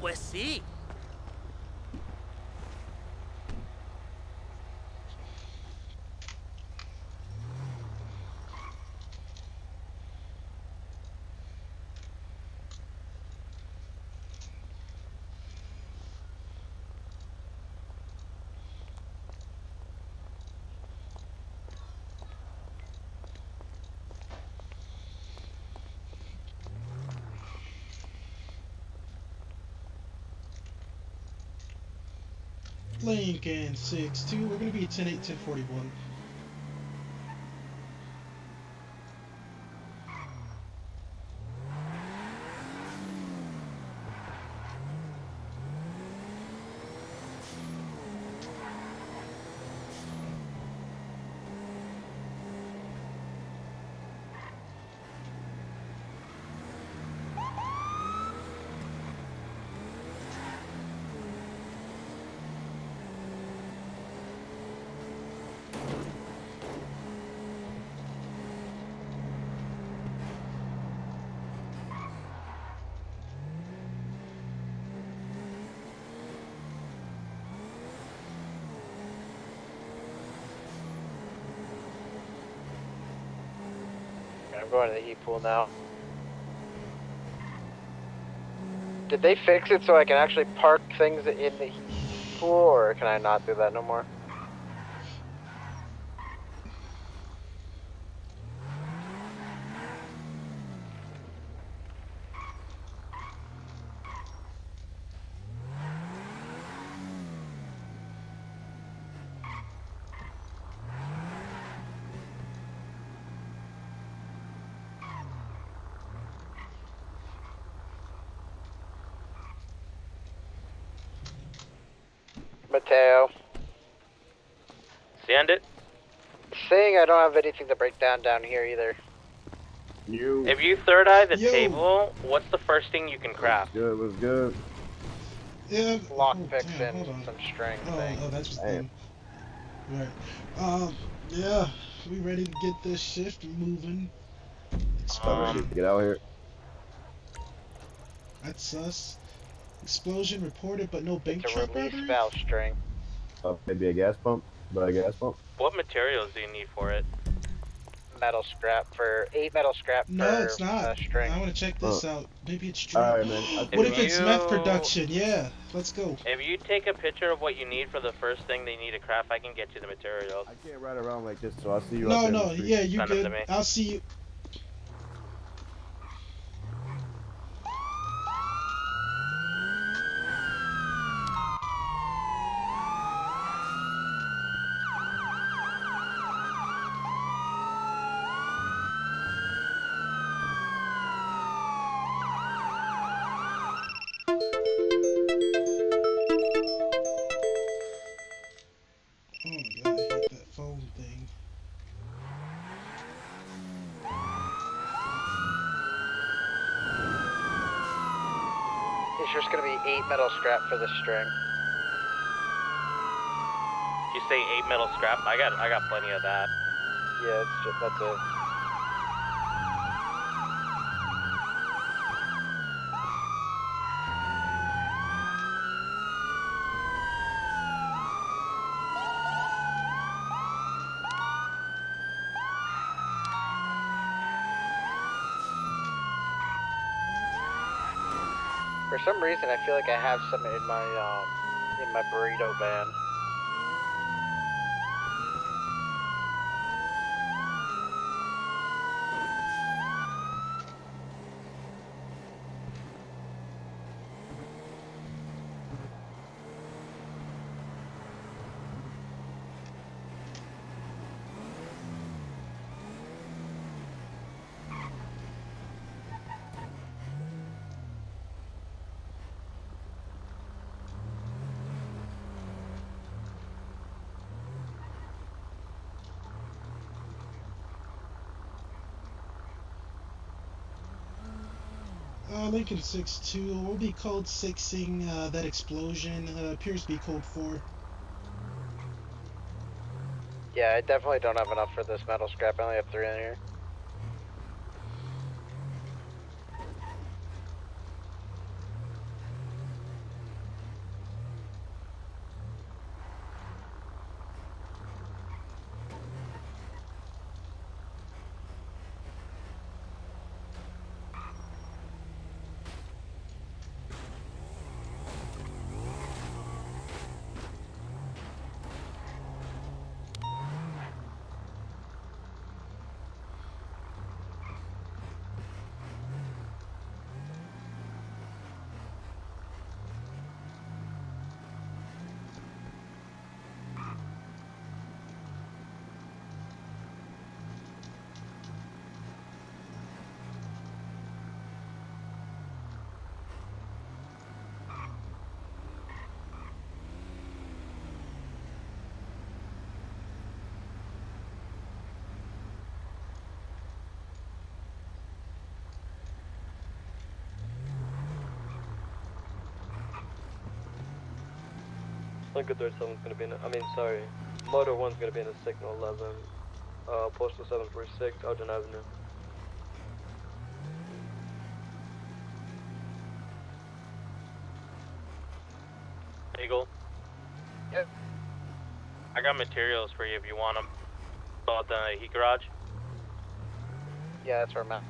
Pues sí. Lincoln 6-2. We're gonna be 10-8, 1041. I'm going to the heat pool now. Did they fix it so I can actually park things in the heat pool, or can I not do that no more? Mateo. Send it. Saying I don't have anything to break down here either. If you third eye the Yo. table, what's the first thing you can craft? Good, was good. Yeah. Lock Oh, picks damn, and hold on. some string Oh, thing. oh, that's just Hey. them. Right. Yeah. We ready to get this shift moving. Explosion. Get out here. That's sus. Explosion reported, but no bank It's a truck release robbery? valve string. Maybe a gas pump. Buy a gas pump. What materials do you need for it? Metal scrap for 8 metal scrap No, for it's not. string. I want to check this out. Maybe it's All drink. right, man. What if it's meth production? Yeah, let's go. If you take a picture of what you need for the first thing they need to craft, I can get you the materials. I can't ride around like this, so I'll see you No, out there in no, the street. yeah, you Send them good. to me. I'll see you. Oh my god, I hate that phone thing. It's just gonna be 8 metal scrap for the string. You say 8 metal scrap? I got plenty of that. Yeah, that's it. For some reason, I feel like I have some in my burrito van. Lincoln 6-2. We'll be code 6ing that explosion. Appears to be code 4. Yeah, I definitely don't have enough for this metal scrap. I only have 3 in here. Lincoln 37's gonna be in, Motor 1's gonna be in a Signal 11, Postal 746, Elgin Avenue. Eagle. Yep. I got materials for you if you want them. About the heat garage. Yeah, that's where I'm at.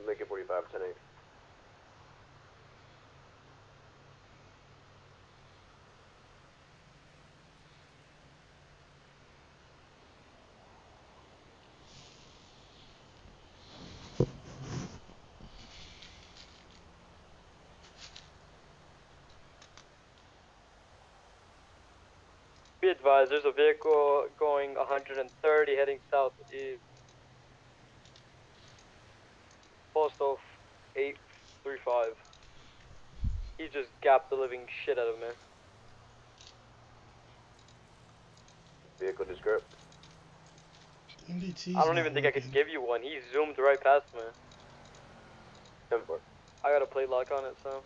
Lincoln 45, 10-8. Be advised, there's a vehicle going 130 heading southeast. Postal 835. He just gapped the living shit out of me. Vehicle descript. MDT's I don't not even think I could working. give you one. He zoomed right past me. 10-4. I got a plate lock on it, so.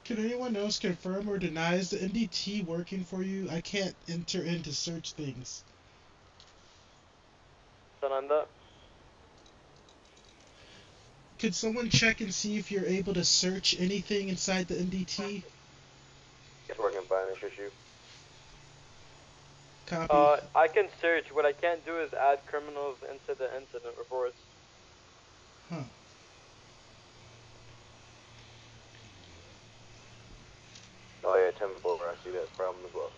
Can anyone else confirm or deny, is the MDT working for you? I can't enter in to search things. Sananda. Could someone check and see if you're able to search anything inside the MDT? It's working fine, it's just you. Copy. I can search. What I can't do is add criminals into the incident reports. Huh. Oh yeah, 10-4, I see that problem as well.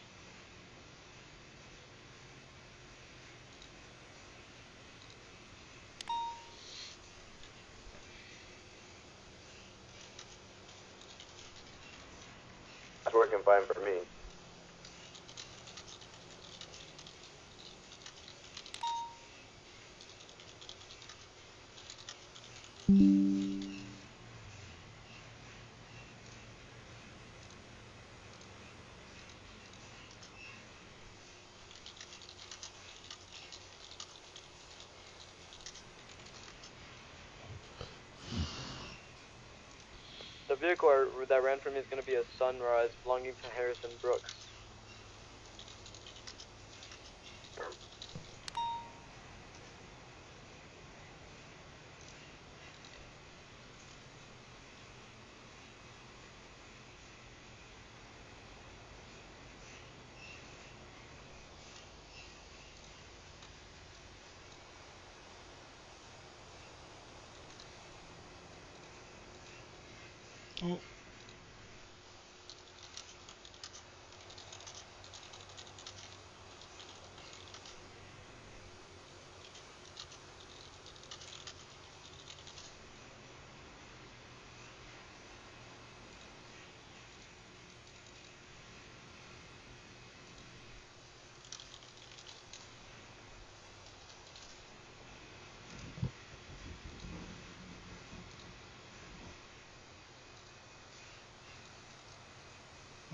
That's working fine for me. The vehicle that ran from me is going to be a Sunrise belonging to Harrison Brooks. Oh.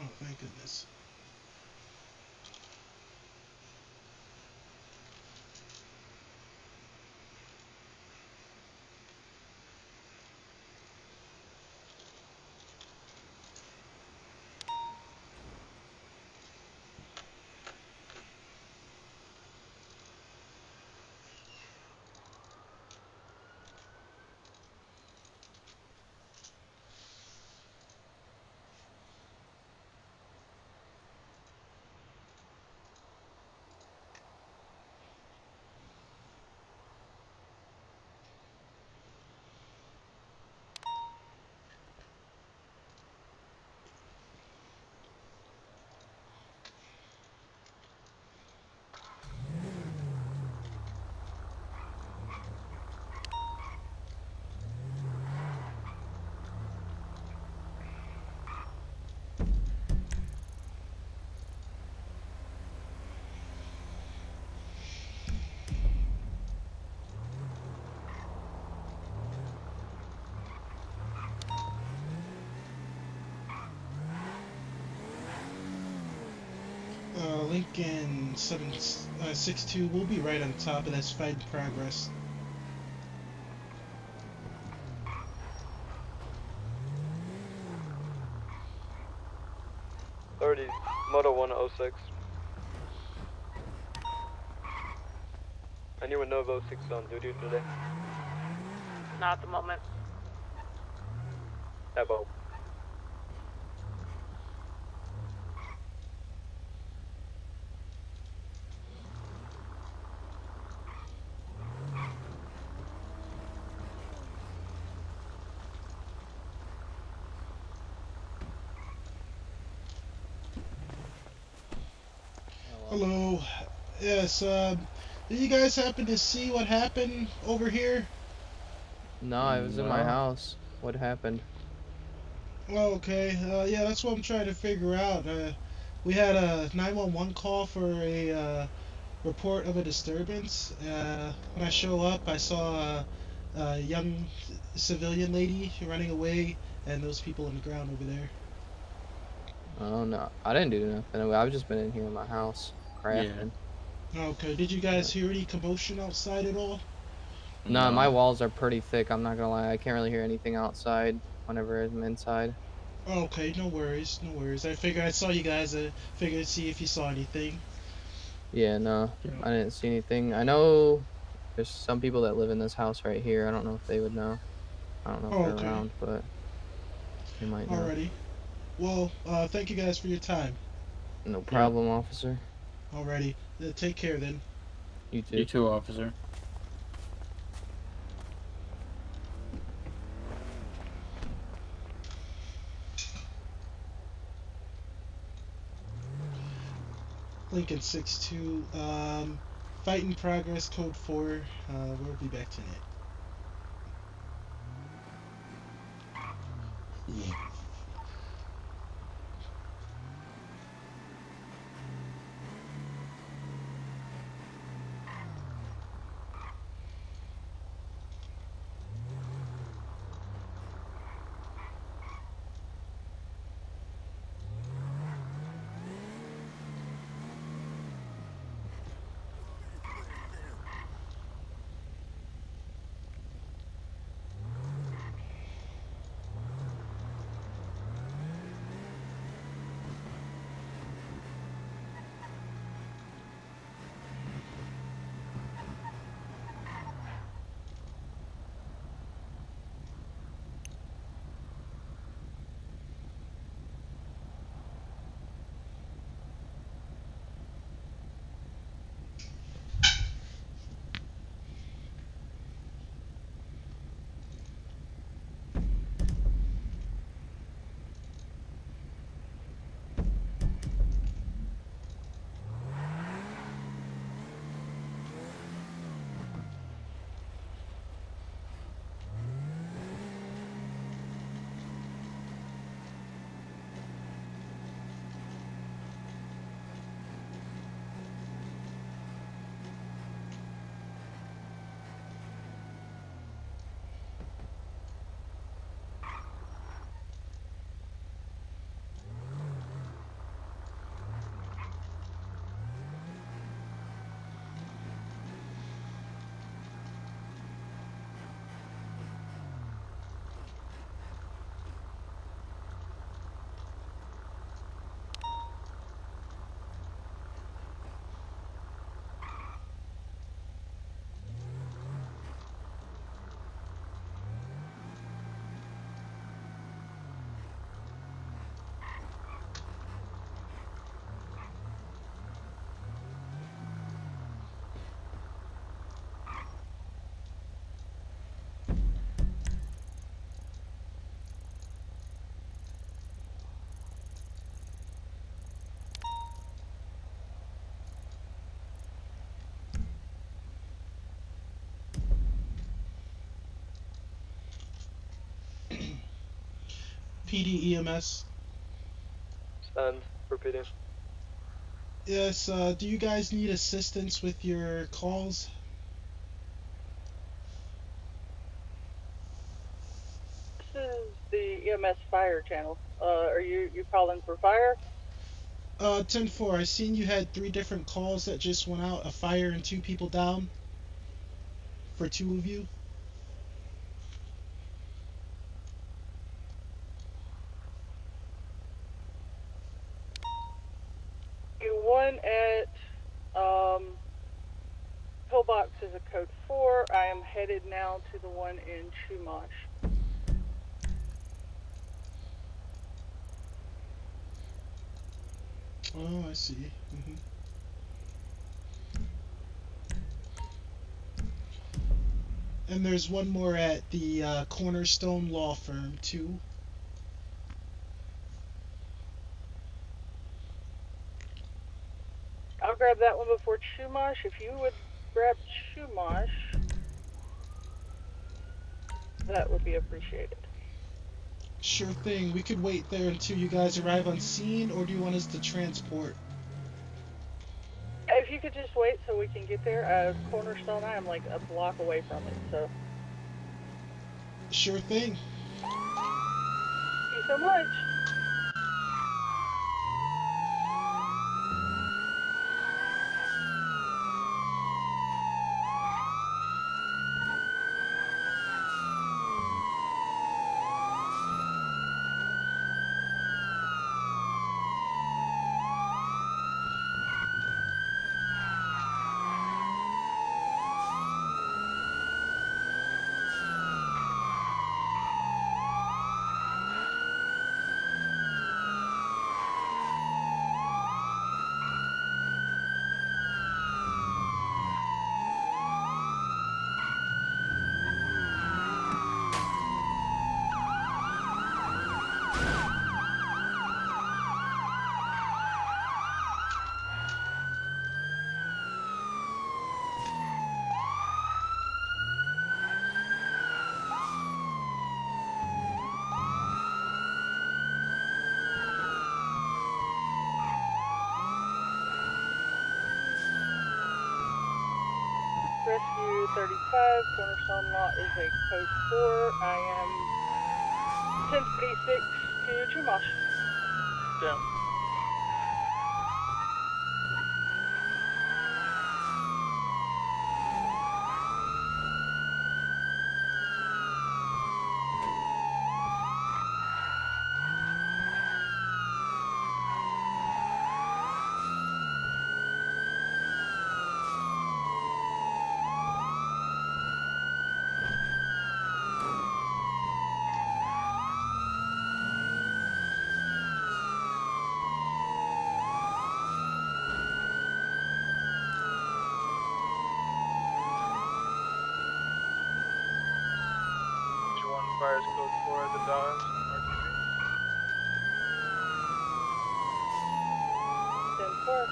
Oh, thank goodness. Lincoln 762. We'll be right on top of this fight in progress. Already, Moto 106. Anyone know about 06 on duty today? Not at the moment. About. Hello. Yes, did you guys happen to see what happened over here? No, I was in my house. What happened? Oh, okay. Yeah, that's what I'm trying to figure out. We had a 911 call for a report of a disturbance. When I show up, I saw a young civilian lady running away, and those people on the ground over there. Oh no, I didn't do nothing. I've just been in here in my house crafting. Okay. Did you guys hear any commotion outside at all? No, my walls are pretty thick. I'm not gonna lie. I can't really hear anything outside whenever I'm inside. Okay, no worries, no worries. I figured I saw you guys. I figured to see if you saw anything. Yeah, no, I didn't see anything. I know there's some people that live in this house right here. I don't know if they would know. I don't know if Oh, they're okay. around, but they might know. Alrighty. Well, thank you guys for your time. No problem, officer. Alrighty. Take care then. You too. You too, officer. Lincoln 62. Fight in progress, code 4. We'll be back tonight. Yeah. PD EMS. Stand. Repeating. Yes, do you guys need assistance with your calls? This is the EMS fire channel. Are you calling for fire? 10-4, I seen you had 3 different calls that just went out, a fire and 2 people down. For 2 of you. One at Pillbox is a code 4. I am headed now to the one in Chumash. Oh, I see. And there's one more at the Cornerstone Law Firm, too. I'll grab that one before Chumash. If you would grab Chumash, that would be appreciated. Sure thing. We could wait there until you guys arrive on scene, or do you want us to transport? Yeah, if you could just wait so we can get there. Cornerstone, I am like a block away from it, so. Sure thing. Thank you so much. Rescue 35, Cornerstone Law is a code 4. I am 1046 to Chumash. Down. Fires code 4 the dogs, RTV. 10-4.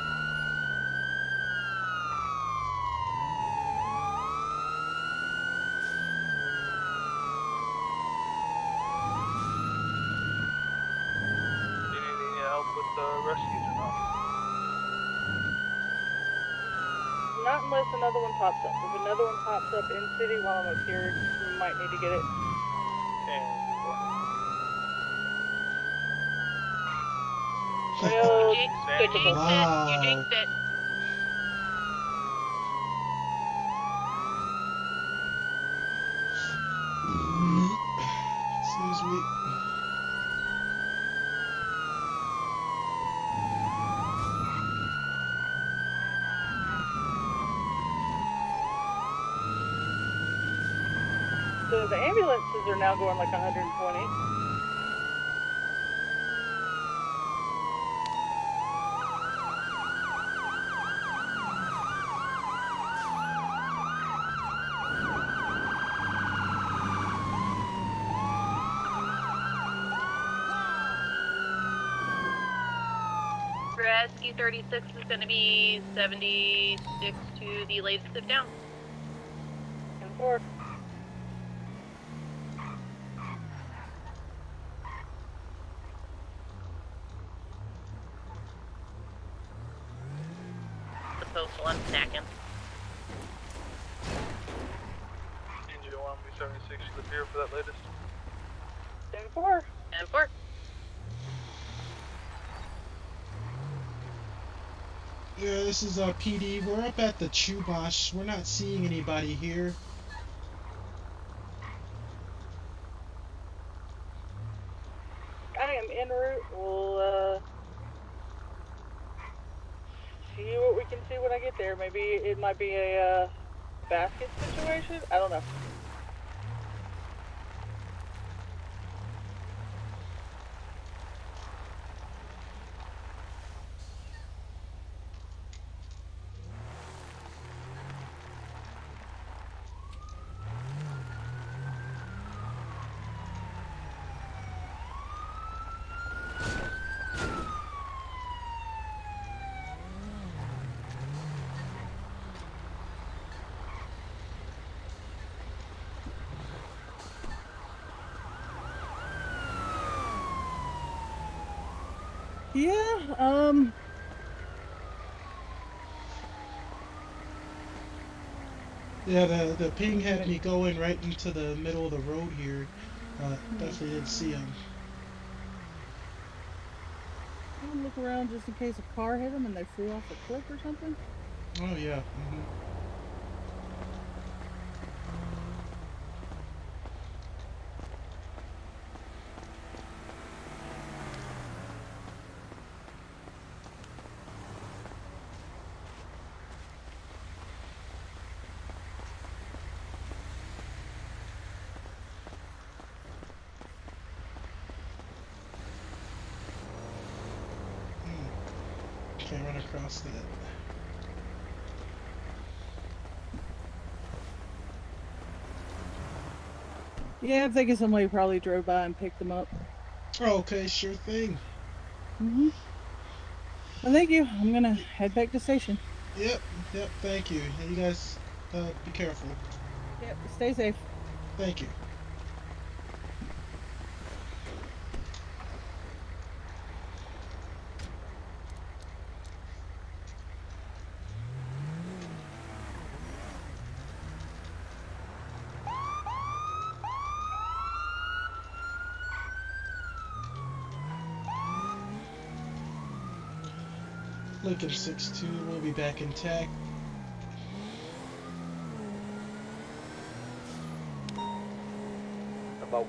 Do you need any help with the rescues or not? Not unless another one pops up. If another one pops up in city while I'm up here, you might need to get it. 10-4. Well, You take a jinxed vote. it. You jinxed it. Excuse me. So the ambulances are now going like 120. Rescue 36 is going to be 76 to the latest sit down. 10-4. Well, I'm stacking. Angel 1, we 76 to the pier for that latest. 10-4. 10-4. Yeah, this is PD. We're up at the Chumash. We're not seeing anybody here. I am en route. We'll see what we can see when I get there. Maybe it might be a basket situation. I don't know. Yeah, Yeah, the ping had me going right into the middle of the road here. Definitely didn't see him. I'll look around just in case a car hit them and they flew off a cliff or something. Oh yeah. Can't run across that. Yeah, I'm thinking somebody probably drove by and picked them up. Oh, okay, sure thing. Well, thank you. I'm gonna head back to station. Yep, thank you. And you guys, be careful. Yep, stay safe. Thank you. Lincoln 6-2 will be back intact. About.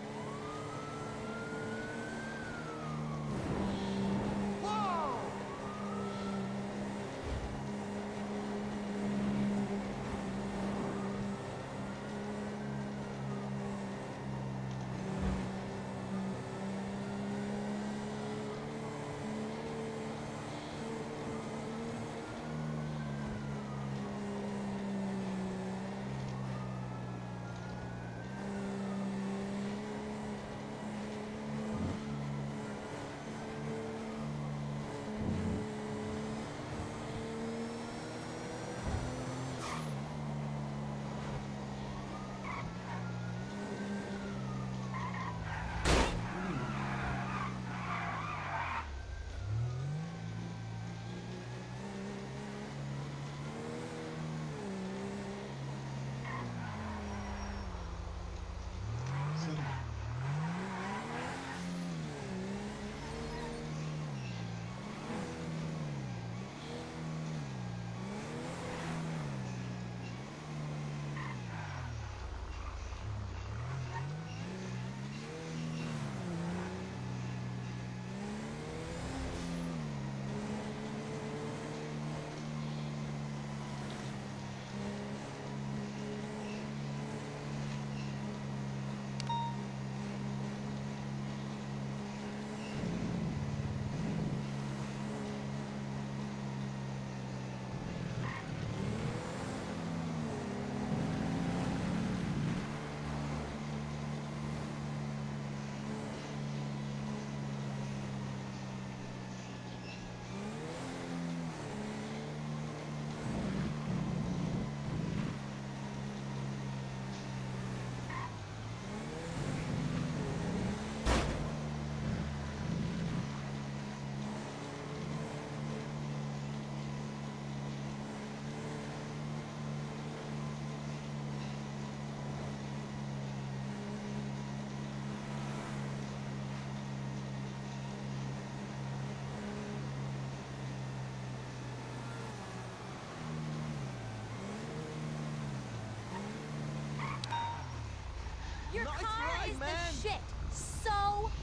Your car is the shit. So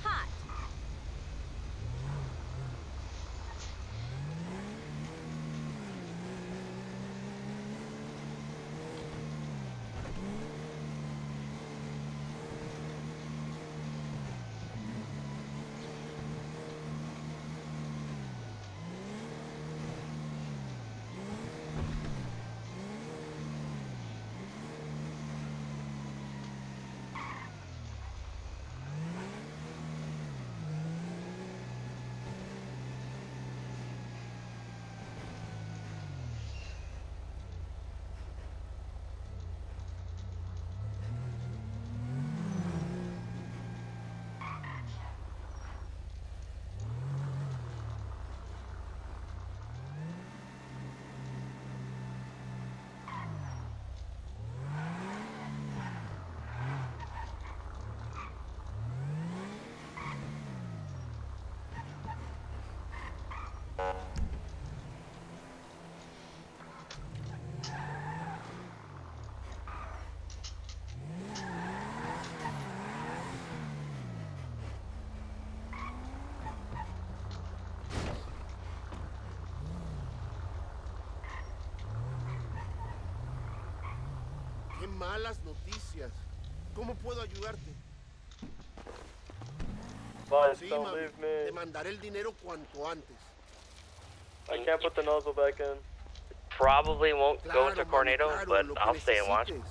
hot. Qué malas noticias. ¿Cómo puedo ayudarte? Vice, Sí, don't mami. leave me. Te mandaré el dinero cuanto antes. I can't put the nozzle back in. Probably won't go Claro, into mami, Tornado, claro, but lo que I'll stay and watch. necesites.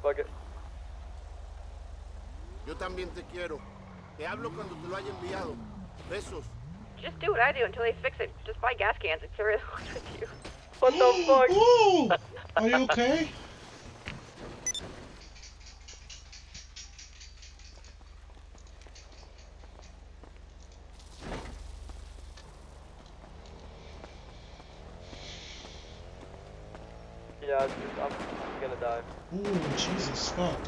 Fuck it. Yo también te quiero. Te hablo cuando te lo haya enviado. Besos. Just do what I do until they fix it. Just buy gas cans. It's really honest with you. What the fuck? Ooh! Are you okay? Yeah, I'm gonna die. Ooh, Jesus, fuck.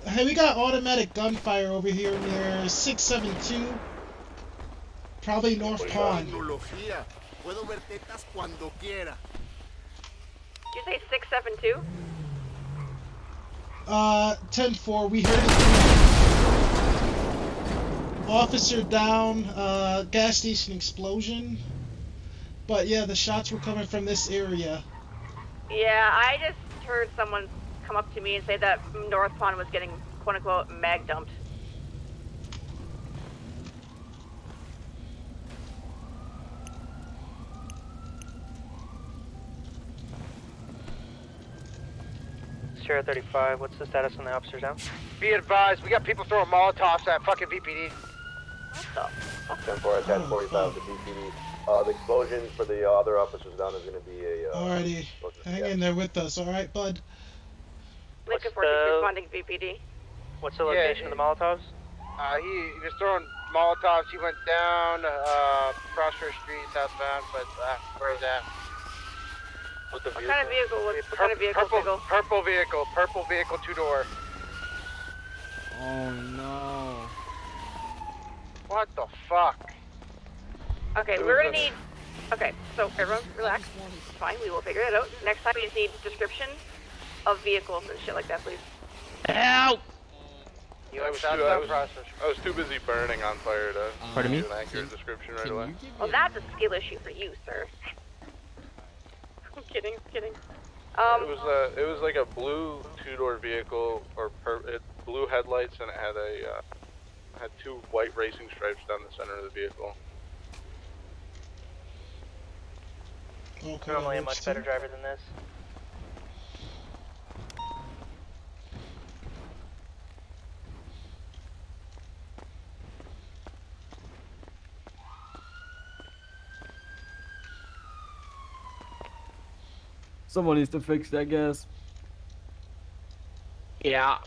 Hey, we got automatic gunfire over here near 672. Probably North Pond. Tecnología. Puedo ver tetas cuando quiera. Did you say 672? 10-4, we heard it. Officer down, gas station explosion. But yeah, the shots were coming from this area. Yeah, I just heard someone come up to me and say that North Pond was getting quote-unquote mag dumped. Sheriff 35, what's the status on the officers now? Be advised, we got people throwing Molotovs at fucking VPD. What the fuck? 10-4 attached 45 to DPD. The explosion for the other officers down is going to be a... Alrighty, hang in there with us, alright, bud? Lincoln 46 responding to VPD. What's the location of the Molotovs? He was throwing Molotovs. He went down Crossroads Street southbound, but where is that? What kind of vehicle? What kind of vehicle? Purple vehicle, 2-door. Oh no. What the fuck? Okay, we're gonna need. Okay, so everyone relax. It's fine, we will figure it out. Next time we just need description of vehicles and shit like that, please. Help! You I was too busy burning on fire to Pardon me? give an accurate description right away. Well, that's a skill issue for you, sir. I'm kidding. It was like a blue 2-door vehicle, or blue headlights, and it had had 2 white racing stripes down the center of the vehicle. Okay, Normally a that much works better too. driver than this. Someone needs to fix that gas. Yeah.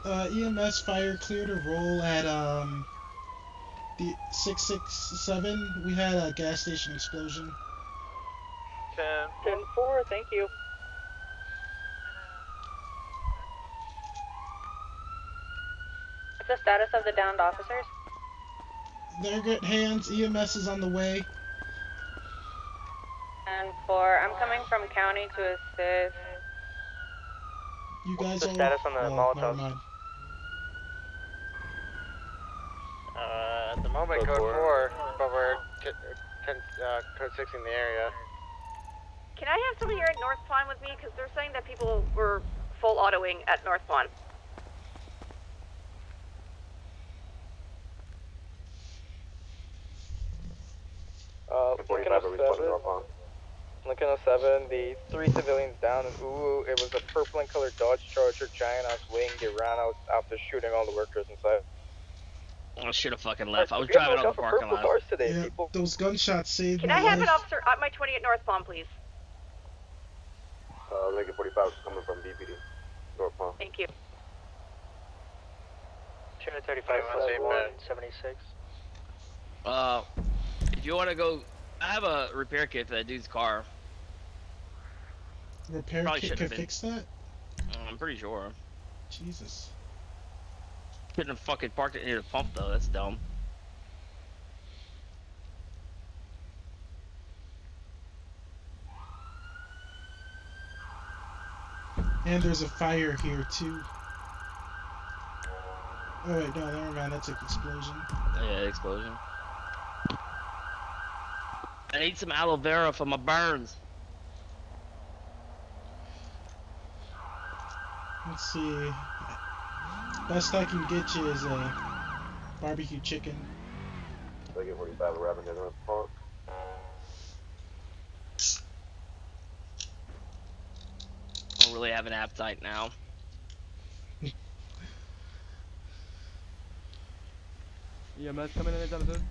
EMS fire clear to roll at the 667. We had a gas station explosion. 10-4, thank you. What's the status of the downed officers? They're good hands. EMS is on the way. 10-4, I'm coming from county to assist. You guys What's the all... status on the never Molotovs? mind. At the moment, code 4, but we're code 6 in the area. Can I have someone here at North Pond with me? Because they're saying that people were full autoing at North Pond. Lincoln 07, the 3 civilians down, and ooh, it was a purple and colored Dodge Charger, giant ass wing. They ran out after shooting all the workers inside. I should have fucking left. I was We have driving no out the for parking purple lot. cars today, Yeah, people. those gunshots saved Can my I have life. an officer at my 20 at North Pond, please? Lincoln 45 is coming from BPD. North Palm. Thank you. 235, 76. If you want to go, I have a repair kit for that dude's car. Repair Probably kit shouldn't could have been. fix that? I'm pretty sure. Jesus. Couldn't have fucking parked it near the pump though. That's dumb. And there's a fire here too. Oh wait, no, never mind. That's an explosion. Yeah, explosion. I need some aloe vera for my burns. Let's see. Best I can get you is a barbecue chicken. Lincoln 45, wrapping in North Palm. I don't really have an appetite now. EMS coming in anytime soon?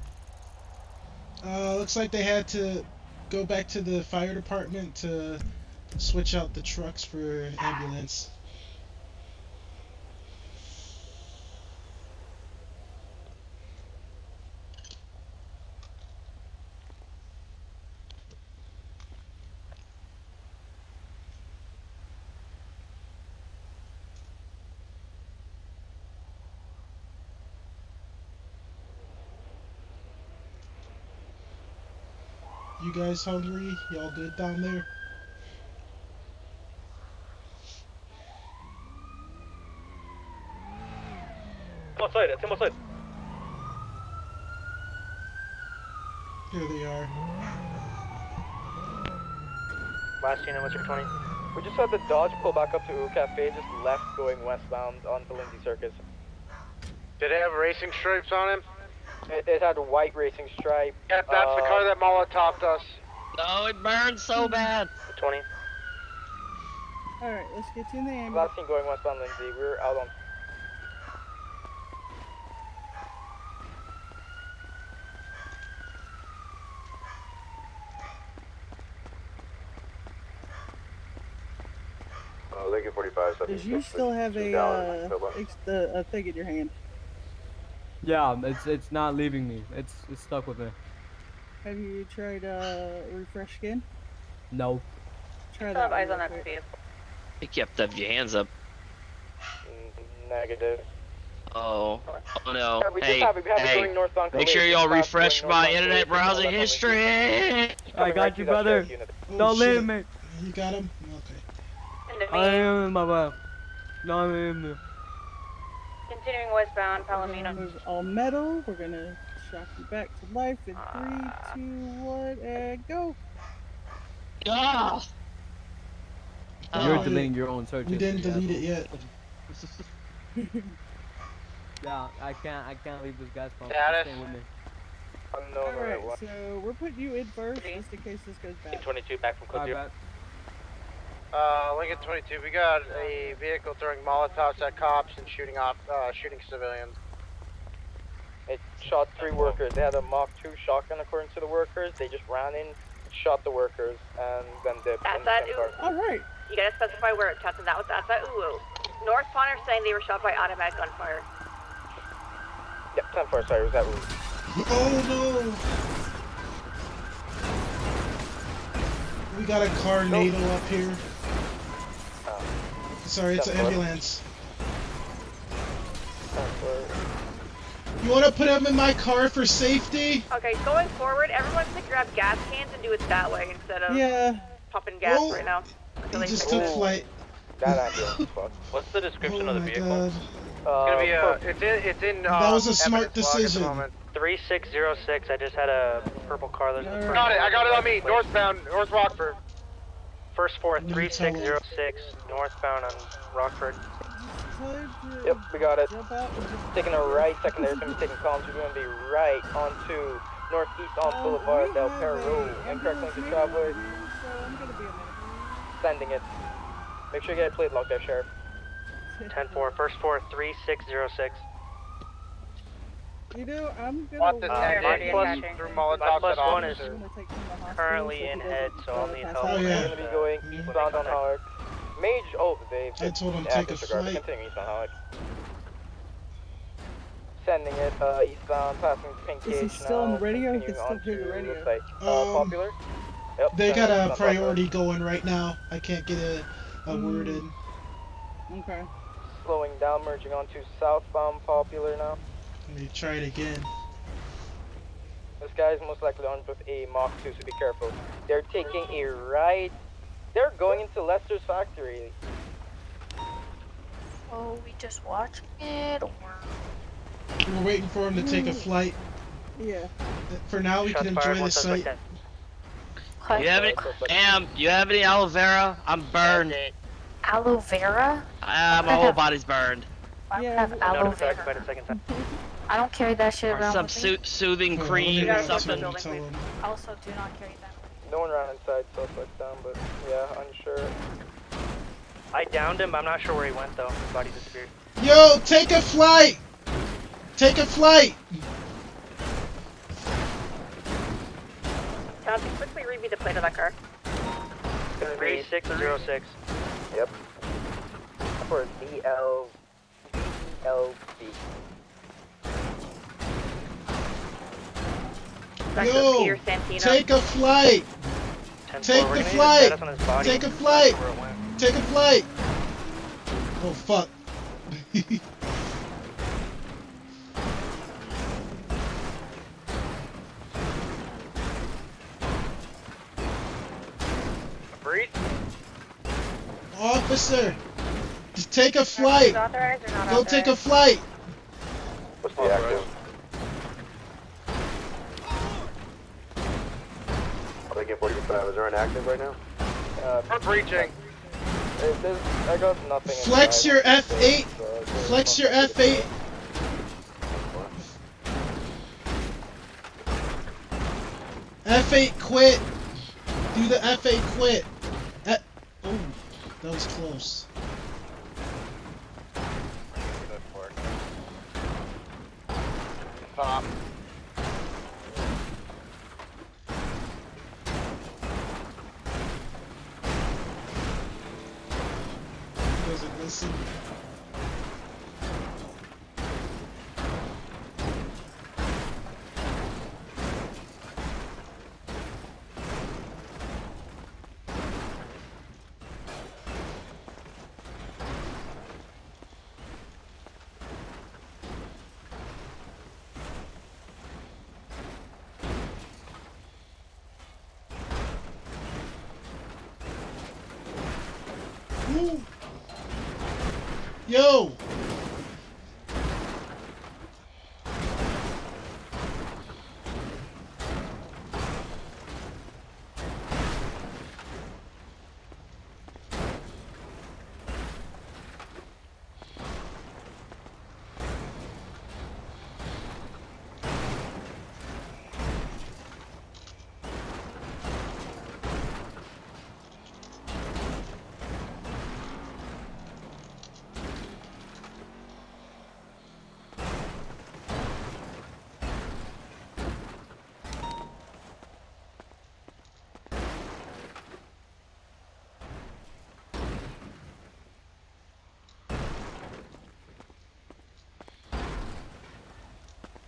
Looks like they had to go back to the fire department to switch out the trucks for ambulance. You guys hungry? Y'all good down there? Come outside, come outside. Here they are. Last unit, what's your 20? We just had the Dodge pull back up to Ooh Cafe, just left going westbound onto Lindsay Circus. Did it have racing stripes on him? It had a white racing stripe. Yeah, that's the car that Molotoved us. No, it burns so bad. 20. Alright, let's get you in the ambulance. Last seen going westbound Lindsay. We're out on. Lincoln 45, Does you still have a thing in your hand? Yeah, it's not leaving me. It's stuck with me. Have you tried refresh skin? No. Try Still have that. eyes one on real that quick. vehicle. I think you have to have your hands up. Negative. Oh no. Yeah, we Hey, just have it hey. going northbound Make sure Calais, y'all just past refresh going my northbound internet Calais, browser left on history. Lindsay. I got you, brother. Oh, Don't shit. leave me. You got him? Okay. And I am my wife. No, I'm in. continuing westbound, Palomino. Move all metal. We're gonna shock you back to life in 3, 2, 1, and go. Ah! You're Oh, deleting your own searches. We didn't yeah. delete it yet. Yeah, I can't leave this guy's phone. Status. Stay with me. Unknown Alright, right so we're putting you in first, just in case this goes bad. 22 back from code 0. Lincoln 22, we got a vehicle throwing Molotovs at cops and shooting civilians. It shot 3 workers. They had a Mach 2 shotgun according to the workers. They just ran in, shot the workers, and then dipped. That's in that the same car. Alright. You gotta specify where it's shot, and that's that ooh. North Pond are saying they were shot by automatic gunfire. Yep, 10-4, sorry, was that rude? Oh no! We got a Carnado up here. Sorry, it's an 10-4. ambulance. 10-4. You want to put him in my car for safety? Okay, going forward, everyone's gonna grab gas cans and do it that way instead of pumping gas Oh, right now. He just took flight. That ambulance is fucked. What's the description Oh of the my vehicle? god. It's gonna be it's in That was a smart evidence log at the decision. moment. 3606. I just had a purple car. There's a Got it. I got it on me. Northbound, North Rockford. First 4 What do you tell 3606 northbound on Rockford. Yep, we got it. Jump out and just Taking a right, secondary is going to be taking comms. We're going to be right onto Northeast on Boulevard, Del Perro. Incorrect link to travelers. so I'm gonna be a minute. Sending it. Make sure you get a plate lock there, Sheriff. 10-4, first 4 3606. You know, I'm gonna Want this walk ended through Molotov My plus at one is officer. currently in head, so I'll need help. Oh, We're yeah. going to be going eastbound on Howard. Mage, they I told him yeah, take a disregard. flight. Continue eastbound Howard. Sending it eastbound, passing Pink Is he Gauge still on now. the radio? He Continuing can on still hear the to, radio. looks like, Popular. Yep, They got sending a eastbound Popular. priority going right now. I can't get a word in. Okay. Slowing down, merging onto southbound Popular now. Let me try it again. This guy's most likely armed with a Mach 2, so be careful. They're taking a right. They're going into Lester's factory. Oh, we just watching it, or We're waiting for him to take a flight. Yeah. For now, we Shots can fired, enjoy the one suspect sight. dead. You have any? Do you have any aloe vera? I'm burned. aloe vera? My whole body's burned. I don't have aloe Notified vera. by the second time. I don't carry that shit Or around some with me. soothing Oh, cream let or me go up to something. him and tell him. Also, do not carry that. No one ran inside, suspect down, but yeah, unsure. I downed him, but I'm not sure where he went though. His body disappeared. Yo, take a flight! Take a flight! Chauncey, quickly read me the plate of that car. 3606. Yep. For DLB. Yo, Peter Santino. take a flight! 10-4, Take we're the gonna need a flight! status on his body. Take a flight! Where it went. Take a flight! Oh, fuck. Breed? Officer! Just take a flight! Authorized or not Go take a flight! What's the active? I think at 45. Is there an active right now? We're breaching. I got nothing. Flex your F8! Flex your F8! F8 quit! Do the F8 quit! Oh, that was close. Stop. Doesn't listen. Woo. Yo!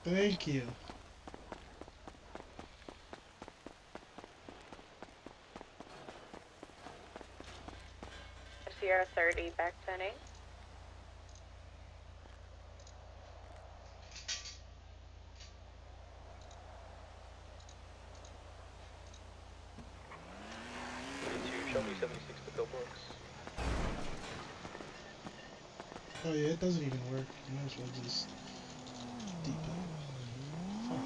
Thank you. Sierra 30, back 10-8. Show me 76 to pillbox. Oh yeah, it doesn't even work. Might as well just depot. Fuck.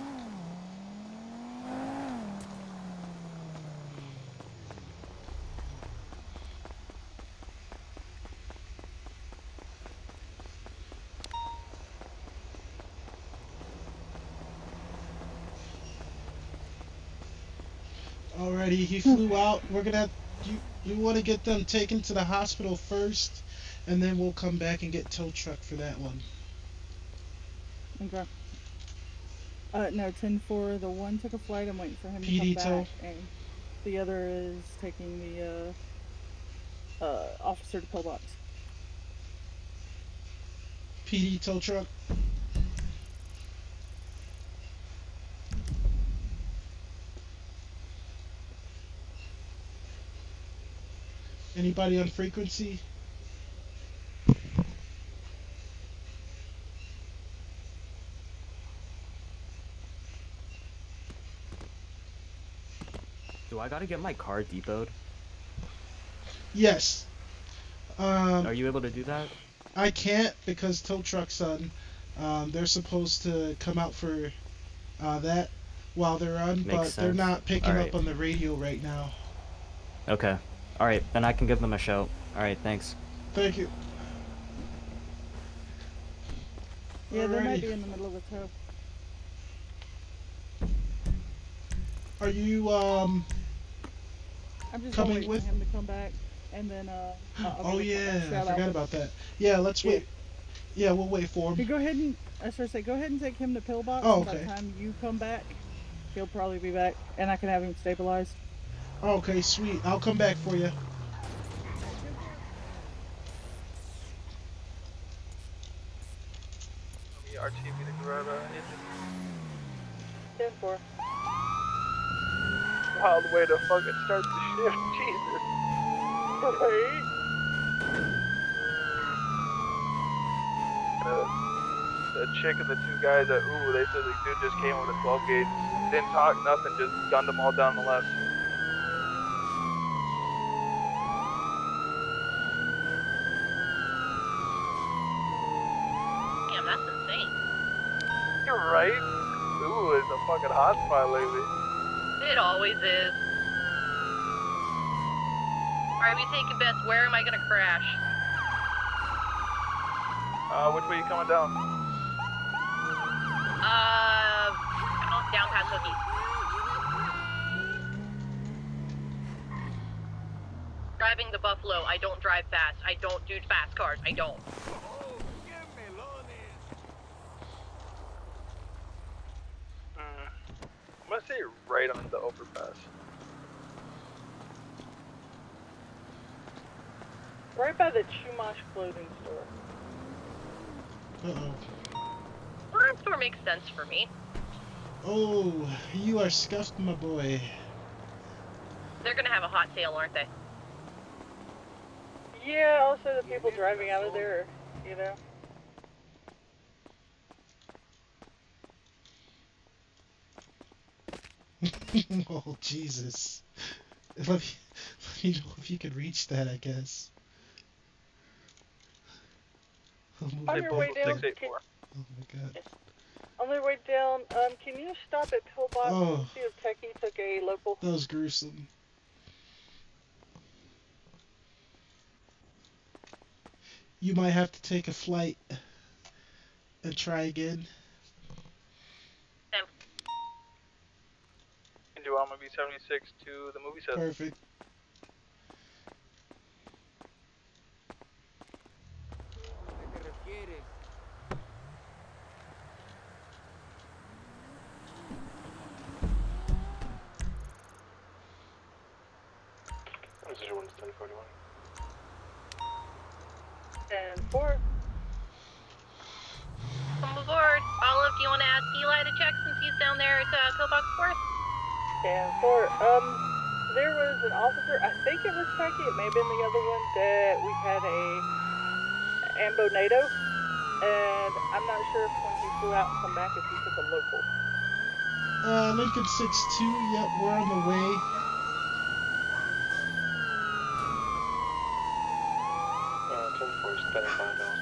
Alrighty, he flew out. We're gonna you want to get them taken to the hospital first, and then we'll come back and get tow truck for that one. Okay. No, 10-4. The one took a flight. I'm waiting for him to PD come tow. back, and the other is taking the officer to pillbox. PD tow truck. Anybody on frequency? Do I gotta get my car depoted? Yes. Are you able to do that? I can't because tow truck's they're supposed to come out for that while they're on, Makes but they're sense. not picking Alright. up on the radio right now. Okay. Alright, then I can give them a shout. Alright, thanks. Thank you. Yeah, they might Alrighty. be in the middle of a tow. Are you I'm just coming waiting with? for him to come back, and then Oh yeah, I shout forgot out. about that. Yeah, let's wait. Yeah, we'll wait for him. You go ahead and I should say, go ahead and take him to pillbox. Oh, and by the okay. time you come back, he'll probably be back, and I can have him stabilized. Okay, sweet. I'll come back for you. RTV to grab engine. 10-4. Wild way to fucking start the shift, Jesus. Right? The chick and the two guys at they said the dude just came with a 12 gauge. Didn't talk, nothing, just gunned them all down the left. Damn, that's insane. You're right. Ooh, it's a fucking hot spot lately. It always is. Alright, we taking bets. Where am I gonna crash? Which way you coming down? Down past Hookies. Driving the Buffalo, I don't drive fast. I don't do fast cars. I don't. I'm gonna say right on the overpass. Right by the Chumash clothing store. Uh-oh. Farm store makes sense for me. Oh, you are scuffed, my boy. They're gonna have a hot sale, aren't they? Yeah, also the people driving out of there, you know. Oh, Jesus. Let me know if you could reach that, I guess. On your way down, oh my god. on their way down, can you stop at Pillbox and see if Techie took a local? That was gruesome. You might have to take a flight and try again. Do I'm gonna be 76 to the movie set. Perfect. Position 1 is 1041. 10-4. Come aboard. Olive, do you want to ask Eli to check since he's down there at Pillbox 4th? 10-4. There was an officer, I think it was Techie, it may have been the other one, that we had a Ambo NATO, and I'm not sure if when he flew out and come back if he took a local. Lincoln 6-2, yep, we're on the way. $10-4 is standing by now.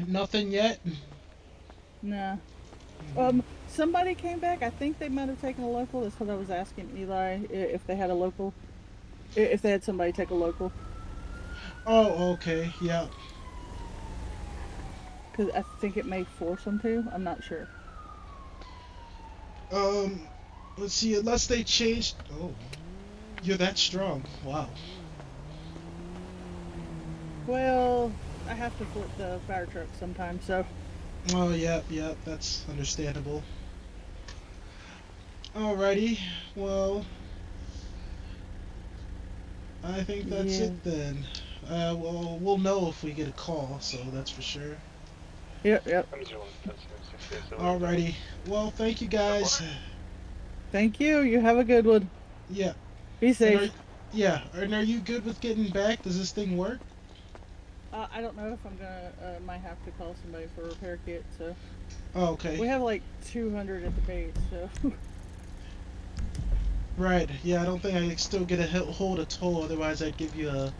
Nothing yet? Nah. Somebody came back. I think they might have taken a local. That's what I was asking Eli, if they had a local. If they had somebody take a local. Oh, okay. Yeah. Because I think it may force them to. I'm not sure. Let's see. Unless they changed. Oh, you're that strong. Wow. Well, I have to flip the fire truck sometimes, so. Oh, yep, yep. That's understandable. Alrighty. Well, I think that's Yeah. it then. Well, we'll know if we get a call, so that's for sure. Yep. Alrighty. Well, thank you guys. Thank you. You have a good one. Yeah. Be safe. And are you good with getting back? Does this thing work? I don't know if I'm gonna might have to call somebody for a repair kit. So. Oh, okay. We have like 200 at the base, so. Right. Yeah, I don't think I can still get a hold of toll. Otherwise, I'd give you a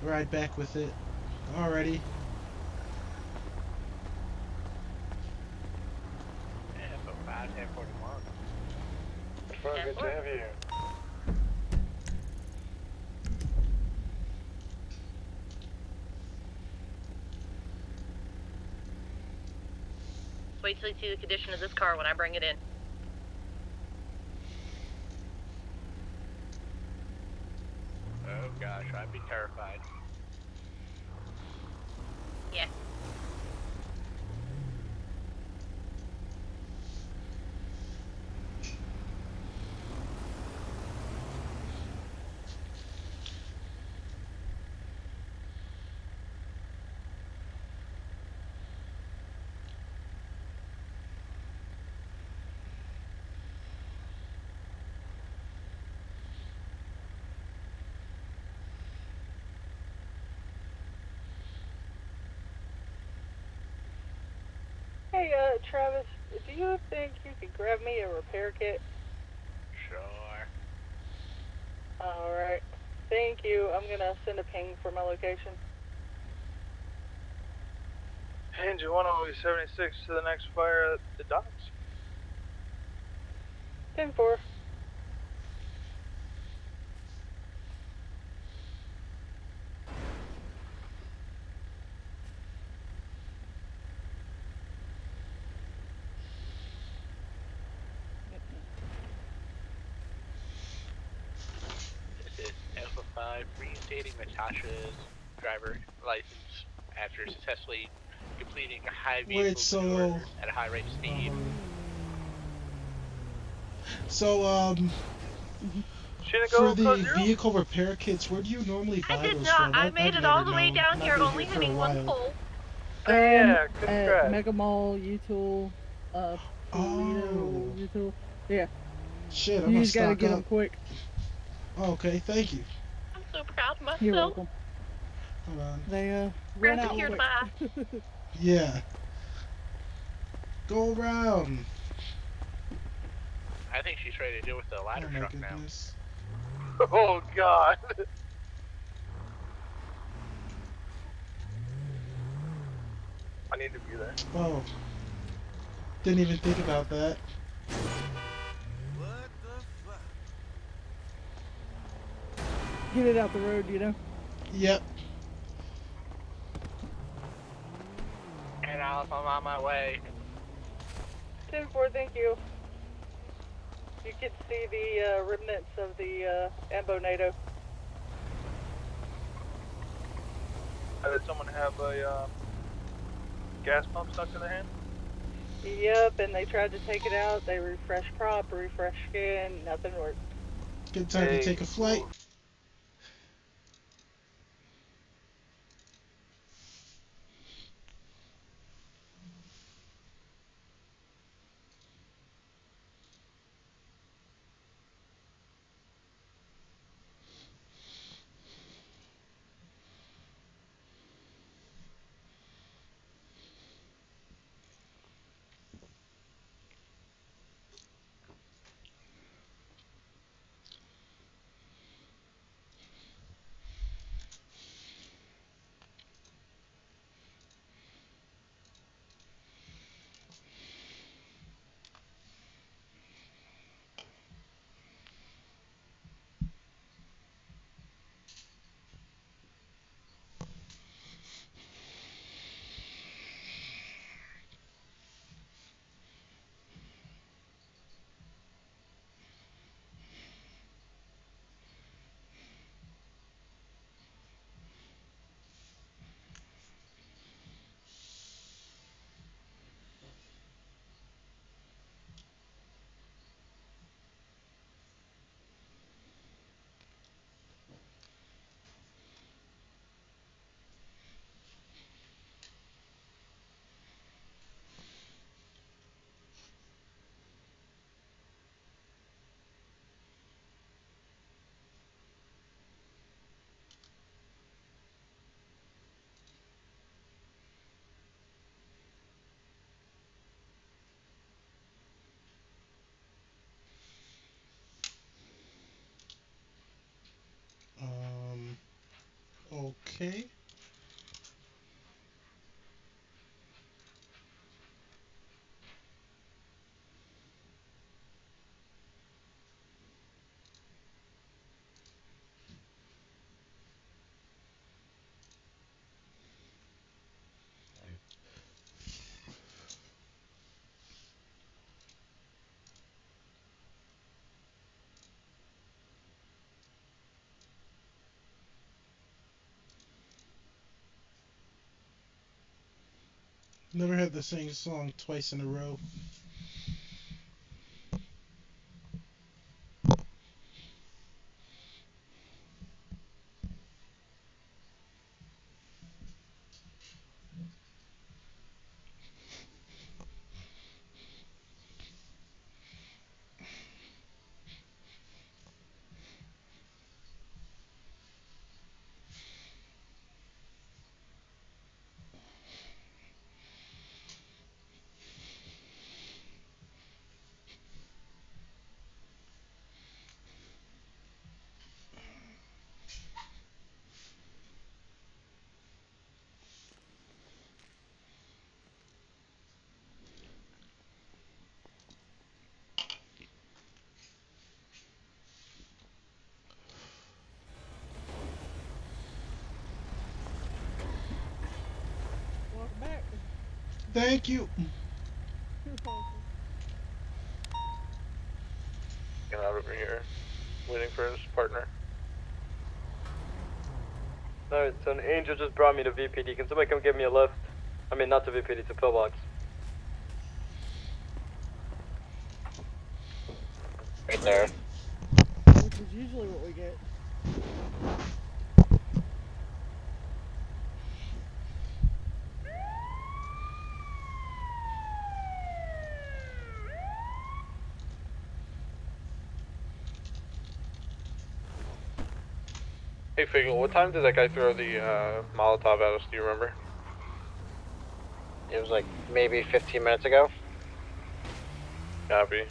ride back with it. Alrighty. Yeah, so 5, 10, 41. Good to have you here. Wait till you see the condition of this car when I bring it in. Oh gosh, I'd be terrified. Yeah. Hey, Travis, do you think you could grab me a repair kit? Sure. Alright. Thank you. I'm gonna send a ping for my location. Engine 176 to the next fire at the docks. 10-4. This is Alpha 5 reinstating Natasha's driver license after successfully completing a high vehicle Wait, so maneuver at a high rate of speed. So for the vehicle repair kits, where do you normally buy those from? I I've made it never all the way known, down and here, I've been only here for a hitting one while. pole. Yeah, At congrats. Mega Mall, U-Tool, Oh. U-Tool. Yeah. Shit, I'm You gonna just gotta stock get up. them quick. Oh, okay, thank you. I'm so proud of myself. You're welcome. Hold on. They run out Here, quick. bye. Yeah. Go around. I think she's ready to deal with the ladder Oh my truck goodness. Oh god. I need to be there. Oh. Didn't even think about that. What the fuck? Get it out the road, you know? Yep. And I'm on my way. 10-4, thank you. You can see the remnants of the Ambo NATO. Did someone have a gas pump stuck in their hand? Yep, and they tried to take it out. They refreshed prop, refreshed skin, nothing worked. Good time to take a flight. okay? Never had the same song twice in a row. Welcome back. Thank you. You're welcome. Get out over here, waiting for his partner. Alright, so an angel just brought me to VPD. Can somebody come give me a lift? I mean, not to VPD, to pillbox. Right there. Which is usually what we get. Hey, Figgle, what time did that guy throw the Molotov at us? Do you remember? It was like maybe 15 minutes ago. Copy.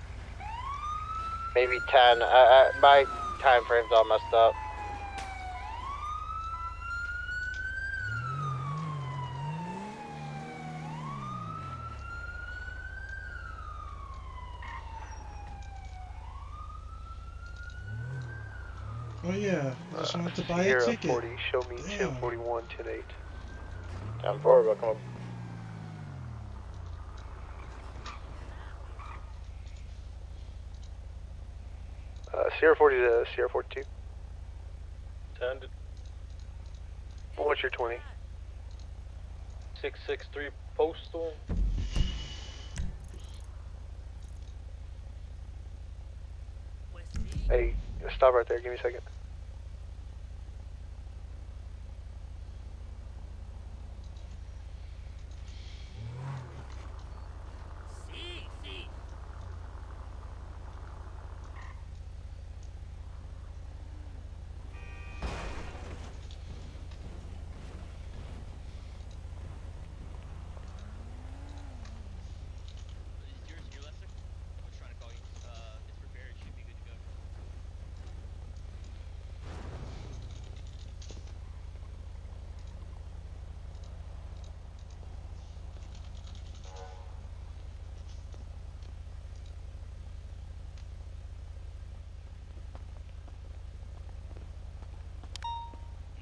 Maybe 10. My time frame's all messed up. Oh yeah, I just wanted to buy a Sierra ticket. 40, show me Damn. 1041, 10-8. Time forward, welcome up. Sierra 40 to Sierra 42. 10 to What's your 20? 663 postal. Hey, stop right there, give me a second.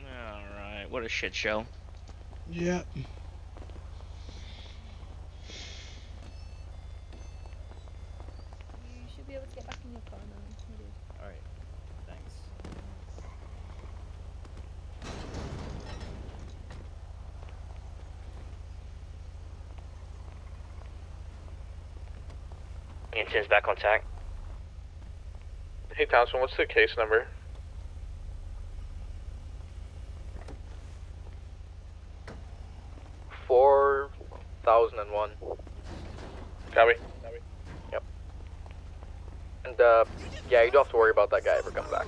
Alright, what a shit show. Yep. You should be able to get back in your car now, my dude. Alright, thanks. Antenna's back on tack. Hey, Thompson, what's the case number? $4,001. Copy. Yep. And yeah, you don't have to worry about that guy ever coming back.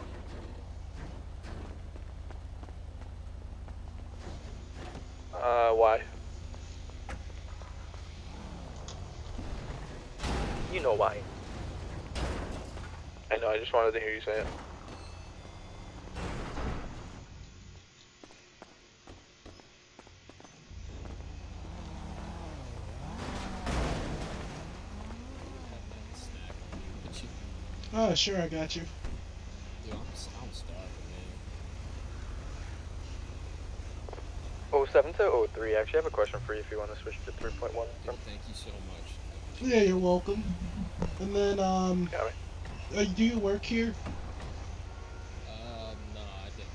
Why? You know why. I know, I just wanted to hear you say it. Oh, sure, I got you. Dude, I'm stuck, man. 07 to 03, I actually have a question for you if you want to switch to 3.1. Dude, thank you so much. Yeah, you're welcome. And then, do you work here? No, I didn't.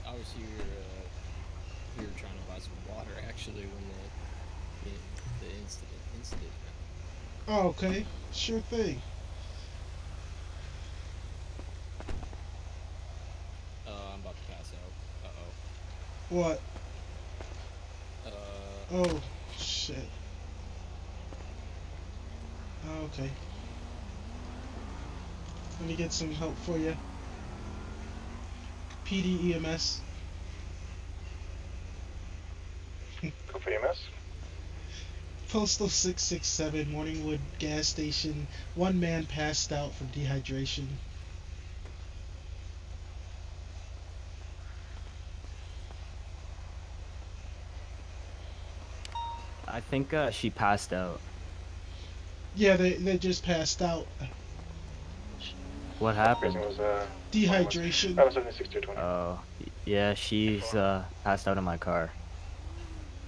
I was here trying to buy some water, actually, when the incident happened. Oh, okay. Sure thing. I'm about to pass out. What? Uh. Oh, shit. Okay. Let me get some help for you. PD EMS. Go for EMS. Postal 667, Morningwood gas station. One man passed out from dehydration. I think she passed out. Yeah, they just passed out. What happened? Dehydration. That was 76-20. Oh, yeah, she's passed out in my car.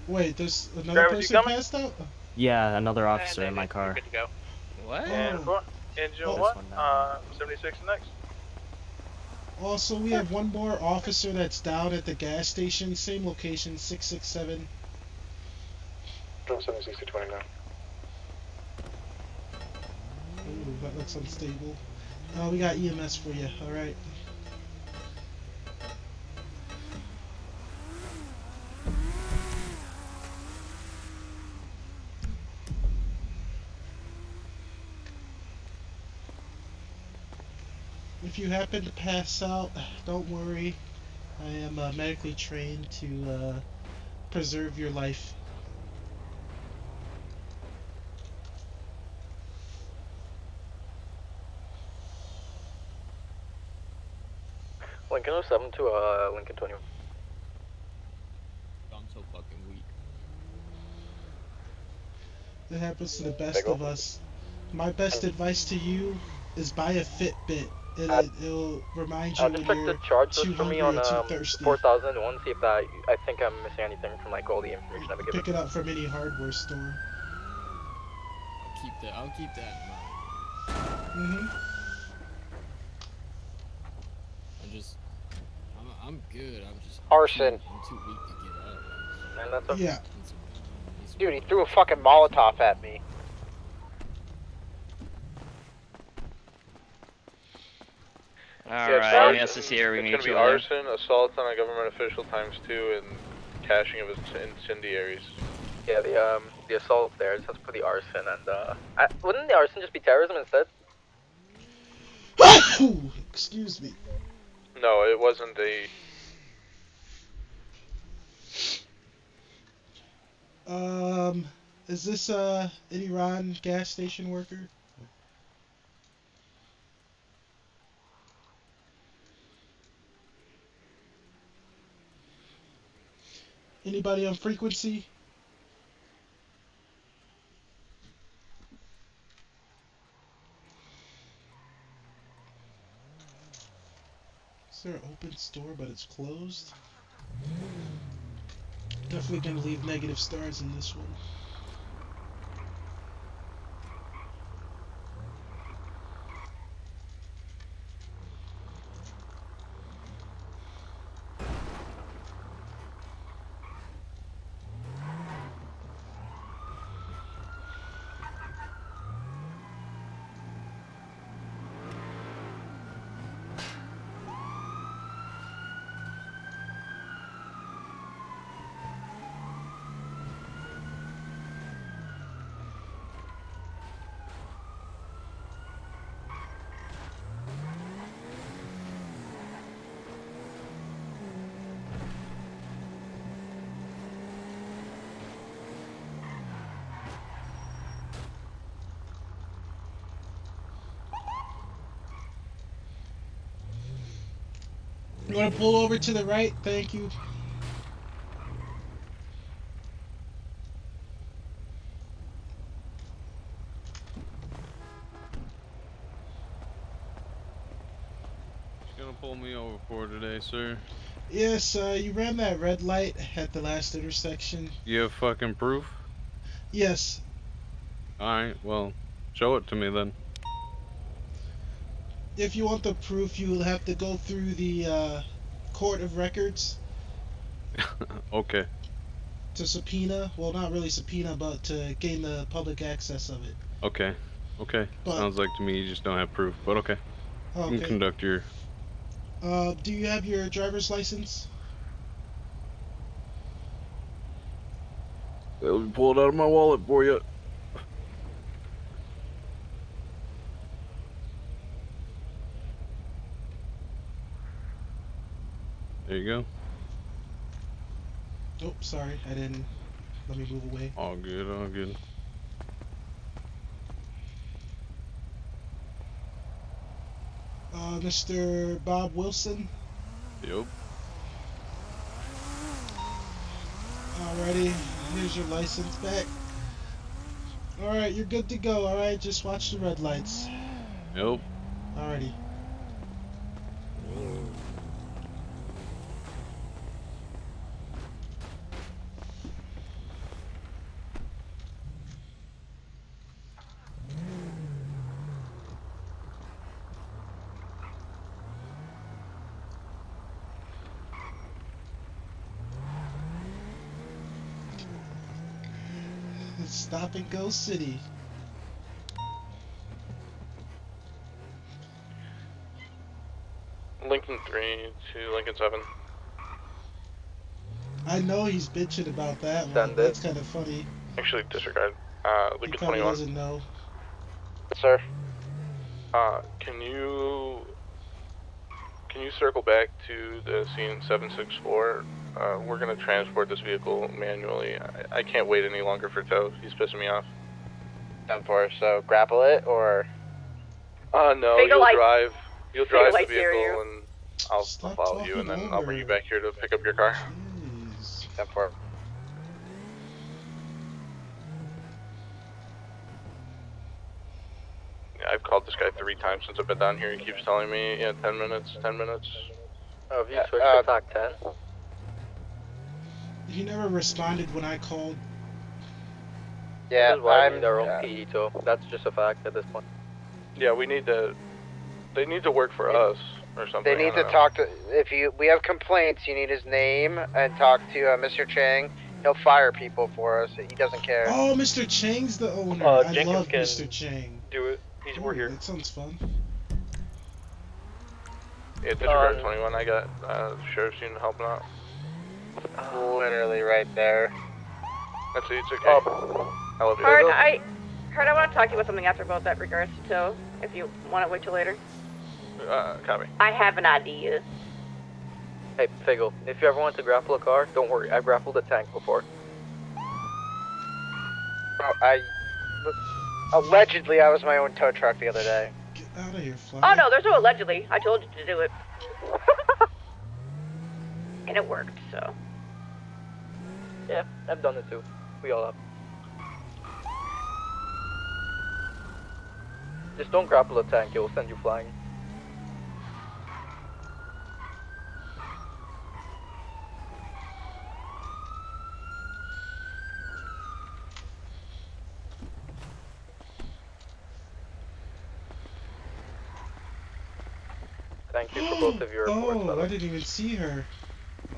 Wait, there's another Travis, you person coming? passed out? Yeah, another officer in my car. Good to go. What? And Oh. engine Oh. what? 76 next. Also, we have one more officer that's down at the gas station, same location, 667. Drop 76-20 now. Ooh, that looks unstable. We got EMS for you, alright. If you happen to pass out, don't worry. I am medically trained to preserve your life. Lincoln 07 to Lincoln 21. I'm so fucking weak. It happens to the best of us. My best advice to you is buy a Fitbit. It'll remind you when Just check you're the charge too list for me hungry on or too thirsty. 4001, see if that, I think I'm missing anything from like all the information I've been given. Pick it up from any hardware store. I'll keep that in mind. I'm good. Arson. I'm too weak to get up. And that's yeah. Dude, he threw a fucking Molotov at me. Alright, yes, it's here. We It's meet gonna each be other. arson, assault on a government official ×2, and caching of incendiaries. Yeah, the assault there, just have to put the arson and wouldn't the arson just be terrorism instead? Excuse me. No, it wasn't a... Is this an Iran gas station worker? Anybody on frequency? Is there an open store but it's closed? Definitely gonna leave negative stars in this one. You want to pull over to the right? Thank you. pull me over for today, sir? Yes, you ran that red light at the last intersection. You have fucking proof? Yes. Alright, well, show it to me then. If you want the proof, you will have to go through the court of records Okay. to subpoena. Well, not really subpoena, but to gain the public access of it. Okay. Okay. But- Sounds like to me you just don't have proof, but okay. You Okay. can conduct your... Do you have your driver's license? Let me pull it out of my wallet for you. There you go. Oh, sorry, I didn't. Let me move away. All good, all good. Mr. Bob Wilson? Yep. Alrighty, here's your license back. Alright, you're good to go, alright? Just watch the red lights. Yep. Alrighty. It's Stop and Go City. Lincoln 3 to Lincoln 7. I know he's bitching about that one. Send it. That's kind of funny. Actually, disregard. He Lincoln probably 21. doesn't know. Sir. Can you circle back to the scene 764? We're gonna transport this vehicle manually. I can't wait any longer for tow. He's pissing me off. 10-4, so grapple it, or? No, Figure you'll light- drive. You'll figure drive the light steer vehicle you. and I'll follow you, and then I'll bring you back here to pick up your car. 10-4. Yeah, I've called this guy 3 times since I've been down here. He keeps telling me, yeah, 10 minutes, 10 minutes. Oh, have you switched to TOC 10? He never responded when I called. Yeah, This is why we I'm. need our own PE tow. That's just a fact at this point. Yeah, we need to. They need to work for us or something. They need to talk to. We have complaints, you need his name and talk to Mr. Chang. He'll fire people for us. He doesn't care. Oh, Mr. Chang's the owner. I love Mr. Chang. Do it. We're here. That sounds fun. Yeah, disregard 21. I got sheriff's unit helping out. Literally right there. That's it. It's okay. Elevator. Hart, I want to talk to you about something after about that regards to tow. If you want to wait till later. Copy. I have an idea. Hey, Figgle, if you ever want to grapple a car, don't worry. I've grappled a tank before. Allegedly, I was my own tow truck the other day. Get out of here, Fly. Oh no, there's no allegedly. I told you to do it. And it worked, so. Yeah, I've done it too. We all have. Just don't grapple a tank, it will send you flying. Thank you for both of your reports. Oh, I didn't even see her.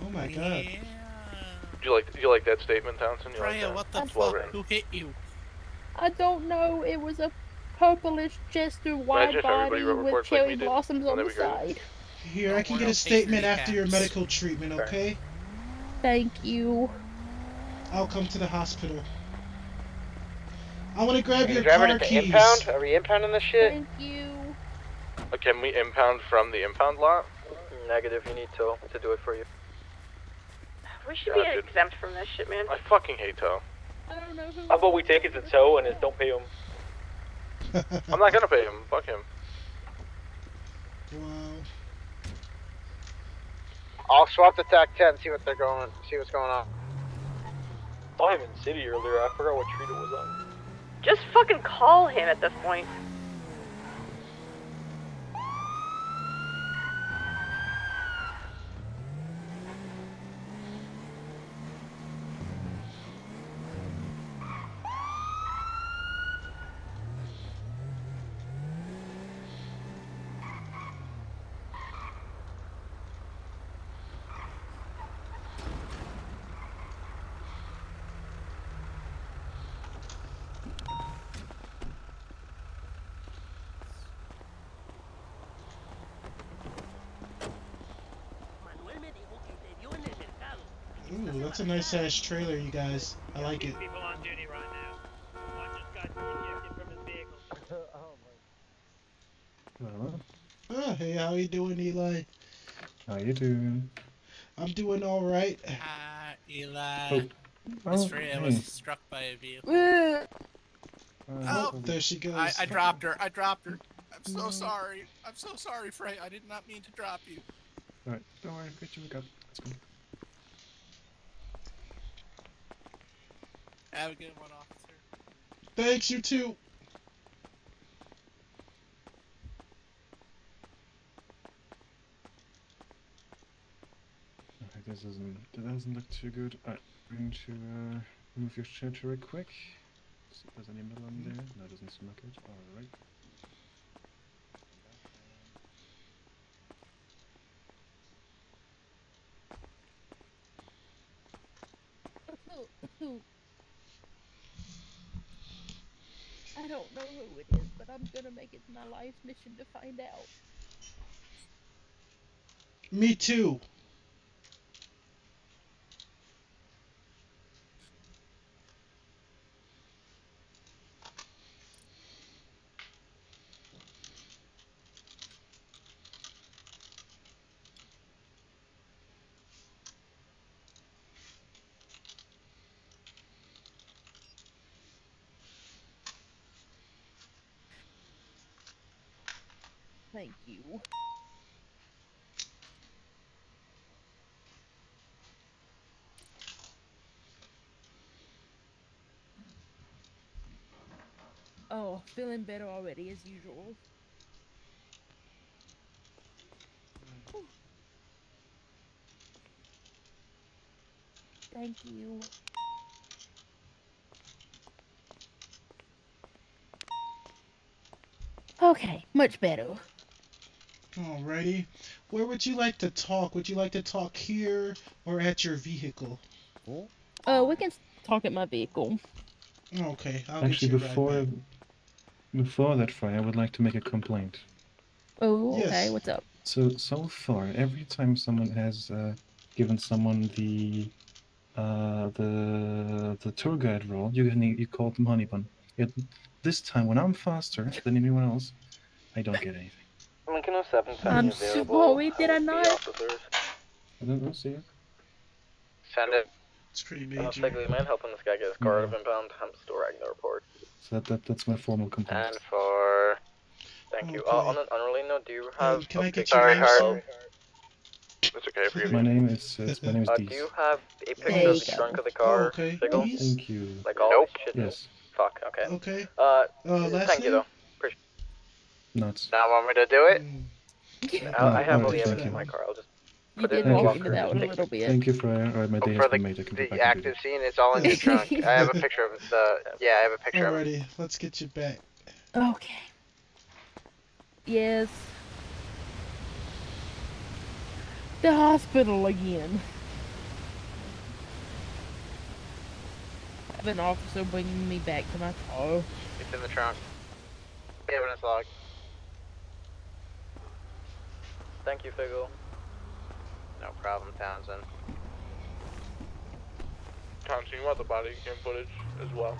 Oh my god. Do you like that statement, Townsend? You like that? What the It's well fuck? written. Who hit you? I don't know. It was a purplish jester wide just everybody body wrote with reports like cherry we did blossoms on when the they were good. side. Here, I can get a statement after your medical treatment, okay? Thank you. I'll come to the hospital. I want to grab Are you your driving car it to keys. impound? Are we impounding this shit? Thank you. Can we impound from the impound lot? Negative, you need tow to do it for you. We should Yeah, be dude. exempt from this shit, man. I fucking hate tow. I don't know who. How about we take it to tow and just don't pay him? I'm not gonna pay him. Fuck him. Wow. I'll swap the TAC 10, see what's going on. I was in city earlier. I forgot what street it was on. Just fucking call him at this point. That's a nice ass trailer, you guys. I like it. People on duty right now. One just got ejected from his vehicle. Hello. Oh, hey, how you doing, Eli? How you doing? I'm doing all right. Eli. Oh, Miss Freya was hey. struck by a vehicle. Oh, there she goes. I dropped her. I'm so sorry. I'm so sorry, Freya. I did not mean to drop you. Alright, don't worry, get you back up. Let's go. Have a good one, officer. Thanks, you too. Alright, that doesn't look too good. Alright, I'm going to remove your shirt real quick. See if there's any metal on there. No, it doesn't seem like it. Alright. I don't know who it is, but I'm gonna make it my life's mission to find out. Me too. Thank you. Oh, feeling better already as usual. Thank you. Okay, much better. Alrighty. Where would you like to talk? Would you like to talk here or at your vehicle? We can talk at my vehicle. Okay, I'll Actually, get you right back. before that, Fry, I would like to make a complaint. Oh, okay. Yes. What's up? So far, every time someone has given someone the tour guide role, you call them honey bun. Yet this time, when I'm faster than anyone else, I don't get anything. Lincoln 07 I'm sending available. sorry, did I LSP not? officers. I don't see it. Send it. It's pretty major. Secondly, man, helping this guy get his car out of impound. I'm still writing the report. So that's my formal complaint. And for. Thank you. Okay. On an unrelated note, do you have can a I get picture your name, of... sir? It's okay, forgive My me. name is Dees. do you have a There picture of you the go. trunk of the car? Okay, Signal? Dees. Thank you. Like all Nope. shit. Yes. Fuck, okay. Okay. Thank Last you, name? though. Appreciate Nuts. Now want me to do it? it. Okay, I have all alright, the thank evidence in you. my car. I'll just You put it did in the walk locker. into that one a little bit. Thank you, Fryer. Alright, my day has For been made. I can get the back and active scene, it's all in your trunk. I have a picture of the. Yeah, I have a picture of it. Alrighty, let's get you back. Okay. Yes. The hospital again. I have an officer bringing me back to my car. It's in the trunk. Evidence log. Thank you, Figgle. No problem, Townsend. Thompson, you want the body cam footage as well?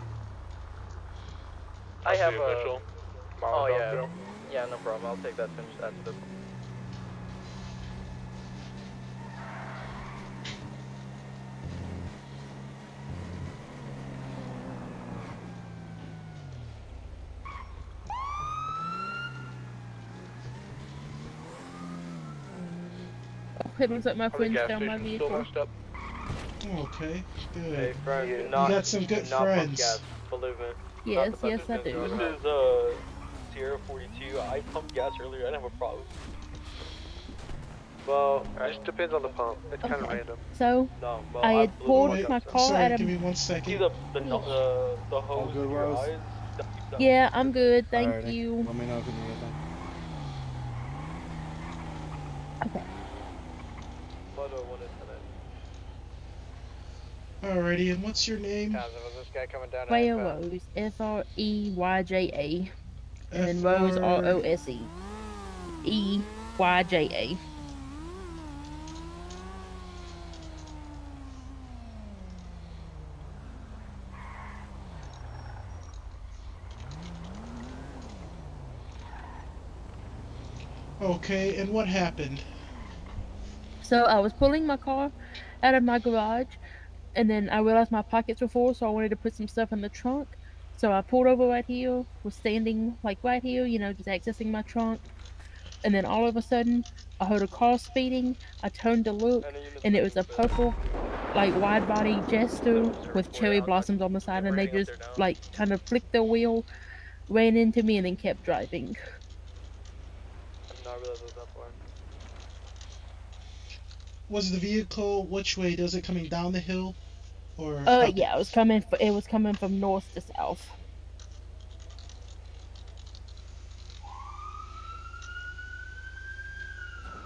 I have the official Oh, Molotov yeah. deal. Yeah, no problem. I'll take that finished after this. It looks like my The friends gas found my station's still vehicle. messed up. Okay, good. Hey, friend, You got some good friends. Believe me. Yes, yes, I do. This is Sierra 42. I pumped gas earlier. I didn't have a problem. Well, It just depends on the pump. It's kind of Okay. random. So, no. Well, I had blew pulled the my fuck up. car Sorry, at give me a... one See second. the hose in your eyes? Yeah, I'm good, thank you. Let me know if you need anything. Okay. Alrighty, and what's your name? Townsend, was this guy coming down? Freya Rose, Freyja, and then Rose, Rose, Eyja. Okay, and what happened? So I was pulling my car out of my garage, and then I realized my pockets were full, so I wanted to put some stuff in the trunk. So I pulled over right here, was standing like right here, just accessing my trunk. And then all of a sudden, I heard a car speeding. I turned to look, and it was a purple, like wide body Jester with cherry blossoms on the side, and they just like kind of flicked their wheel, ran into me, and then kept driving. I did not realize it was that far. Was the vehicle which way? Does it coming down the hill or up? Yeah, it was coming from north to south.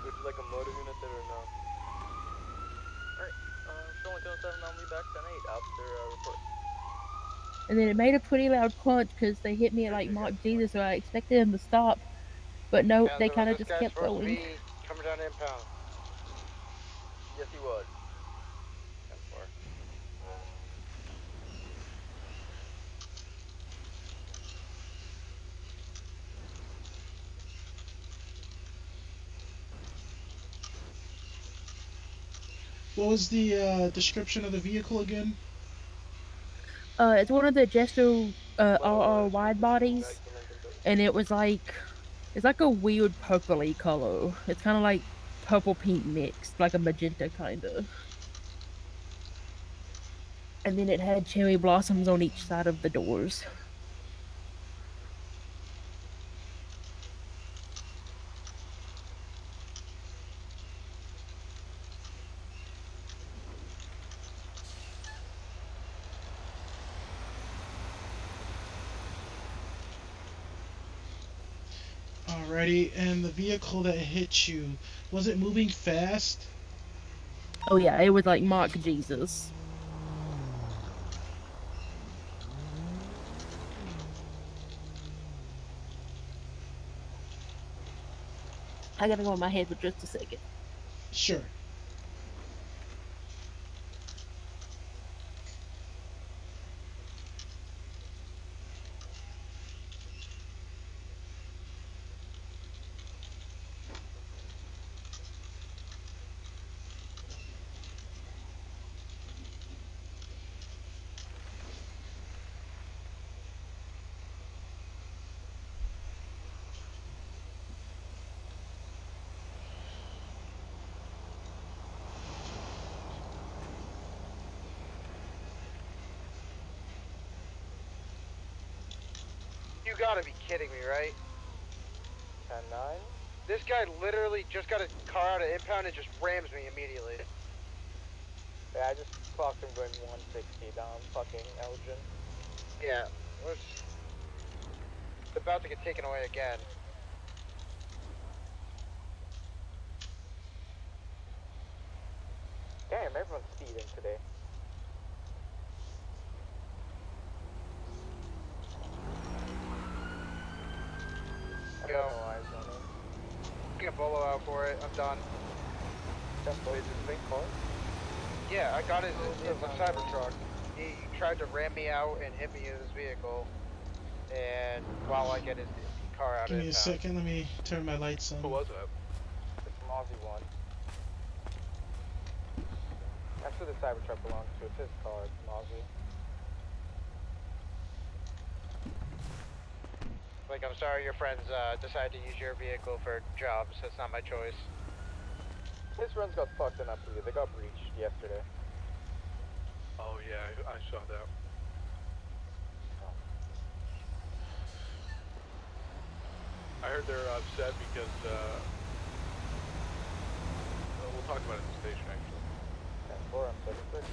Would you like a motor unit there or no? Alright, Stolen 207, I'll be back 10-8 after report. And then it made a pretty loud crunch because they hit me at like Mach Jesus, so I expected them to stop, but no, they kind of This just guy's kept supposed to going. be coming down to impound. Yes, he was. 10-4. What was the description of the vehicle again? It's one of the Jester RR wide bodies, and it's like a weird purpley color. It's kind of like purple pink mixed, like a magenta kind of. And then it had cherry blossoms on each side of the doors. Alrighty, and the vehicle that hit you, was it moving fast? Oh yeah, it was like Mach Jesus. I gotta go in my head for just a second. Sure. You gotta be kidding me, right? 10-9. This guy literally just got his car out of impound and just rams me immediately. Yeah, I just clocked him going 160 down fucking Elgin. Yeah, it's about to get taken away again. Damn, everyone's speeding today. I Go. got no eyes on him. Get Bolo out for it. I'm done. Wait, is it big car? Yeah, I got his Cybertruck. He tried to ram me out and hit me in his vehicle. And while I get his car out Give of me a impound. second, let me turn my lights on. Who was that? It's Mozzie 1. That's who the Cybertruck belongs to. It's his car. It's Mozzie. Like, I'm sorry your friends decided to use your vehicle for jobs. That's not my choice. His runs got fucked enough for you. They got breached yesterday. Oh yeah, I saw that. I heard they're upset because we'll talk about it at the station actually. 10-4, I'm 76.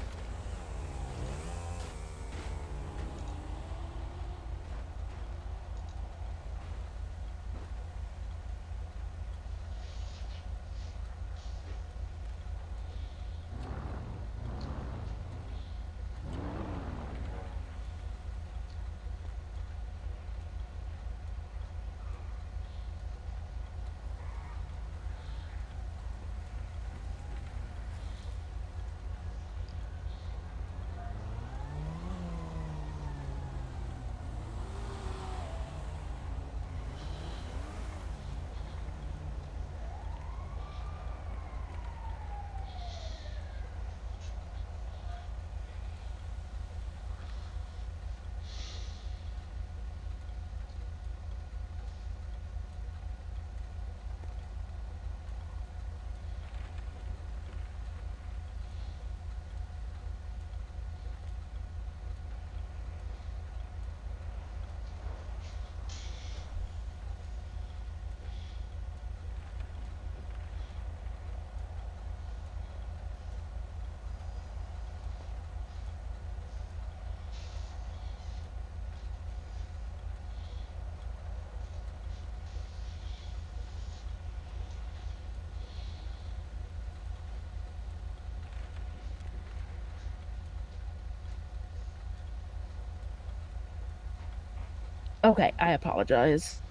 Okay, I apologize.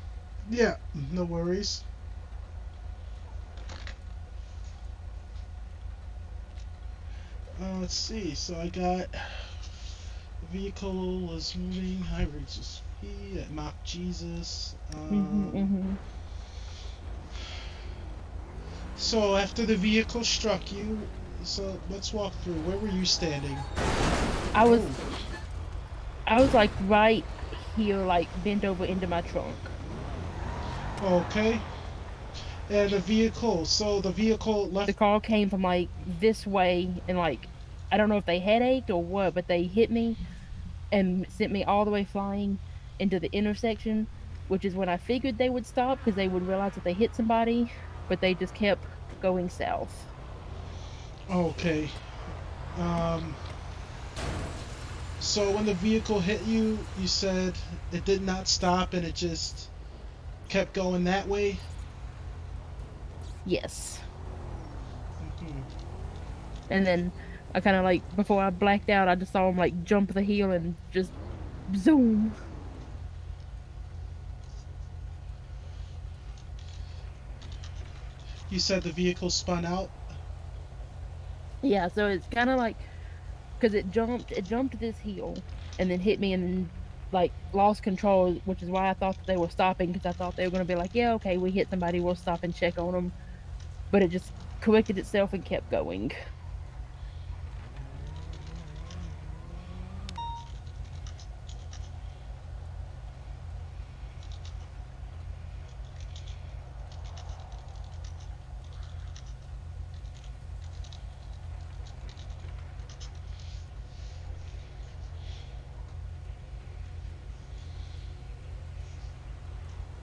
Yeah, no worries. Let's see. So I got the vehicle was moving high rates of speed at Mach Jesus. So after the vehicle struck you, so let's walk through. Where were you standing? I was Oh, I was like right here, like bent over into my trunk. okay. And the vehicle. So the vehicle The left. car came from like this way, and like I don't know if they headached or what, but they hit me and sent me all the way flying into the intersection, which is when I figured they would stop because they would realize that they hit somebody, but they just kept going south. Okay. Um. So when the vehicle hit you, you said it did not stop and it just kept going that way. Yes. Hmm. And then I kind of like before I blacked out, I just saw him like jump the hill and just zoom. You said the vehicle spun out. Yeah, so it's kind of like because it jumped this hill and then hit me and like lost control, which is why I thought that they were stopping because I thought they were going to be like, yeah, okay, we hit somebody, we'll stop and check on them, but it just corrected itself and kept going.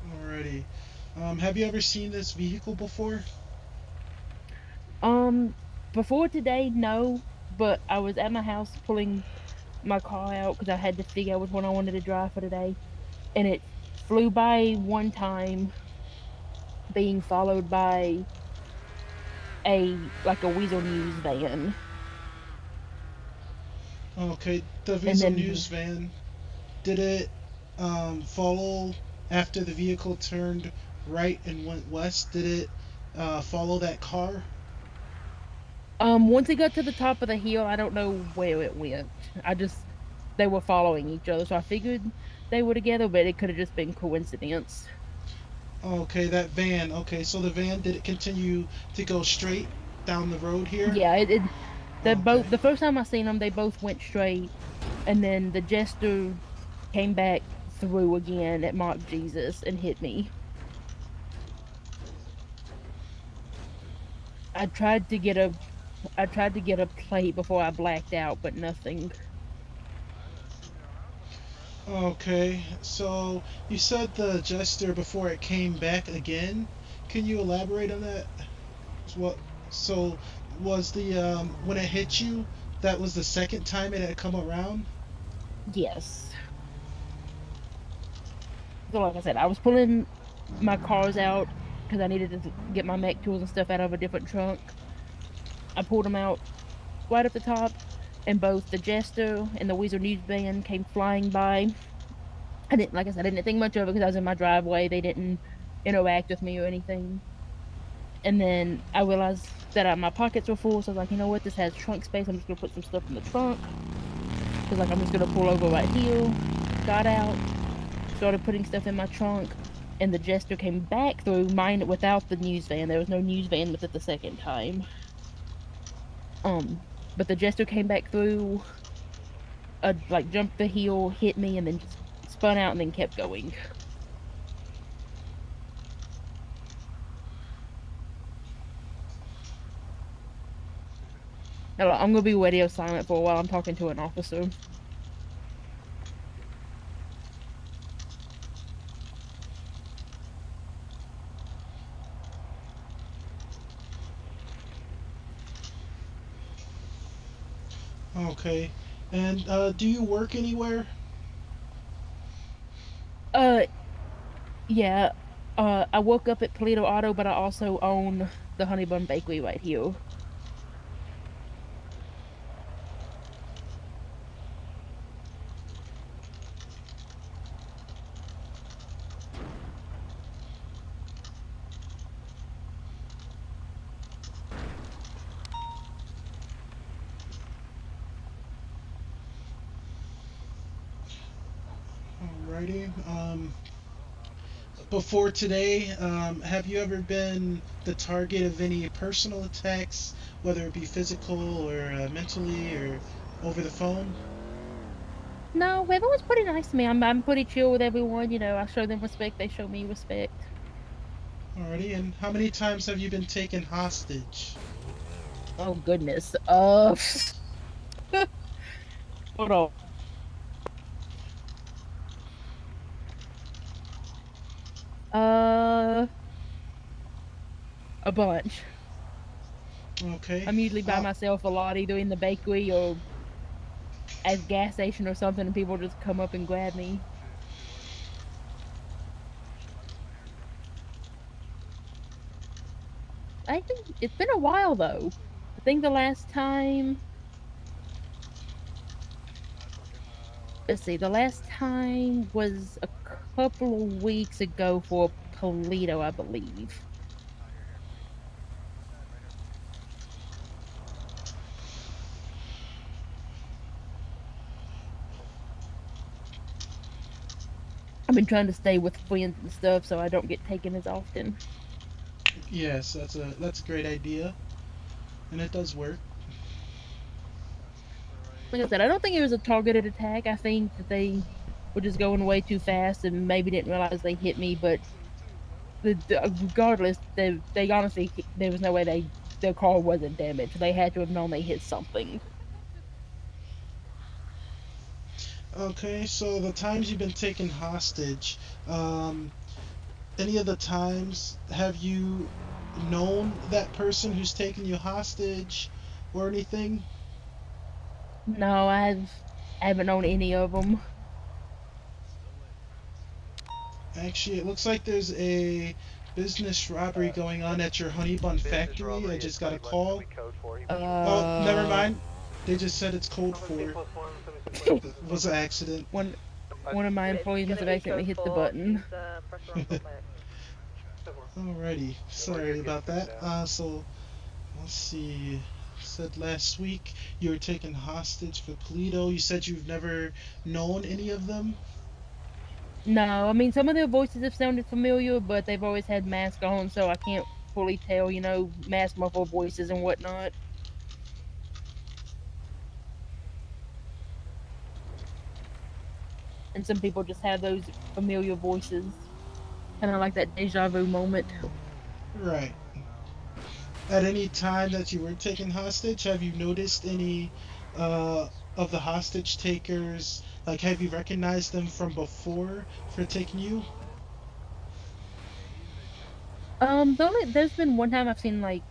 Alrighty. Have you ever seen this vehicle before? Um, before today, no, but I was at my house pulling my car out because I had to figure out which one I wanted to drive for today, and it flew by one time, being followed by a Weasel News van, Okay, the and Visual then News van. Did it follow after the vehicle turned right and went west? Did it follow that car? once it got to the top of the hill, I don't know where it went. I just they were following each other, so I figured they were together, but it could have just been coincidence. Okay, that van. Okay, so the van, did it continue to go straight down the road here? Yeah, they Okay. both the first time I seen them, they both went straight, and then the jester came back through again at Mock Jesus and hit me. I tried to get a I tried to get a plate before I blacked out, but nothing. Okay, so you said the Jester before it came back again. Can you elaborate on that? What? So was the when it hit you, that was the second time it had come around? Yes. So like I said, I was pulling my cars out because I needed to get my mech tools and stuff out of a different trunk. I pulled them out right at the top, and both the Jester and the Weasel News van came flying by. I didn't, like I said, I didn't think much of it because I was in my driveway. They didn't interact with me or anything. And then I realized that my pockets were full, so I was like, you know what? This has trunk space. I'm just gonna put some stuff in the trunk. Cause like I'm just gonna pull over right here. Got out, started putting stuff in my trunk, and the Jester came back through mine without the news van. There was no news van with it the second time. Um, but the Jester came back through, like jumped the hill, hit me, and then just spun out and then kept going. Now, I'm gonna be radio silent for a while. I'm talking to an officer. Okay. And do you work anywhere? Uh, yeah. I woke up at Toledo Auto, but I also own the Honey Bun Bakery right here. Alrighty. Before today, have you ever been the target of any personal attacks, whether it be physical or mentally or over the phone? No, everyone's pretty nice to me. I'm pretty chill with everyone. You know, I show them respect. They show me respect. Alrighty. And how many times have you been taken hostage? Oh goodness. Hold on. Uh, a bunch. Okay. I'm usually by myself a lot, either in the bakery or at gas station or something, and people just come up and grab me. I think it's been a while though. I think the last time, let's see, the last time was a couple of weeks ago for Toledo, I believe. I've been trying to stay with friends and stuff so I don't get taken as often. Yes, that's a great idea, and it does work. Like I said, I don't think it was a targeted attack. I think that they were just going way too fast and maybe didn't realize they hit me. But regardless, they honestly there was no way their car wasn't damaged. They had to have known they hit something. Okay, so the times you've been taken hostage, any of the times have you known that person who's taken you hostage or anything? No, I haven't known any of them. Actually, it looks like there's a business robbery going on at your honey bun factory. I just got a call. Oh, never mind. They just said it's code 4. Was an accident. One of my employees must have accidentally hit the button. Alrighty, sorry about that. So let's see. Said last week you were taken hostage for Polito. You said you've never known any of them. No, I mean some of their voices have sounded familiar, but they've always had masks on, so I can't fully tell. You know, mask muffled voices and whatnot. And some people just have those familiar voices, kind of like that deja vu moment. Right. At any time that you were taken hostage, have you noticed any of the hostage takers? Like, have you recognized them from before for taking you? There's been one time I've seen like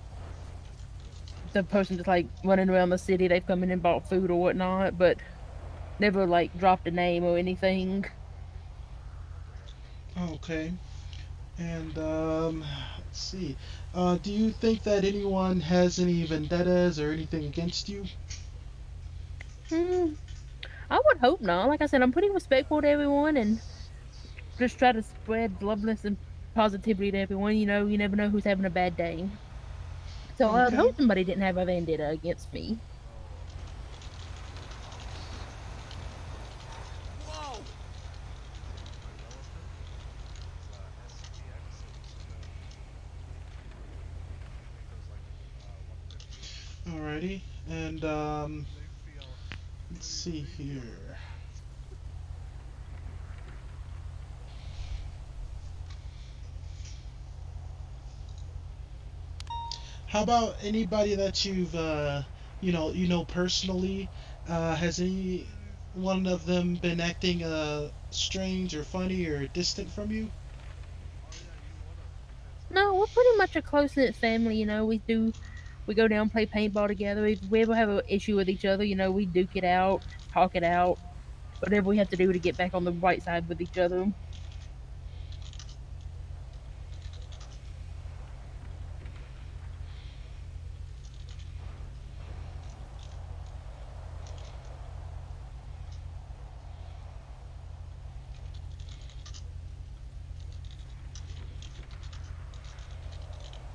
the person just like running around the city. They've come in and bought food or whatnot, but never like dropped a name or anything. Okay. And let's see. Do you think that anyone has any vendettas or anything against you? Hmm, I would hope not. Like I said, I'm pretty respectful to everyone and just try to spread loveness and positivity to everyone. You know, you never know who's having a bad day. So I'd Okay. hope somebody didn't have a vendetta against me. Whoa! Alrighty. And let's see here. How about anybody that you've you know personally? Has any one of them been acting strange or funny or distant from you? No, we're pretty much a close knit family. You know, we go down play paintball together. If we ever have an issue with each other, you know, we duke it out, talk it out, whatever we have to do to get back on the right side with each other.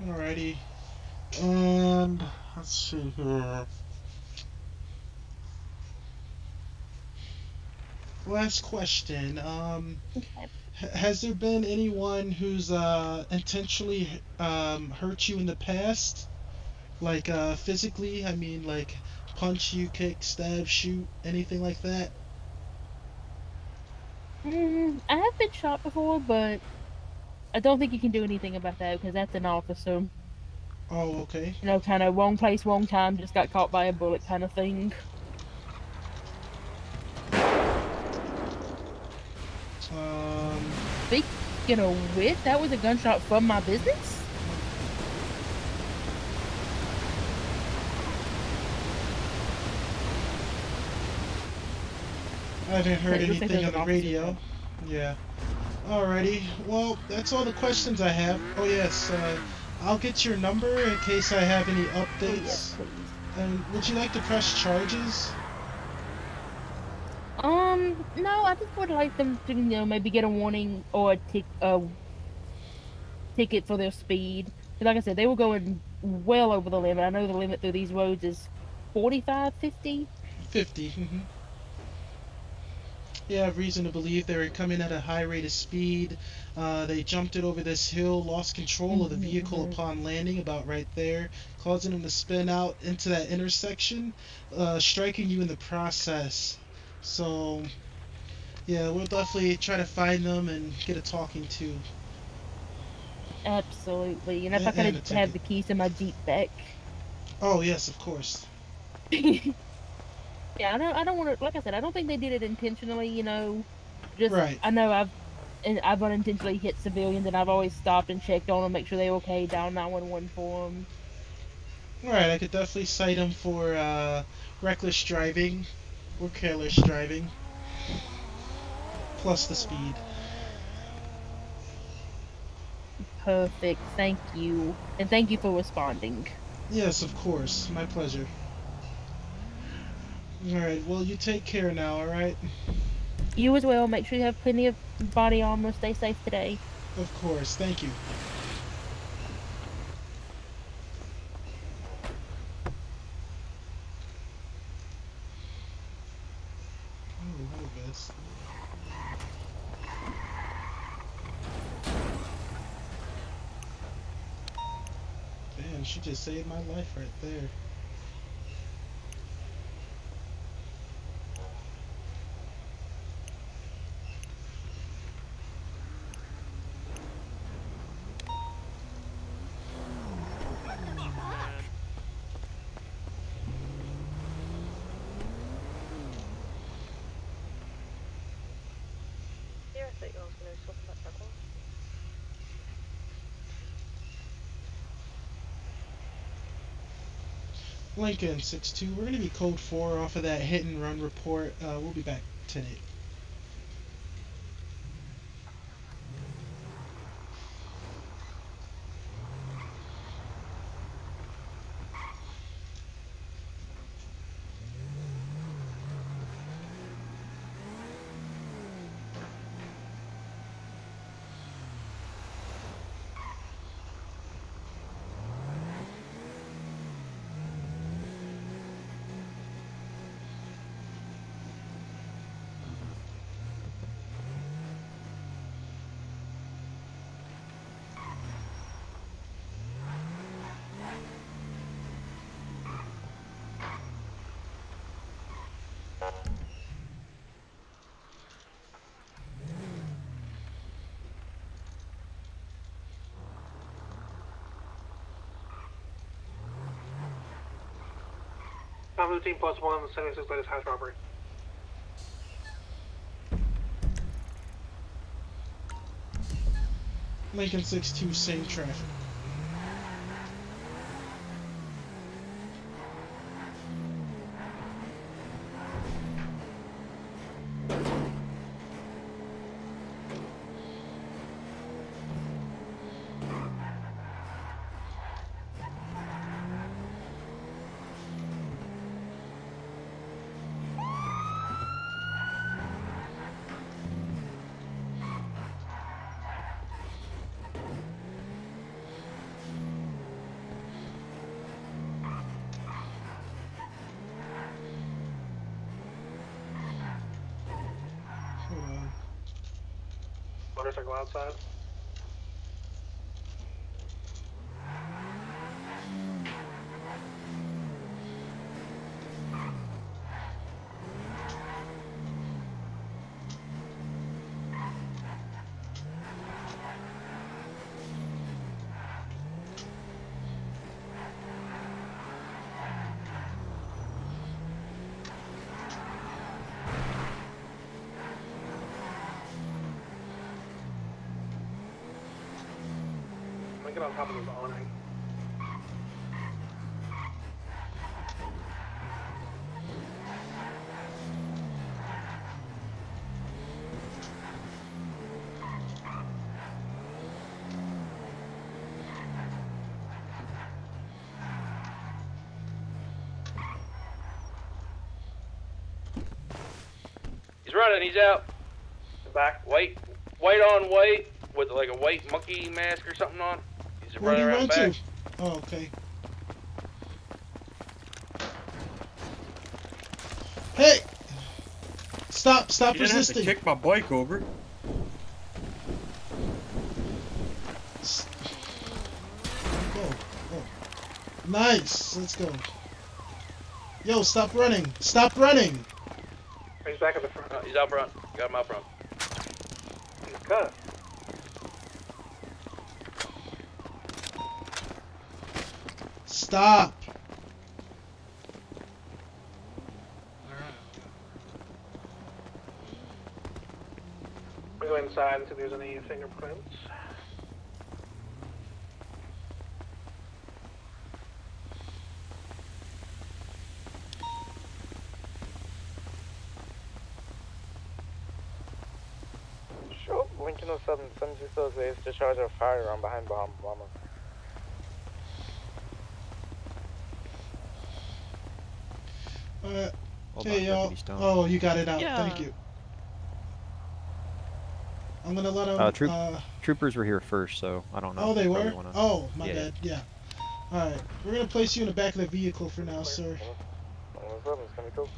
Alrighty. And let's see here. Last question. Okay. Has there been anyone who's intentionally hurt you in the past? Like physically? I mean, like punch you, kick, stab, shoot, anything like that? I have been shot before, but I don't think you can do anything about that because that's an officer. Oh, okay. You know, kind of wrong place, wrong time, just got caught by a bullet kind of thing. Um, Speaking of which, that was a gunshot from my business. I haven't heard It looks like anything there's on an the officer radio. there. Yeah. Alrighty. Well, that's all the questions I have. Oh yes, I'll get your number in case I have any Oh yes, updates. please. And would you like to press charges? No, I just would like them to, maybe get a warning or a ticket for their speed. 'Cause like I said, they were going well over the limit. I know the limit through these roads is 45, 50. 50. Yeah, I have reason to believe they were coming at a high rate of speed. They jumped it over this hill, lost control of the vehicle upon landing, about right there, causing them to spin out into that intersection, striking you in the process. So, yeah, we'll definitely try to find them and get a talking to. Absolutely. And if I And a could have ticket. the keys to my Jeep back. Oh, yes, of course. Yeah, I don't want to, like I said, I don't think they did it intentionally, just, Right. I know I've unintentionally hit civilians and I've always stopped and checked on them, make sure they're okay, dial 911 for them. Alright, I could definitely cite them for reckless driving or careless driving, plus the speed. Perfect. Thank you. And thank you for responding. Yes, of course. My pleasure. Alright, well, you take care now, alright? You as well. Make sure you have plenty of body armor. Stay safe today. Of course. Thank you. Oh, hello, Vest. Damn, she just saved my life right there. Yeah, I thought you was gonna swap that back on. Lincoln 6-2. We're going to be code 4 off of that hit and run report. We'll be back 10-8. Bravo team +1, 76 latest house robbery. Lincoln 6-2, same traffic. Motorcycle outside. I'm gonna get on top of this awning. He's running. He's out. Back. White on white with like a white monkey mask or something on. He's Where'd he running run around back. to? Oh, okay. Hey! Stop You didn't have to resisting. kick my bike over. Go. Nice. Let's go. Yo, stop running. Stop running. He's back at the front. He's out front. Got him out front. He's cut. Stop. We go inside and see if there's any fingerprints. Show Lincoln 07, 7608 is discharge of firearm behind Bahama Bomber. Hey, y'all. Oh, you got it out. Yeah. Thank you. I'm gonna let them. Troopers were here first, so I don't know. Oh, they Probably were? wanna- Oh, my Yeah. bad. Yeah. Alright. We're gonna place you in the back of the vehicle for now, sir. 107, it's gonna be cool.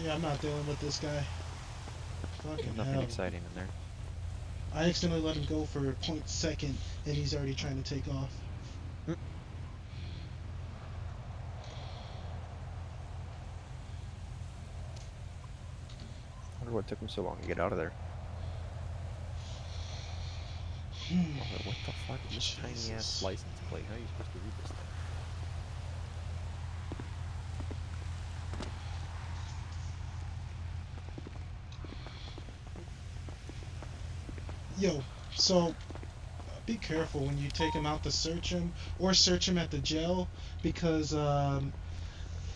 Yeah, I'm not dealing with this guy. Fucking Nothing hell. exciting in there. I accidentally let him go for a point second, and he's already trying to take off. I wonder what took him so long to get out of there. What the fuck is this tiny ass license plate? How are you supposed to read this thing? Yo, so be careful when you take him out to search him, or search him at the jail, because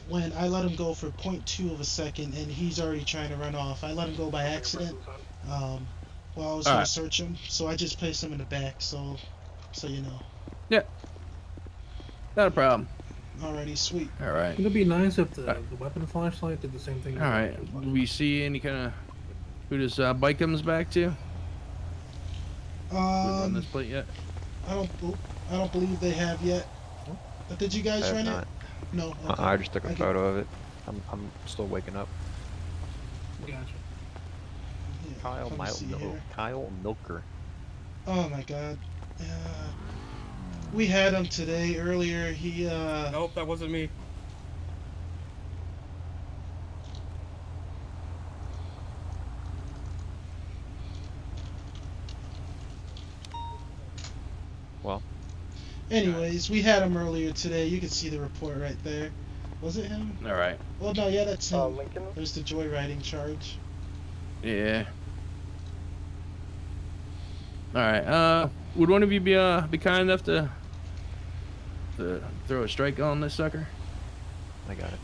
when I let him go for 0.2 of a second and he's already trying to run off, I let him go by accident while I was going to search him, so I just placed him in the back, so you know. Yeah. Not a problem. Alrighty, sweet. Alright. It'd be nice if the weapon flashlight did the same thing. Alright. Do we see any kind of who this bike comes back to? We run this plate yet? I don't believe they have yet. Did you guys run it? No. Okay. I just took a photo of it. I'm still waking up. Gotcha. Yeah, Kyle Milker. Oh my god. We had him today earlier. He Nope, that wasn't me. Well. Anyways, we had him earlier today. You can see the report right there. Was it him? Alright. Well, no, yeah, that's him. Lincoln? There's the joyriding charge. Yeah. Alright, would one of you be kind enough to throw a strike on this sucker? I got it.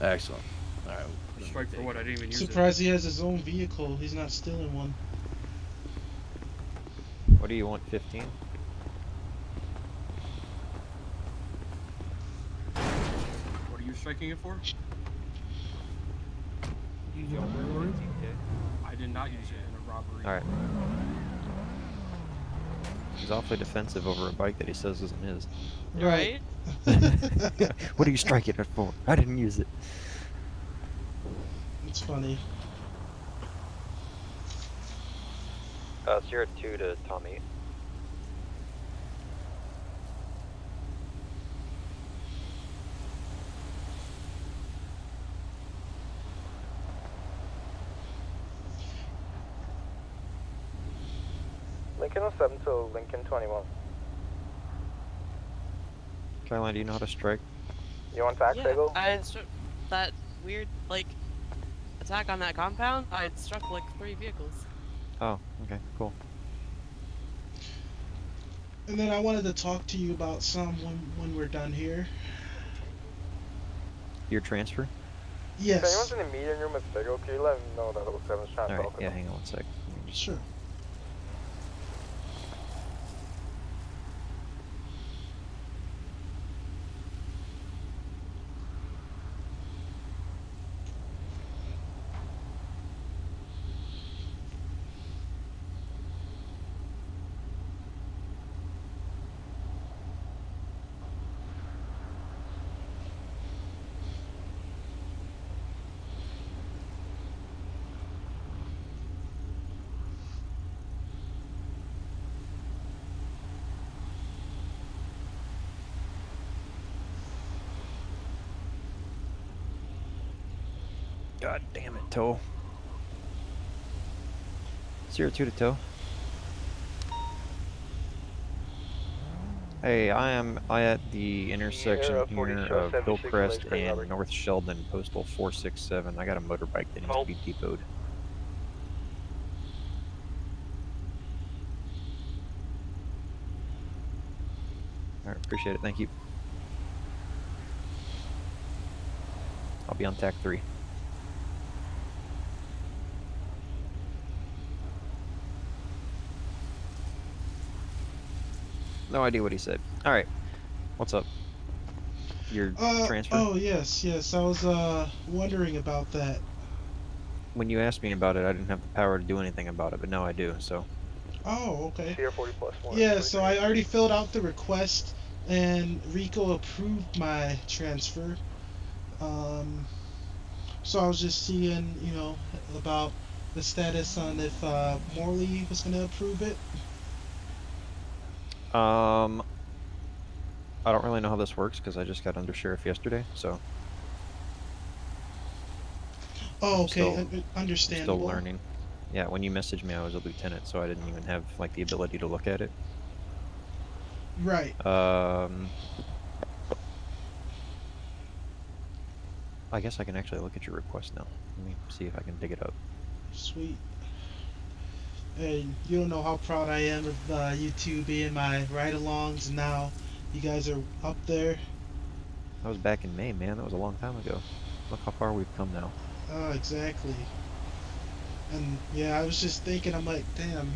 Excellent. Alright. Strike for what? I didn't even use it. Surprised he has his own vehicle. He's not stealing one. What do you want, 15? What are you striking it for? Use your burglary? I did not use it in a Alright. He's awfully defensive over a bike that he says isn't his. Right. What are you striking it for? I didn't use it. It's funny. Sierra 2 to Tommy. Lincoln 07 to Lincoln 21. Caroline, do you know how to strike? You on fax, Yeah, Eagle? I had struck that weird, like, attack on that compound. I had struck like 3 vehicles. Oh, okay, cool. And then I wanted to talk to you about some when we're done here. Your transfer? Yes. If anyone's in the meeting room at Figaro, can you let him know that 07's trying to Alright, talk to yeah, him? hang on one sec. Sure. God damn it, Toe. 02 to Toe. Hey, I am at the intersection Sierra here 42 of 76 Hillcrest Lakes Creek, and Robert. North Sheldon, postal 467. I got a motorbike that needs to be depoted. Alright, appreciate it, thank you. I'll be on TAC 3. No idea what he said. Alright, what's up? Your transfer? Oh, yes. I was wondering about that. When you asked me about it, I didn't have the power to do anything about it, but now I do, so. Oh, okay. Sierra 40 plus 1. Yeah, so I already filled out the request, and Rico approved my transfer. So I was just seeing, about the status on if Morley was going to approve it. I don't really know how this works because I just got undersheriff yesterday, so. Oh, okay, understandable. Still learning. Yeah, when you messaged me, I was a lieutenant, so I didn't even have like the ability to look at it. Right. I guess I can actually look at your request now. Let me see if I can dig it up. Sweet. And you don't know how proud I am of you two being my ride-alongs. Now you guys are up there. That was back in May, man. That was a long time ago. Look how far we've come now. Oh, exactly. And yeah, I was just thinking, I'm like, damn,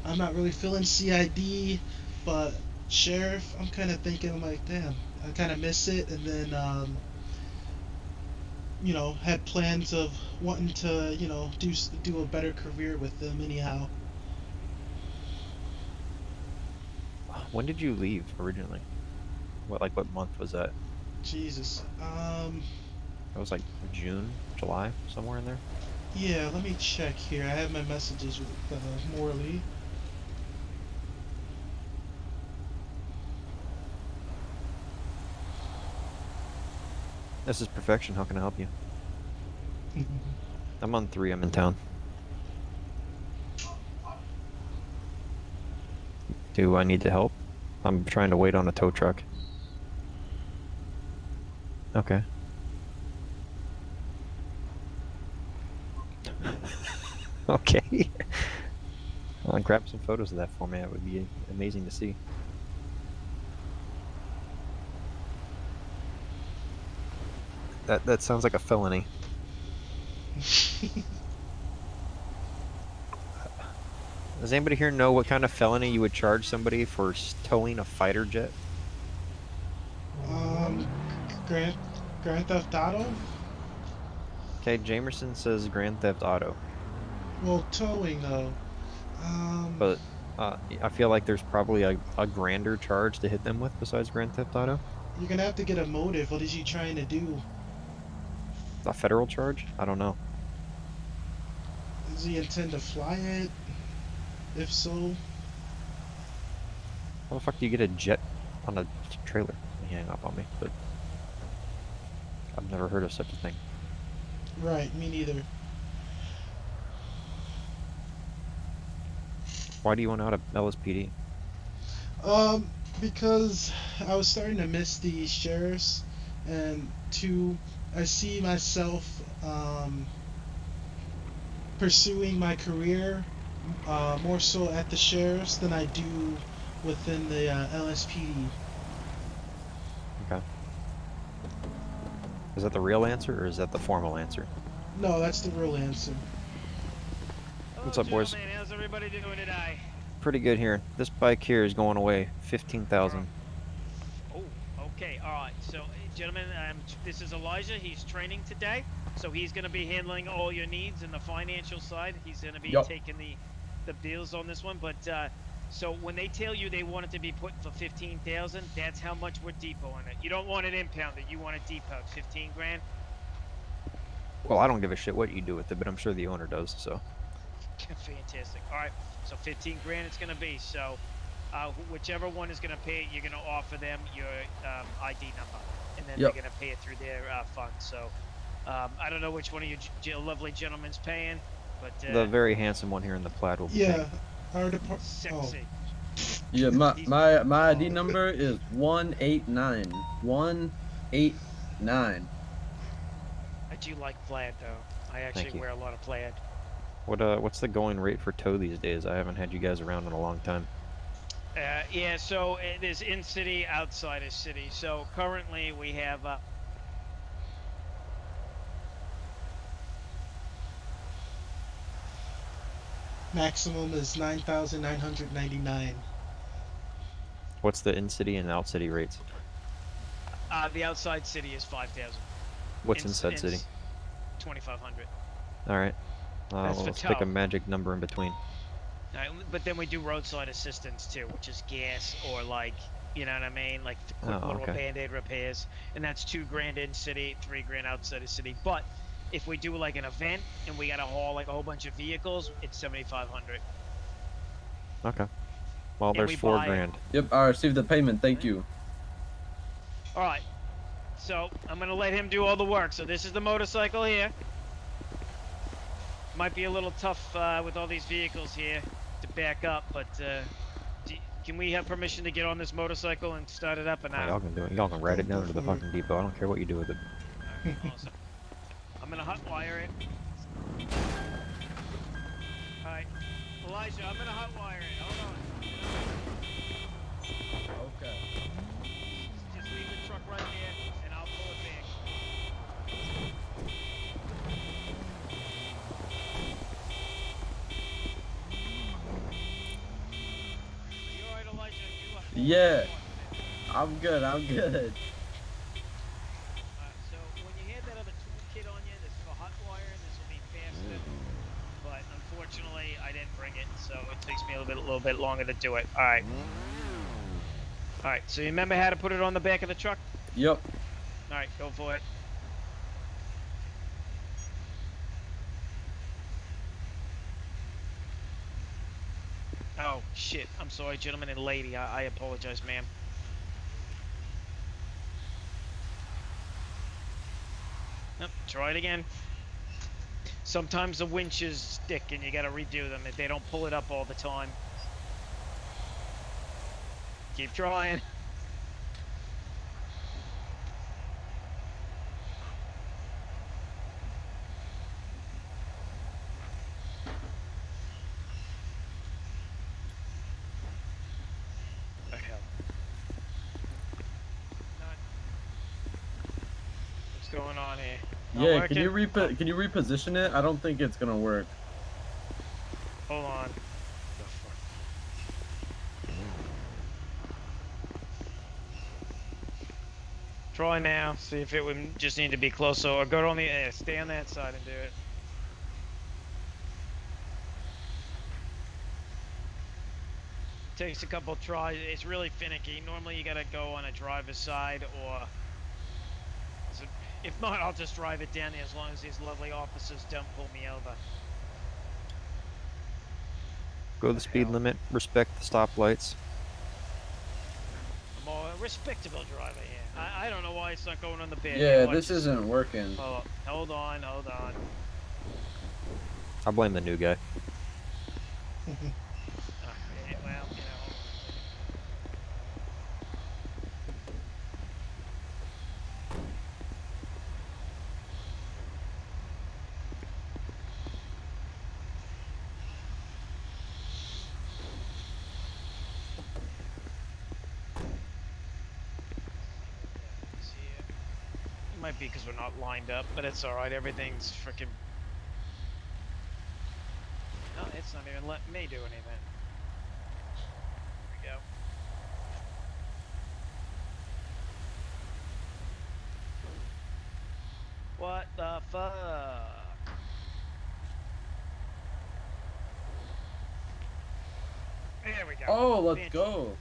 I'm not really feeling CID, but sheriff, I'm kind of thinking, I'm like, damn, I kind of miss it. And then, had plans of wanting to, do a better career with them anyhow. When did you leave originally? What month was that? Jesus. It was like June, July, somewhere in there. Yeah, let me check here. I have my messages with Morley. This is perfection. How can I help you? I'm on 3. I'm in town. Do I need to help? I'm trying to wait on a tow truck. Okay. Okay. Grab some photos of that for me. That would be amazing to see. That sounds like a felony. Does anybody here know what kind of felony you would charge somebody for towing a fighter jet? Grand Theft Auto? Okay, Jamerson says Grand Theft Auto. Well, towing though. But I feel like there's probably a grander charge to hit them with besides Grand Theft Auto. You're gonna have to get a motive. What is he trying to do? A federal charge? I don't know. Does he intend to fly it? If so, How the fuck do you get a jet on a trailer? He hang up on me, but I've never heard of such a thing. right? Me neither. Why do you want out of LSPD? Because I was starting to miss the sheriffs, and two, I see myself pursuing my career more so at the sheriff's than I do within the LSPD. Okay. Is that the real answer or is that the formal answer? No, that's the real answer. What's up, boys? How's everybody doing today? Pretty good here. This bike here is going away. 15,000. Oh, okay, all right. So, gentlemen, this is Elijah. He's training today, so he's going to be handling all your needs in the financial side. He's going to be taking the bills on this one. But so when they tell you they want it to be put for 15,000, that's how much we're depoting it. You don't want it impounded. You want it depot. 15 grand. Well, I don't give a shit what you do with it, but I'm sure the owner does. So. Fantastic. All right. So 15 grand it's going to be. So whichever one is going to pay it, you're going to offer them your ID number, and then they're going to pay it through their fund. So I don't know which one of you lovely gentlemen's paying, but the very handsome one here in the plaid will be paying. Our department. Sexy. Yeah, my ID number is 189. 189. I do like plaid though. I actually wear a lot of plaid. What's the going rate for tow these days? I haven't had you guys around in a long time. Yeah, so it is in city, outside of city. So currently we have maximum is 9,999. What's the in-city and out-city rates? The outside city is 5,000. What's inside city? 2,500. All right. Let's pick a magic number in between. But then we do roadside assistance too, which is gas or like, you know what I mean, like quick little band-aid repairs, and that's 2 grand in city, 3 grand outside of city. But if we do like an event and we gotta haul like a whole bunch of vehicles, it's 7,500. Okay. Well, there's 4 grand. Yep, I received the payment. Thank you. All right. So I'm gonna let him do all the work. So this is the motorcycle here. Might be a little tough with all these vehicles here to back up, but can we have permission to get on this motorcycle and start it up? And y'all can do it. Y'all can ride it down to the fucking depot. I don't care what you do with it. Alright, awesome. I'm gonna hot wire it. Alright, Elijah, I'm gonna hot wire it. Hold on. Okay. Just leave the truck right there, and I'll pull it back. Yeah, I'm good. I'm good. So when you have that other toolkit on you, this for hot wire, this will be faster. But unfortunately, I didn't bring it, so it takes me a little bit longer to do it. All right. All right. So you remember how to put it on the back of the truck? Yep. All right, go for it. Oh, shit. I'm sorry, gentlemen and lady. I apologize, ma'am. Nope, try it again. Sometimes the winches stick and you gotta redo them if they don't pull it up all the time. Keep trying. Going on here? Yeah, can you reposition it? I don't think it's gonna work. Hold on. Try now. See if it would just need to be closer, or go on the stay on that side and do it. Takes a couple tries. It's really finicky. Normally you gotta go on a driver's side, or if not, I'll just drive it down there as long as these lovely officers don't pull me over. Go the speed limit. Respect the stoplights. I'm a respectable driver here. I don't know why it's not going on the bed. Yeah, Watch this this. isn't working. Oh, hold on. I blame the new guy. Well, you know, hold on a second. It might be because we're not lined up, but it's alright. Everything's freaking. No, it's not even letting me do anything. There we go. What the fuck? There we go. Oh, let's go.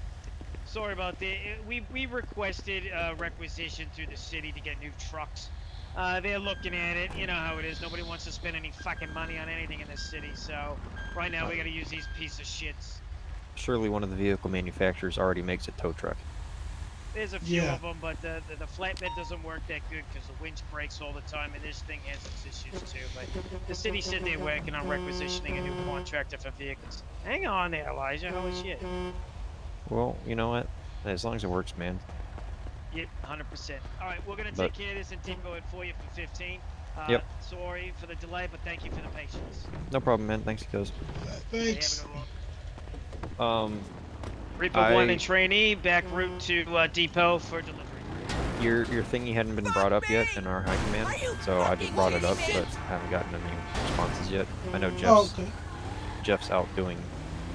Sorry about that. We requested requisition through the city to get new trucks. They're looking at it. You know how it is. Nobody wants to spend any fucking money on anything in this city. So right now we got to use these piece of shits. Surely one of the vehicle manufacturers already makes a tow truck. There's a few of them, but the flatbed doesn't work that good because the winch breaks all the time, and this thing has its issues too. But the city said they're working on requisitioning a new contractor for vehicles. Hang on there, Elijah. Holy shit. Well, you know what? As long as it works, man. Yep, 100%. All right, we're gonna But- take care of this and depot it for you for 15. Yep. Sorry for the delay, but thank you for the patience. No problem, man. Thanks, cuz. Thanks. Reaper 1 and trainee, back route to depot for delivery. Your thingy hadn't been brought up yet in our high command, so I just brought it up, but haven't gotten any responses yet. I know Jeff's out doing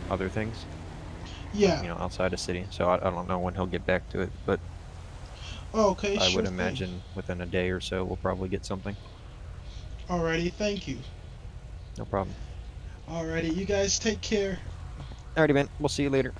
other things. Yeah. You know, outside of city, so I don't know when he'll get back to it, but okay, I sure would thing. imagine within a day or so we'll probably get something. Alrighty, thank you. No problem. Alrighty, you guys take care. Alrighty, man. We'll see you later.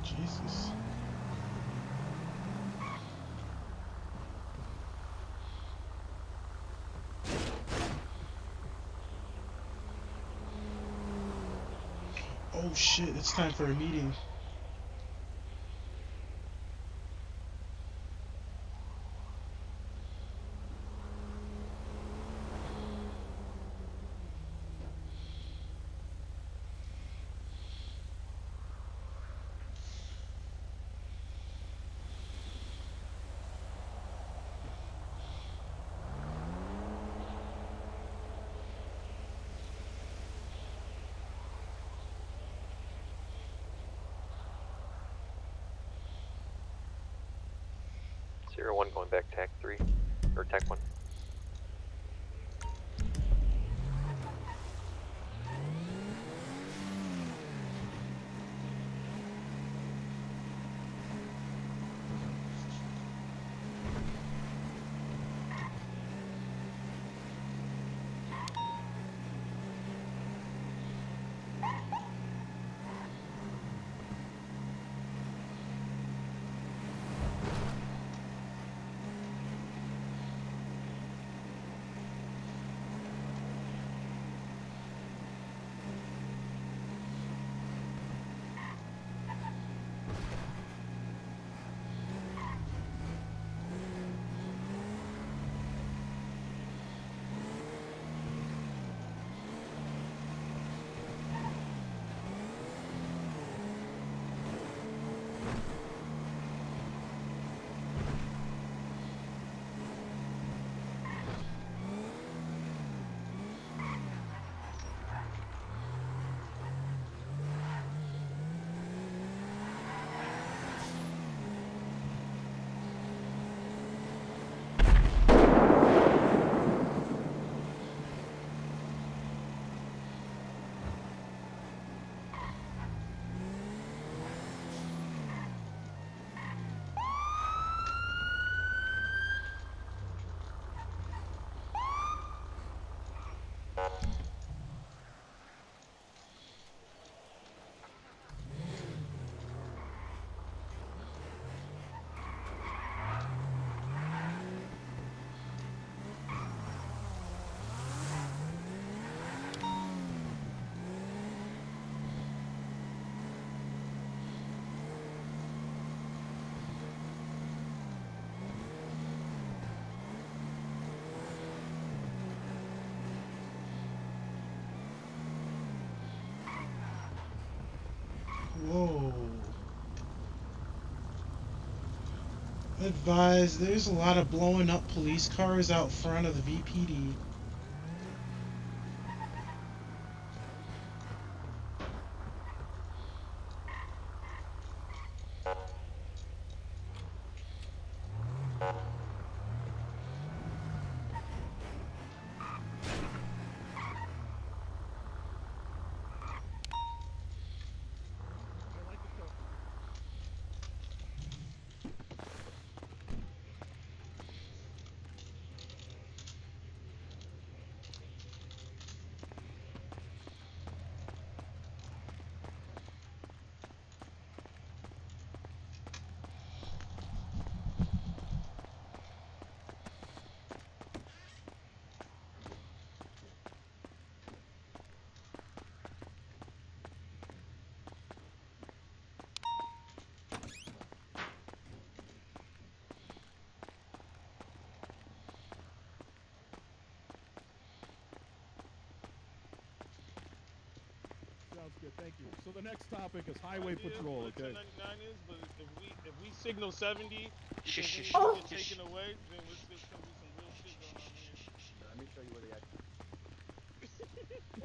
Jesus. Oh shit, it's time for a meeting. Zero 01 going back TAC 3 or TAC 1. Whoa. Advise, there's a lot of blowing up police cars out front of the VPD. Sounds good, thank you. So the next topic is highway patrol, okay? 1099 is, but if we signal 70, because then Oh. you get taken away, then there's gonna be some real shit going on here. Let me show you where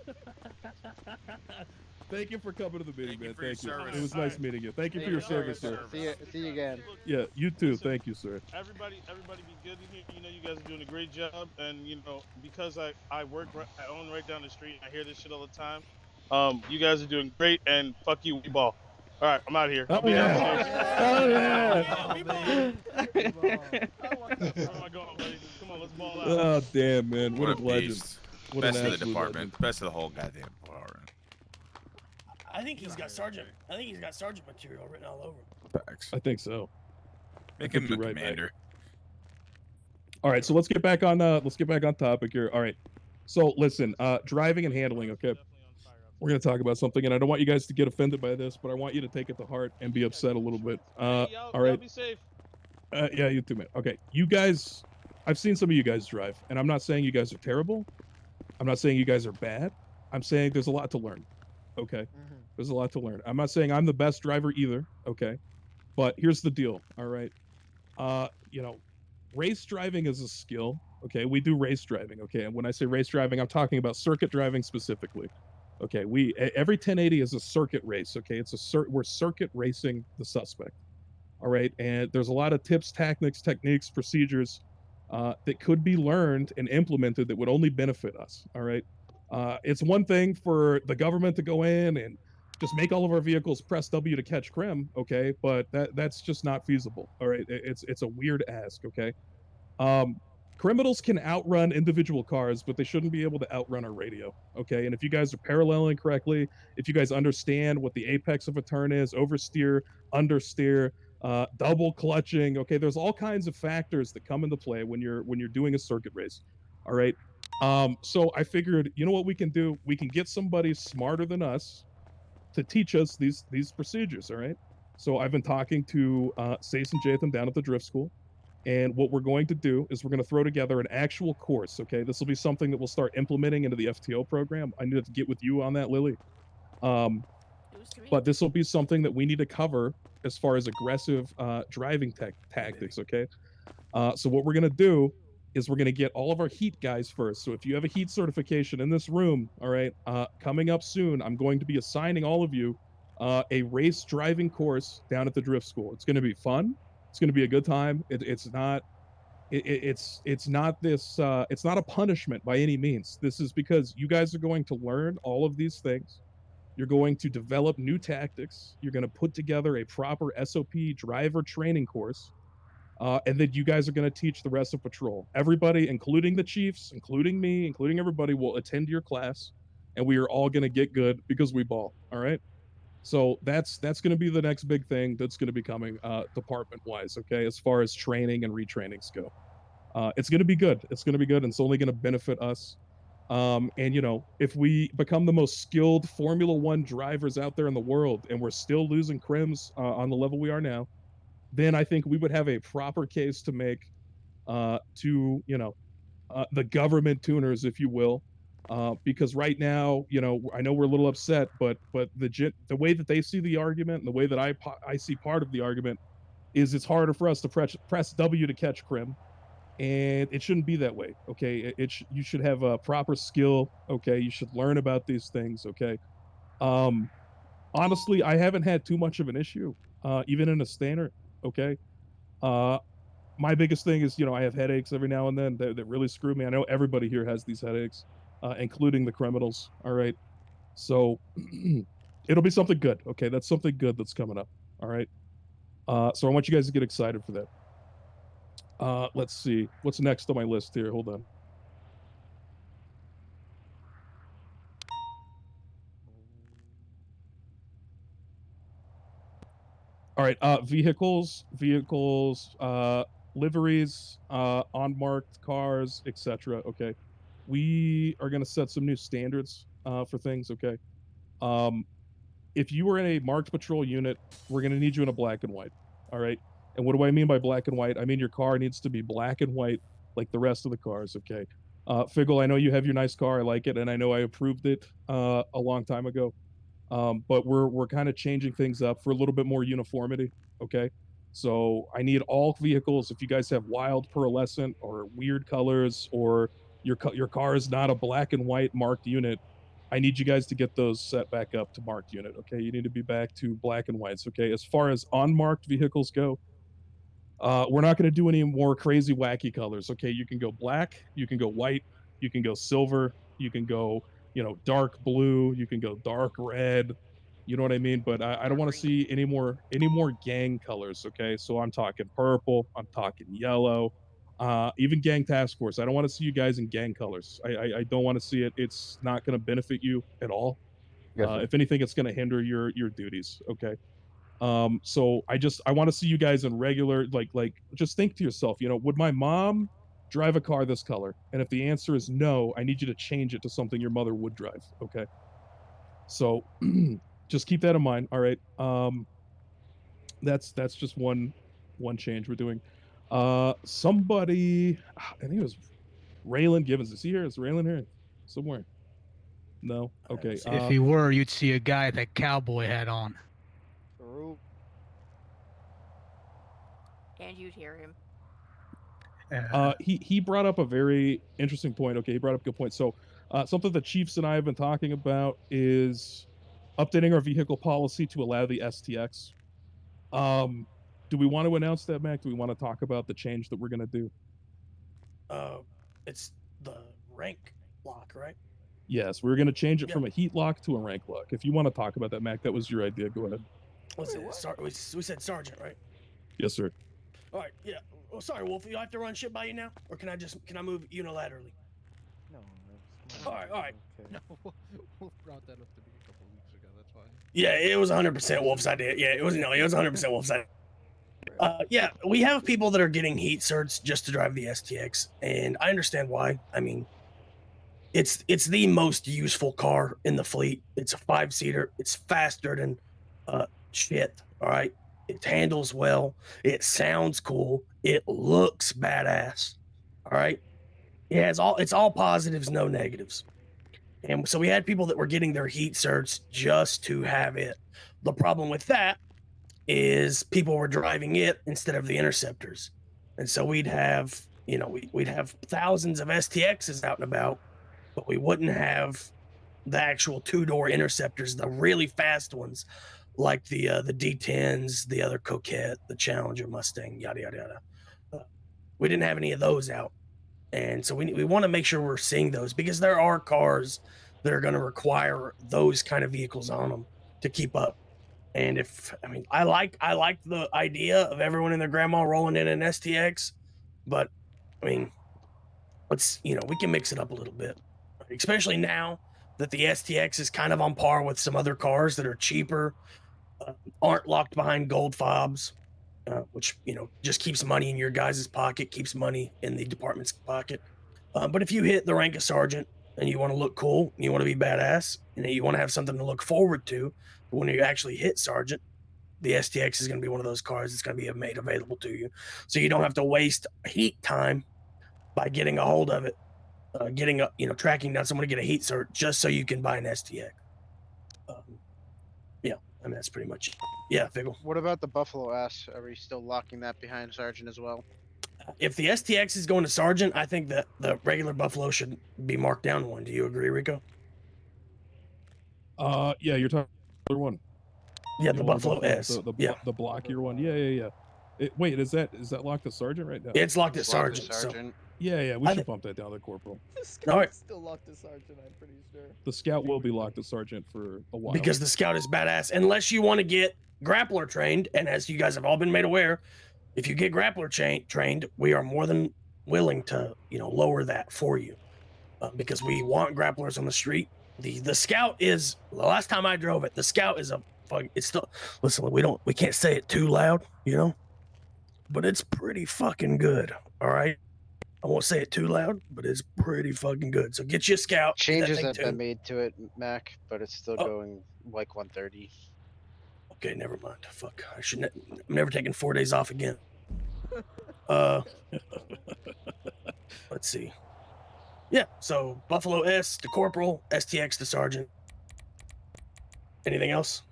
the Thank you for coming to the meeting, man. for your Thank you. service. It was nice meeting you. Thank you for your service, sir. See you again. Yeah, you too. Thank you, sir. Everybody be good in here. You know, you guys are doing a great job, and you know, because I work, I own right down the street. I hear this shit all the time. You guys are doing great, and fuck you, we ball. All right, I'm out of here. I'll be downstairs. Where am I going, buddy? Come on, let's ball out. Oh damn, man! What, What a a legend! beast. What Best an of the absolute department. legend. Best of the whole goddamn department. I think he's got sergeant. I think he's got sergeant material written all over him. Facts. I think so. Make I think him you're the right, Mike. commander. All right, so let's get back on topic here. All right. So listen, driving and handling, okay? We're gonna talk about something, and I don't want you guys to get offended by this, but I want you to take it to heart and be upset a little bit. All right. Y'all be safe. Yeah, you too, man. Okay, you guys, I've seen some of you guys drive, and I'm not saying you guys are terrible. I'm not saying you guys are bad. I'm saying there's a lot to learn. Okay, there's a lot to learn. I'm not saying I'm the best driver either. Okay, but here's the deal. All right, you know, race driving is a skill. Okay, we do race driving. Okay, and when I say race driving, I'm talking about circuit driving specifically. Okay, every 1080 is a circuit race. Okay, we're circuit racing the suspect. All right, and there's a lot of tips, tactics, techniques, procedures that could be learned and implemented that would only benefit us. All right, it's one thing for the government to go in and just make all of our vehicles press W to catch crim. Okay, but that's just not feasible. All right, it's a weird ask. Okay, criminals can outrun individual cars, but they shouldn't be able to outrun our radio. Okay, and if you guys are paralleling correctly, if you guys understand what the apex of a turn is, oversteer, understeer, double clutching. Okay, there's all kinds of factors that come into play when you're doing a circuit race. All right. So I figured, you know what we can do? We can get somebody smarter than us to teach us these procedures. All right. So I've been talking to Sace and Jathan down at the drift school. And what we're going to do is we're going to throw together an actual course. Okay, this will be something that we'll start implementing into the FTO program. I need to get with you on that, Lily. But this will be something that we need to cover as far as aggressive driving tactics. Okay, so what we're going to do is we're going to get all of our heat guys first. So if you have a heat certification in this room, all right, coming up soon, I'm going to be assigning all of you a race driving course down at the drift school. It's going to be fun. It's going to be a good time. It's not this it's not a punishment by any means. This is because you guys are going to learn all of these things. You're going to develop new tactics. You're going to put together a proper SOP driver training course. And then you guys are going to teach the rest of patrol. Everybody, including the chiefs, including me, including everybody, will attend your class, and we are all going to get good because we ball. All right. So that's going to be the next big thing that's going to be coming department wise. Okay, as far as training and retrainings go, it's going to be good. It's going to be good, and it's only going to benefit us. And you know, if we become the most skilled Formula One drivers out there in the world, and we're still losing crims on the level we are now, then I think we would have a proper case to make to the government tuners, if you will, Because right now, I know we're a little upset, but the way that they see the argument and the way that I see part of the argument is it's harder for us to press W to catch crim, and it shouldn't be that way. Okay, you should have a proper skill. Okay, you should learn about these things. Okay, honestly, I haven't had too much of an issue, even in a standard. Okay, my biggest thing is, I have headaches every now and then that really screw me. I know everybody here has these headaches, including the criminals. All right. So it'll be something good. Okay. That's something good that's coming up. All right. So I want you guys to get excited for that. Let's see. What's next on my list here? Hold on. All right. Vehicles, liveries, unmarked cars, etc. Okay. We are going to set some new standards for things. Okay. If you were in a marked patrol unit, we're going to need you in a black and white. All right. And what do I mean by black and white? I mean your car needs to be black and white like the rest of the cars. Okay. Figgle, I know you have your nice car. I like it, and I know I approved it a long time ago. But we're kind of changing things up for a little bit more uniformity. Okay. So I need all vehicles. If you guys have wild pearlescent or weird colors, or your car is not a black and white marked unit, I need you guys to get those set back up to marked unit. Okay, you need to be back to black and whites. Okay, as far as unmarked vehicles go, we're not going to do any more crazy wacky colors. Okay, you can go black, you can go white, you can go silver, you can go dark blue, you can go dark red. You know what I mean? But I don't want to see any more gang colors. Okay, so I'm talking purple, I'm talking yellow, even gang task force. I don't want to see you guys in gang colors. I don't want to see it. It's not going to benefit you at all. Yes, sir. If anything, it's going to hinder your duties. Okay. So I want to see you guys in regular, like just think to yourself, would my mom drive a car this color? And if the answer is no, I need you to change it to something your mother would drive. Okay. So just keep that in mind. All right. That's just one change we're doing. Somebody, I think it was Raylan Gibbons. Is he here? Is Raylan here somewhere? No. Okay. If he were, you'd see a guy with that cowboy hat on. And you'd hear him. He brought up a very interesting point. Okay, he brought up a good point. So something the Chiefs and I have been talking about is updating our vehicle policy to allow the STX. Do we want to announce that, Mac? Do we want to talk about the change that we're going to do? It's the rank lock, right? Yes, we're going to change it from a heat lock to a rank lock. If you want to talk about that, Mac, that was your idea. Go ahead. We said sergeant, right? Yes, sir. All right, yeah. Oh, sorry, Wolf. You have to run shit by you now, or can I move unilaterally? No. All right. Okay. No, Wolf brought that up to me a couple of weeks ago. That's why. Yeah, it was 100% Wolf's idea. Yeah, it was 100% Wolf's idea. Yeah, we have people that are getting heat certs just to drive the STX, and I understand why. I mean, it's the most useful car in the fleet. It's a 5-seater. It's faster than shit. All right. It handles well. It sounds cool. It looks badass. All right. It's all positives, no negatives. And so we had people that were getting their heat certs just to have it. The problem with that is people were driving it instead of the interceptors. And so we'd have thousands of STXs out and about, but we wouldn't have the actual 2-door interceptors, the really fast ones, like the D10s, the other Coquette, the Challenger, Mustang, yada yada yada. We didn't have any of those out, and so we want to make sure we're seeing those, because there are cars that are going to require those kind of vehicles on them to keep up. And I like the idea of everyone and their grandma rolling in an STX, but let's we can mix it up a little bit, especially now that the STX is kind of on par with some other cars that are cheaper, aren't locked behind gold fobs, which just keeps money in your guys' pocket, keeps money in the department's pocket. But if you hit the rank of sergeant and you want to look cool, you want to be badass, and you want to have something to look forward to when you actually hit sergeant, the STX is going to be one of those cars that's going to be made available to you, so you don't have to waste heat time by getting a hold of it tracking down someone to get a heat cert just so you can buy an STX. Yeah, I mean that's pretty much it. Yeah, Figgle. What about the Buffalo S? Are we still locking that behind Sergeant as well? If the STX is going to Sergeant, I think that the regular Buffalo should be marked down one. Do you agree, Rico? Yeah, you're talking other one. Yeah, the Buffalo S. The blockier one. Yeah. Wait, is that locked to Sergeant right now? It's locked at Sergeant. Yeah, we should bump that down to Corporal. The Scout's still locked to Sergeant, I'm pretty sure. The Scout will be locked to Sergeant for a while. Because the Scout is badass. Unless you want to get grappler trained, and as you guys have all been made aware, if you get grappler trained, we are more than willing to, lower that for you, because we want grapplers on the street. The Scout is, the last time I drove it, the Scout is it's still, listen, we can't say it too loud, but it's pretty fucking good. All right. I won't say it too loud, but it's pretty fucking good. So get you a Scout. Changes have been made to it, Mac, but it's still going like 130. Okay, never mind. Fuck. I'm never taking 4 days off again. Let's see. Yeah, so Buffalo S to Corporal, STX to Sergeant. Anything else?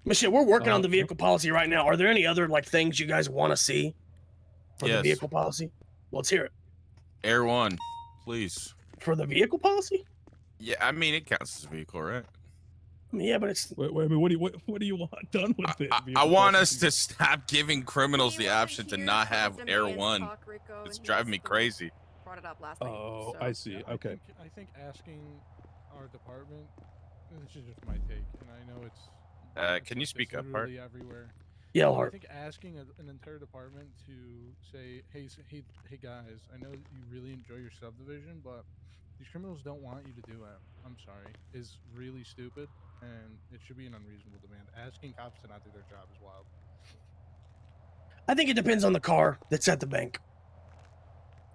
Michelle, we're working on the vehicle policy right now. Are there any other things you guys want to see for the vehicle policy? Let's hear it. Air 1, please. For the vehicle policy? Yeah, I mean it counts as a vehicle, right? Yeah, but it's. Wait, what do you want done with it? I want us to stop giving criminals the option to not have Air 1. It's driving me crazy. Brought it up last night. Oh, I see. Okay. I think asking our department. This is just my take, and I know it's. Can you speak up, Hart? Everywhere. Yeah, I Hart. think asking an entire department to say, hey guys, I know you really enjoy your subdivision, but these criminals don't want you to do it. I'm sorry, is really stupid, and it should be an unreasonable demand. Asking cops to not do their job is wild. I think it depends on the car that's at the bank.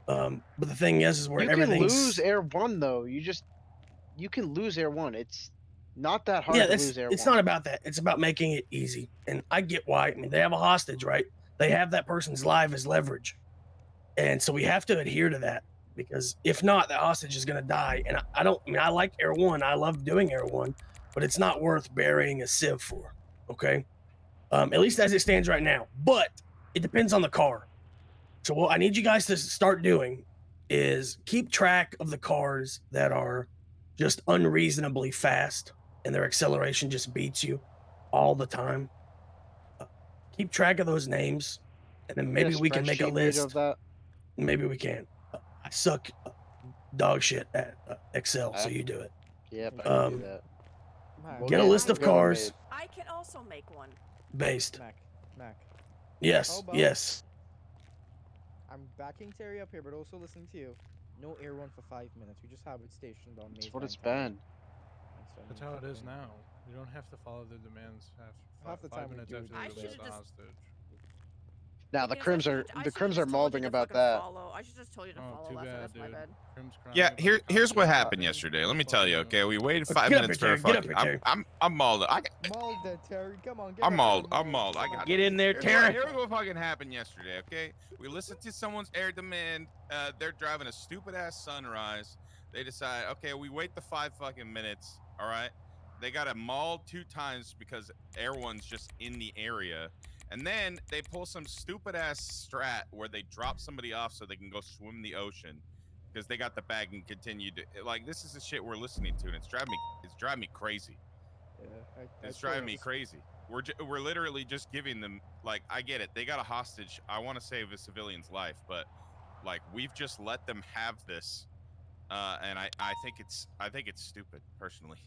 But the thing is where everything's. You can lose Air 1 though. You can lose Air 1. It's not that hard to lose Air 1. It's not about that. It's about making it easy. And I get why. I mean, they have a hostage, right? They have that person's life as leverage. And so we have to adhere to that, because if not, the hostage is going to die. And I like Air 1. I love doing Air 1, but it's not worth burying a sieve for. Okay. At least as it stands right now. But it depends on the car. So what I need you guys to start doing is keep track of the cars that are just unreasonably fast and their acceleration just beats you all the time. Keep track of those names, and then maybe we can make a list. Of that. Maybe we can. I suck dog shit at Excel, so you do it. Yep, I can do that. Get a list of cars. I can also make one. Based. Mac. Yes, yes. I'm backing Terry up here, but also listening to you. No Air 1 for 5 minutes. We just have it stationed on Maze. That's what it's been. That's how it is now. You don't have to follow the demands half the time 5 minutes after I they release should've the just- hostage. Now the crims are molding about that. I should just told you to follow too less. bad, That's my dude. bad. Yeah, here's what happened yesterday. Let me tell you, okay? We waited 5 Get up minutes here, for a Terry. Get up fucking. here, Terry. I'm mauled. Mauled there, Terry. Come on. I'm mauled. I'm mauled. I got Get in there, Here's Terry. Here's what fucking happened yesterday, okay? We listened to someone's air demand. They're driving a stupid ass Sunrise. They decide, okay, we wait the 5 fucking minutes. All right. They got a mauled 2 times because Air 1's just in the area. And then they pull some stupid ass strat where they drop somebody off so they can go swim the ocean because they got the bag and continue to this is the shit we're listening to, and it's driving me crazy. Yeah, it's driving me crazy. We're literally just giving them, I get it, they got a hostage. I want to save a civilian's life, but we've just let them have this, and I think it's stupid personally.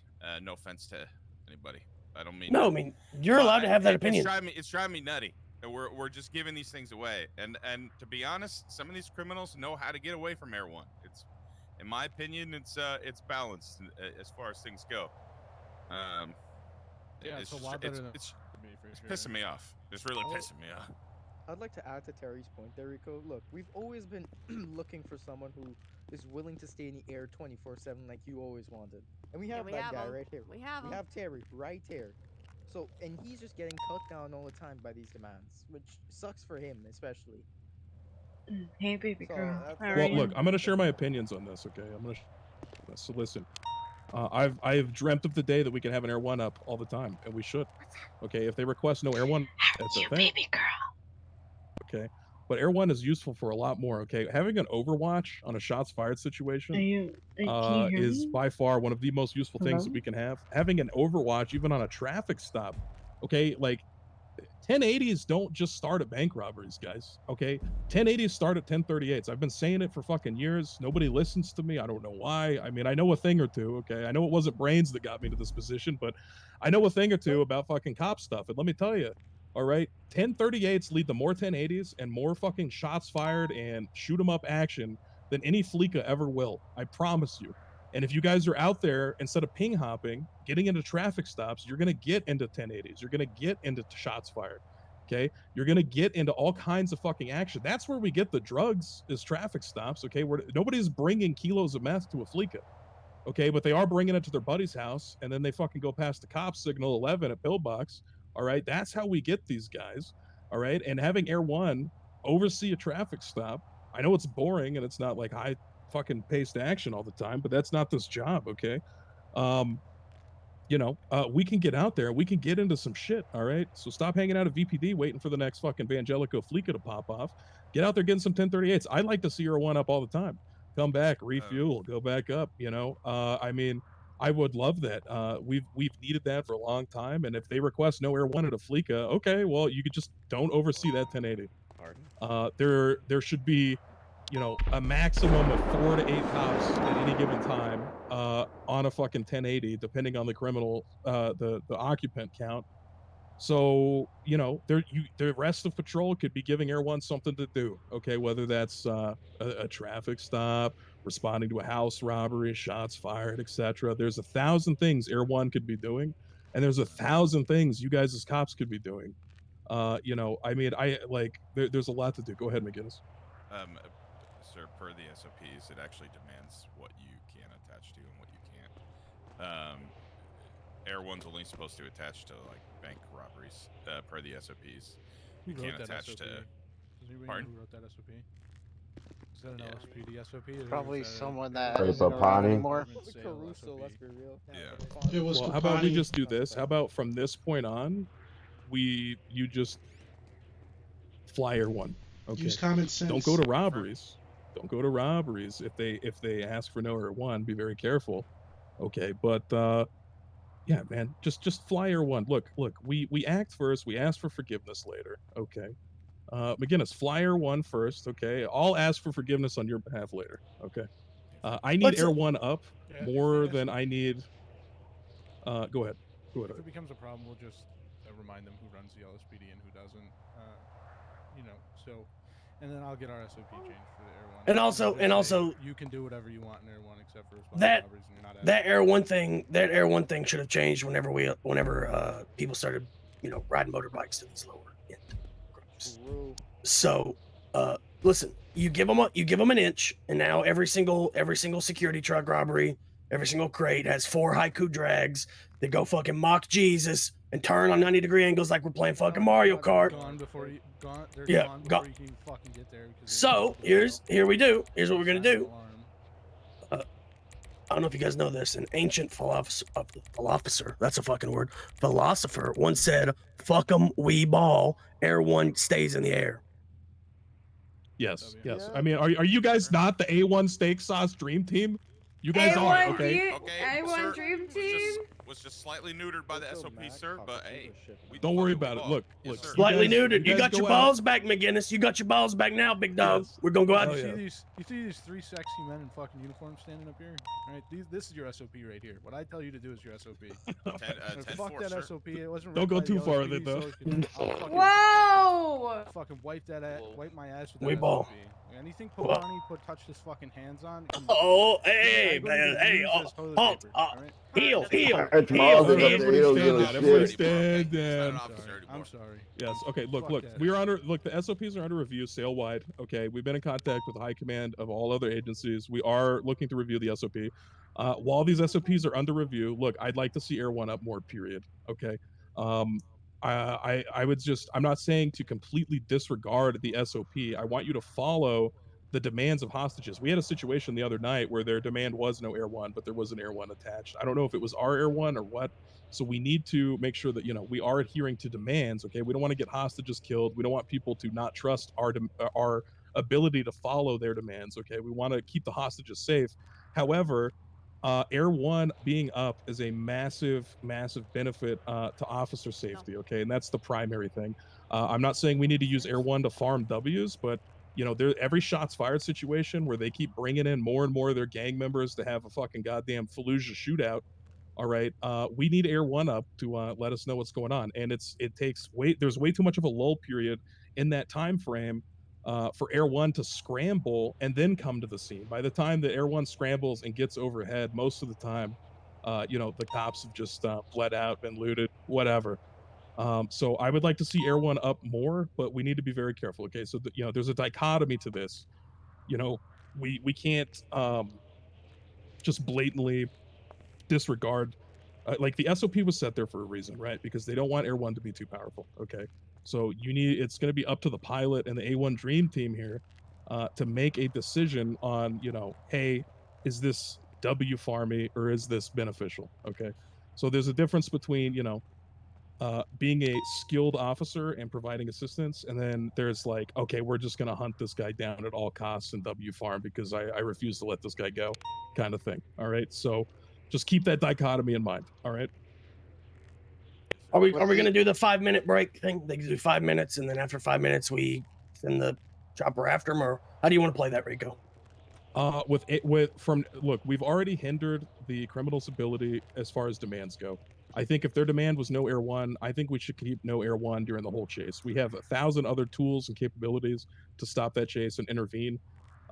No offense to anybody. I don't mean. No, I mean you're allowed to have that opinion. It's driving me nutty. We're just giving these things away, and to be honest, some of these criminals know how to get away from Air 1. It's, in my opinion, it's balanced as far as things go. Yeah, it's a lot better than it's me for sure. pissing me off. It's really pissing me off. I'd like to add to Terry's point there, Rico. Look, we've always been looking for someone who is willing to stay in the air 24/7 like you always wanted. And we have that guy right here. We have him. We have Terry right here. So, and he's just getting cut down all the time by these demands, which sucks for him especially. Hey, baby So girl. that's How are Well, you? look, I'm gonna share my opinions on this. Okay, I'm gonna. So listen, I've dreamt of the day that we can have an Air One up all the time, and we should. Okay, if they request no Air One, that's a thing. Baby girl. Okay, but Air One is useful for a lot more. Okay, having an Overwatch on a shots fired situation Are you? Can you hear is me? by far one of the most useful things that Hello? we can have. Having an Overwatch even on a traffic stop. Okay, like 1080s don't just start at bank robberies, guys. Okay, 1080s start at 1038s. I've been saying it for fucking years. Nobody listens to me. I don't know why. I mean, I know a thing or two. Okay, I know it wasn't brains that got me to this position, but I know a thing or two about fucking cop stuff. And let me tell you, all right, 1038s lead to more 1080s and more fucking shots fired and shoot 'em up action than any Fleeka ever will. I promise you. And if you guys are out there, instead of ping hopping, getting into traffic stops, you're going to get into 1080s. You're going to get into shots fired. Okay. You're going to get into all kinds of fucking action. That's where we get the drugs is traffic stops. Okay. Where nobody's bringing kilos of meth to a Fleeka. Okay. But they are bringing it to their buddy's house. And then they fucking go past the cops signal 11 at Pillbox. All right. That's how we get these guys. All right. And having Air One oversee a traffic stop. I know it's boring and it's not like high fucking paced action all the time, but that's not this job. Okay. Um, we can get out there. We can get into some shit. All right. So stop hanging out at VPD waiting for the next fucking Vangelico Fleeka to pop off. Get out there getting some 1038s. I'd like to see her one up all the time. Come back, refuel, go back up. I mean, I would love that. We've needed that for a long time. And if they request no Air One at a Fleeka, okay, well, you could just don't oversee that 1080. There should be a maximum of 4 to 8 cops at any given time on a fucking 1080, depending on the criminal, the occupant count. So the rest of patrol could be giving Air One something to do. Okay, whether that's a traffic stop, responding to a house robbery, shots fired, etc. There's 1,000 things Air One could be doing, and there's 1,000 things you guys as cops could be doing. I mean, there's a lot to do. Go ahead, McGinnis. Sir, per the SOPs, it actually demands what you can attach to and what you can't. Air One's only supposed to attach to like bank robberies, per the SOPs. You Who can't wrote that attach SOP? to. Does anybody Pardon? know who wrote that SOP? Is that an LSPD SOP? Or Probably is that someone a, that Hey, isn't around Papani. anymore. Caruso, let's be real. Yeah. It was Well, how about we Kapani. just do this? How about from this point on, you just fly Air One. Okay. Use common sense. Don't go to robberies. Don't go to robberies. If they ask for no Air One, be very careful. Okay, but yeah, man, just fly Air One. Look, we act first. We ask for forgiveness later. Okay. McGinnis, fly Air One first. Okay. I'll ask for forgiveness on your behalf later. Okay. I need Air One up more than I need. Go ahead. If it becomes a problem, we'll just remind them who runs the LSPD and who doesn't. So, and then I'll get our SOP changed for the Air One. And also, you can do whatever you want in Air One except for respond that to robberies, and you're not. That Air One thing should have changed whenever people started, riding motorbikes to these lower end groups. So, listen, you give them an inch, and now every single security truck robbery, every single crate has 4 haiku drags that go fucking mock Jesus and turn on 90-degree angles like we're playing fucking Mario Kart. Gone before you gone you can even fucking get there. So here's what we're gonna do. I don't know if you guys know this. An ancient philosopher, that's a fucking word, philosopher once said, "Fuck 'em, we ball. Air One stays in the air." Yes. I mean, are you guys not the A1 steak sauce dream team? You guys are, okay? A1 Dream Team was just slightly neutered by the SOP, sir. But hey, Don't worry about it. Look. Slightly neutered. You got your balls out. back, McGinnis. You got your balls back now, big dog. We're gonna go out. You see these 3 sexy men in fucking uniforms standing up here? All right, this is your SOP right here. What I tell you to do is your SOP. Fuck that SOP. It wasn't. Don't go too far with it, though. Whoa! Fucking wipe my ass with We that ball. SOP. Anything Papani touch his fucking hands on. Oh, hey, halt, heel. Everybody stand down. I'm sorry. Yes. Okay. Look. We are under. Look, the SOPs are under review, sail wide. Okay. We've been in contact with the high command of all other agencies. We are looking to review the SOP. While these SOPs are under review, look, I'd like to see Air One up more. Period. Okay. I would just, I'm not saying to completely disregard the SOP. I want you to follow the demands of hostages. We had a situation the other night where their demand was no Air One, but there was an Air One attached. I don't know if it was our Air One or what. So we need to make sure that, you know, we are adhering to demands. Okay. We don't want to get hostages killed. We don't want people to not trust our ability to follow their demands. Okay. We want to keep the hostages safe. However, Air One being up is a massive, massive benefit to officer safety. Okay, and that's the primary thing. I'm not saying we need to use Air One to farm Ws, but you know, there every shots fired situation where they keep bringing in more and more of their gang members to have a fucking goddamn Fallujah shootout. All right, we need Air One up to let us know what's going on, and it takes there's way too much of a lull period in that time frame for Air One to scramble and then come to the scene. By the time that Air One scrambles and gets overhead, most of the time, you know, the cops have just bled out, been looted, whatever. So I would like to see Air One up more, but we need to be very careful. Okay, so you know, there's a dichotomy to this. You know, we can't just blatantly disregard. Like the SOP was set there for a reason, right? Because they don't want Air One to be too powerful. Okay, so it's going to be up to the pilot and the A1 Dream Team here to make a decision on, you know, hey, is this W farmy or is this beneficial? Okay, so there's a difference between, you know, being a skilled officer and providing assistance, and then there's like, okay, we're just going to hunt this guy down at all costs and W farm because I refuse to let this guy go, kind of thing. All right, so just keep that dichotomy in mind. All right. Are we gonna do the 5-minute break thing? They do 5 minutes, and then after 5 minutes we send the chopper after them, or how do you want to play that, Rico? Look, we've already hindered the criminal's ability as far as demands go. I think if their demand was no Air One, I think we should keep no Air One during the whole chase. We have 1,000 other tools and capabilities to stop that chase and intervene.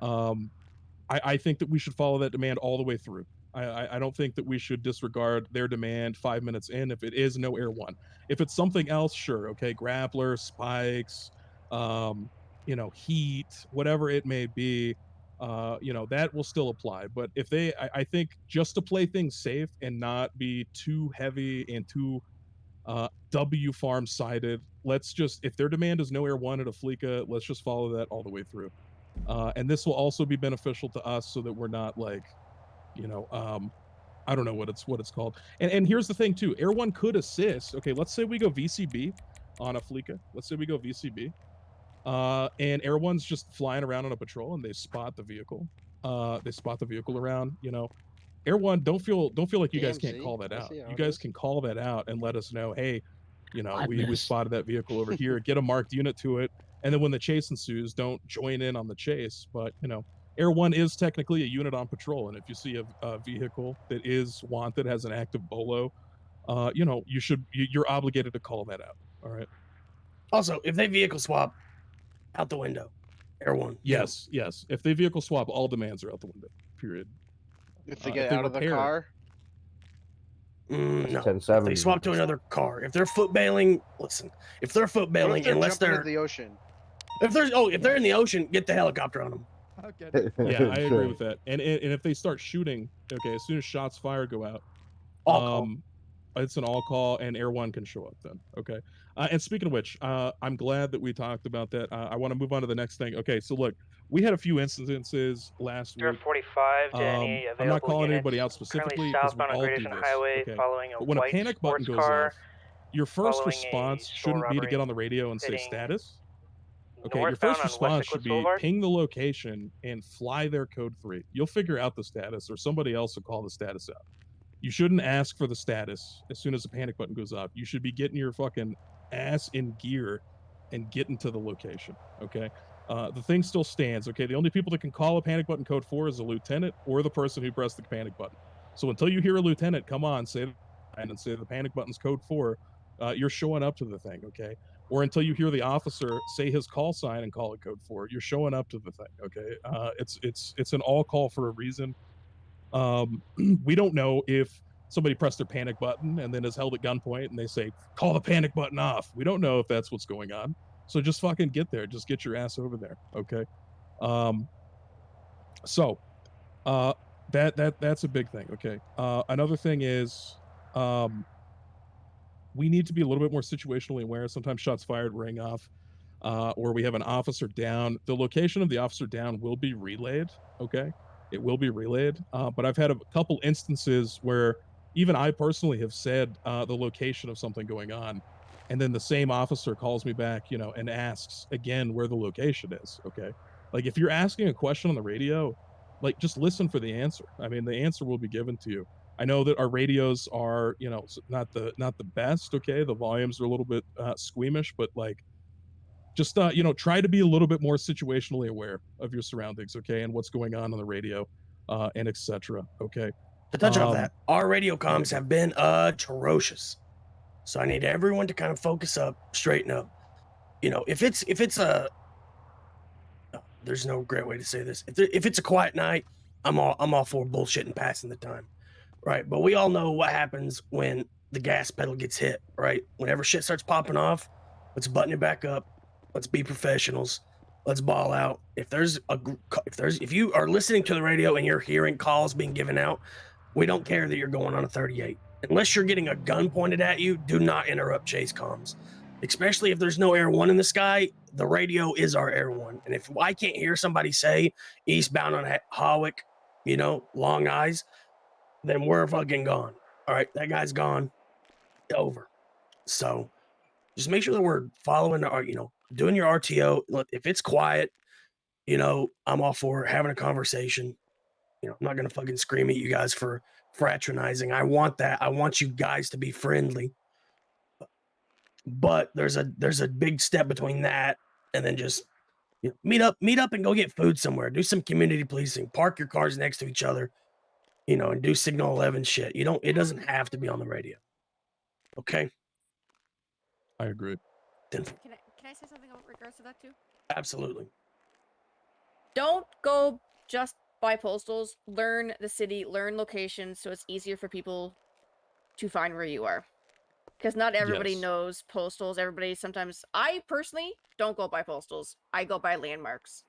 I think that we should follow that demand all the way through. I don't think that we should disregard their demand 5 minutes in if it is no Air One. If it's something else, sure, okay, grappler, spikes, you know, heat, whatever it may be, you know, that will still apply. But if I think just to play things safe and not be too heavy and too W farm sided, let's just, if their demand is no Air One at a Fleeca, let's just follow that all the way through. And this will also be beneficial to us so that we're not like, you know, I don't know what it's called. And here's the thing too, Air One could assist. Okay, let's say we go VCB on a Fleeca. Let's say we go VCB. And Air One's just flying around on a patrol and they spot the vehicle. They spot the vehicle around, you know. Air One, don't feel like you guys can't call that out. You guys can call that out and let us know, hey, you know, we spotted that vehicle over here, get a marked unit to it. And then when the chase ensues, don't join in on the chase. But, you know, Air One is technically a unit on patrol. And if you see a vehicle that is wanted, has an active bolo, you know, you're obligated to call that out. All right. Also, if they vehicle swap, out the window. Air One. Yes, yes. If they vehicle swap, all demands are out the window. Period. If they get out of the car? No. 10-7. If they swap to another car. If they're foot bailing, listen. If they're foot bailing, unless jumping they're into the ocean. if they're in the ocean, get the helicopter on them. Yeah, I agree with that. And if they start shooting, okay, as soon as shots fired go out, all call. It's an all call, and Air One can show up then. Okay. And speaking of which, I'm glad that we talked about that. I want to move on to the next thing. Okay, so look, we had a few instances last week. 45 to any available I'm not calling units. anybody out specifically Currently because we southbound on all Great do Ocean this. Highway, Okay. following a But when a white panic button sports goes car, off, your first following a response store shouldn't be to robbery, get on the radio and say hitting status. Okay, your northbound first on West response Eclipse should be Boulevard. ping the location and fly their code 3. You'll figure out the status, or somebody else will call the status out. You shouldn't ask for the status as soon as the panic button goes up. You should be getting your fucking ass in gear and getting to the location. Okay. The thing still stands. Okay. The only people that can call a panic button code 4 is a lieutenant or the person who pressed the panic button. So until you hear a lieutenant come on, say and say the panic button's code 4, you're showing up to the thing. Okay. Or until you hear the officer say his call sign and call it code 4, you're showing up to the thing. Okay. It's an all call for a reason. We don't know if somebody pressed their panic button and then is held at gunpoint and they say, call the panic button off. We don't know if that's what's going on. So just fucking get there. Just get your ass over there. Okay. So that's a big thing. Okay. Another thing is, we need to be a little bit more situationally aware. Sometimes shots fired ring off, or we have an officer down. The location of the officer down will be relayed. Okay, it will be relayed. But I've had a couple instances where even I personally have said the location of something going on, and then the same officer calls me back, and asks again where the location is. Okay, like if you're asking a question on the radio, like just listen for the answer. I mean, the answer will be given to you. I know that our radios are, not the best. Okay, the volumes are a little bit squeamish, but like, just try to be a little bit more situationally aware of your surroundings. Okay, and what's going on the radio, and etc. Okay. To touch off that, our radio comms have been atrocious. So I need everyone to kind of focus up, straighten up. If it's a there's no great way to say this. If it's a quiet night, I'm all for bullshit and passing the time, right? But we all know what happens when the gas pedal gets hit, right? Whenever shit starts popping off, let's button it back up. Let's be professionals. Let's ball out. If you are listening to the radio and you're hearing calls being given out, we don't care that you're going on a 38. Unless you're getting a gun pointed at you, do not interrupt chase comms. Especially if there's no Air 1 in the sky, the radio is our Air 1. And if I can't hear somebody say eastbound on Hawick, Long Eyes, then we're fucking gone. All right, that guy's gone. Over. So just make sure that we're following our, doing your RTO. Look, if it's quiet, I'm all for having a conversation. I'm not gonna fucking scream at you guys for fraternizing. I want that. I want you guys to be friendly. But there's a big step between that and then just meet up and go get food somewhere. Do some community policing. Park your cars next to each other, and do Signal 11 shit. It doesn't have to be on the radio. Okay? I agree. Can I say something in regards to that too? Absolutely. Don't go just by postals. Learn the city, learn locations, so it's easier for people to find where you are. Because not everybody knows postals. I personally don't go by postals. I go by landmarks.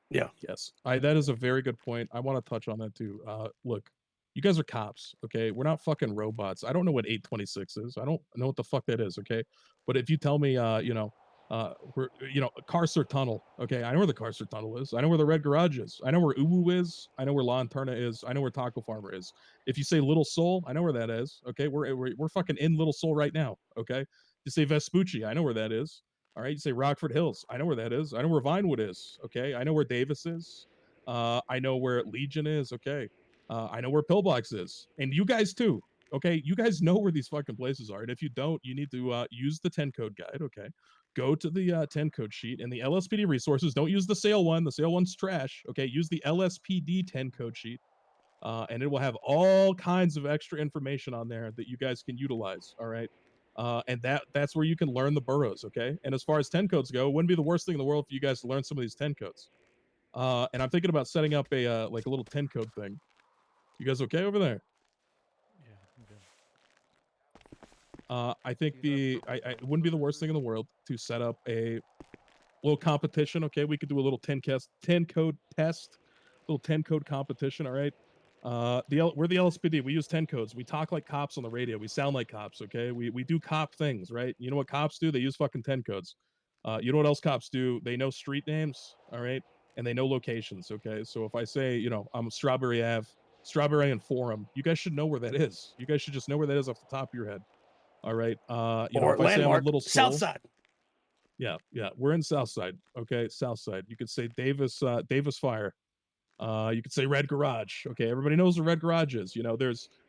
Yeah. Yes. That is a very good point. I want to touch on that too. Look, you guys are cops, okay? We're not fucking robots. I don't know what 826 is. I don't know what the fuck that is, okay? But if you tell me, we're, Carcer Tunnel, okay? I know where the Carcer Tunnel is. I know where the Red Garage is. I know where Uwu is. I know where La Lanterna is. I know where Taco Farmer is. If you say Little Seoul, I know where that is, okay? We're fucking in Little Seoul right now, okay? You say Vespucci, I know where that is. All right, you say Rockford Hills. I know where that is. I know where Vinewood is. Okay, I know where Davis is. I know where Legion is. Okay, I know where Pillbox is, and you guys too. Okay, you guys know where these fucking places are, and if you don't, you need to use the 10 code guide. Okay, go to the 10 code sheet and the LSPD resources. Don't use the sale one. The sale one's trash. Okay, use the LSPD 10 code sheet, and it will have all kinds of extra information on there that you guys can utilize. All right. And that's where you can learn the boroughs, okay? And as far as 10 codes go, it wouldn't be the worst thing in the world for you guys to learn some of these 10 codes. And I'm thinking about setting up a like a little 10 code thing. You guys okay over there? Yeah, I'm good. I think it wouldn't be the worst thing in the world to set up a little competition, okay? We could do a little 10 code test, little 10 code competition, all right? We're the LSPD. We use 10 codes. We talk like cops on the radio. We sound like cops, okay? We do cop things, right? You know what cops do? They use fucking 10 codes. You know what else cops do? They know street names, all right? And they know locations, okay? So if I say, I'm Strawberry Ave, Strawberry and Forum, you guys should know where that is. You guys should just know where that is off the top of your head. All right. Or if I say I'm a landmark, Little Seoul, Southside. Yeah, we're in Southside. Okay, Southside. You could say Davis Fire. You could say Red Garage. Okay, everybody knows where Red Garage is.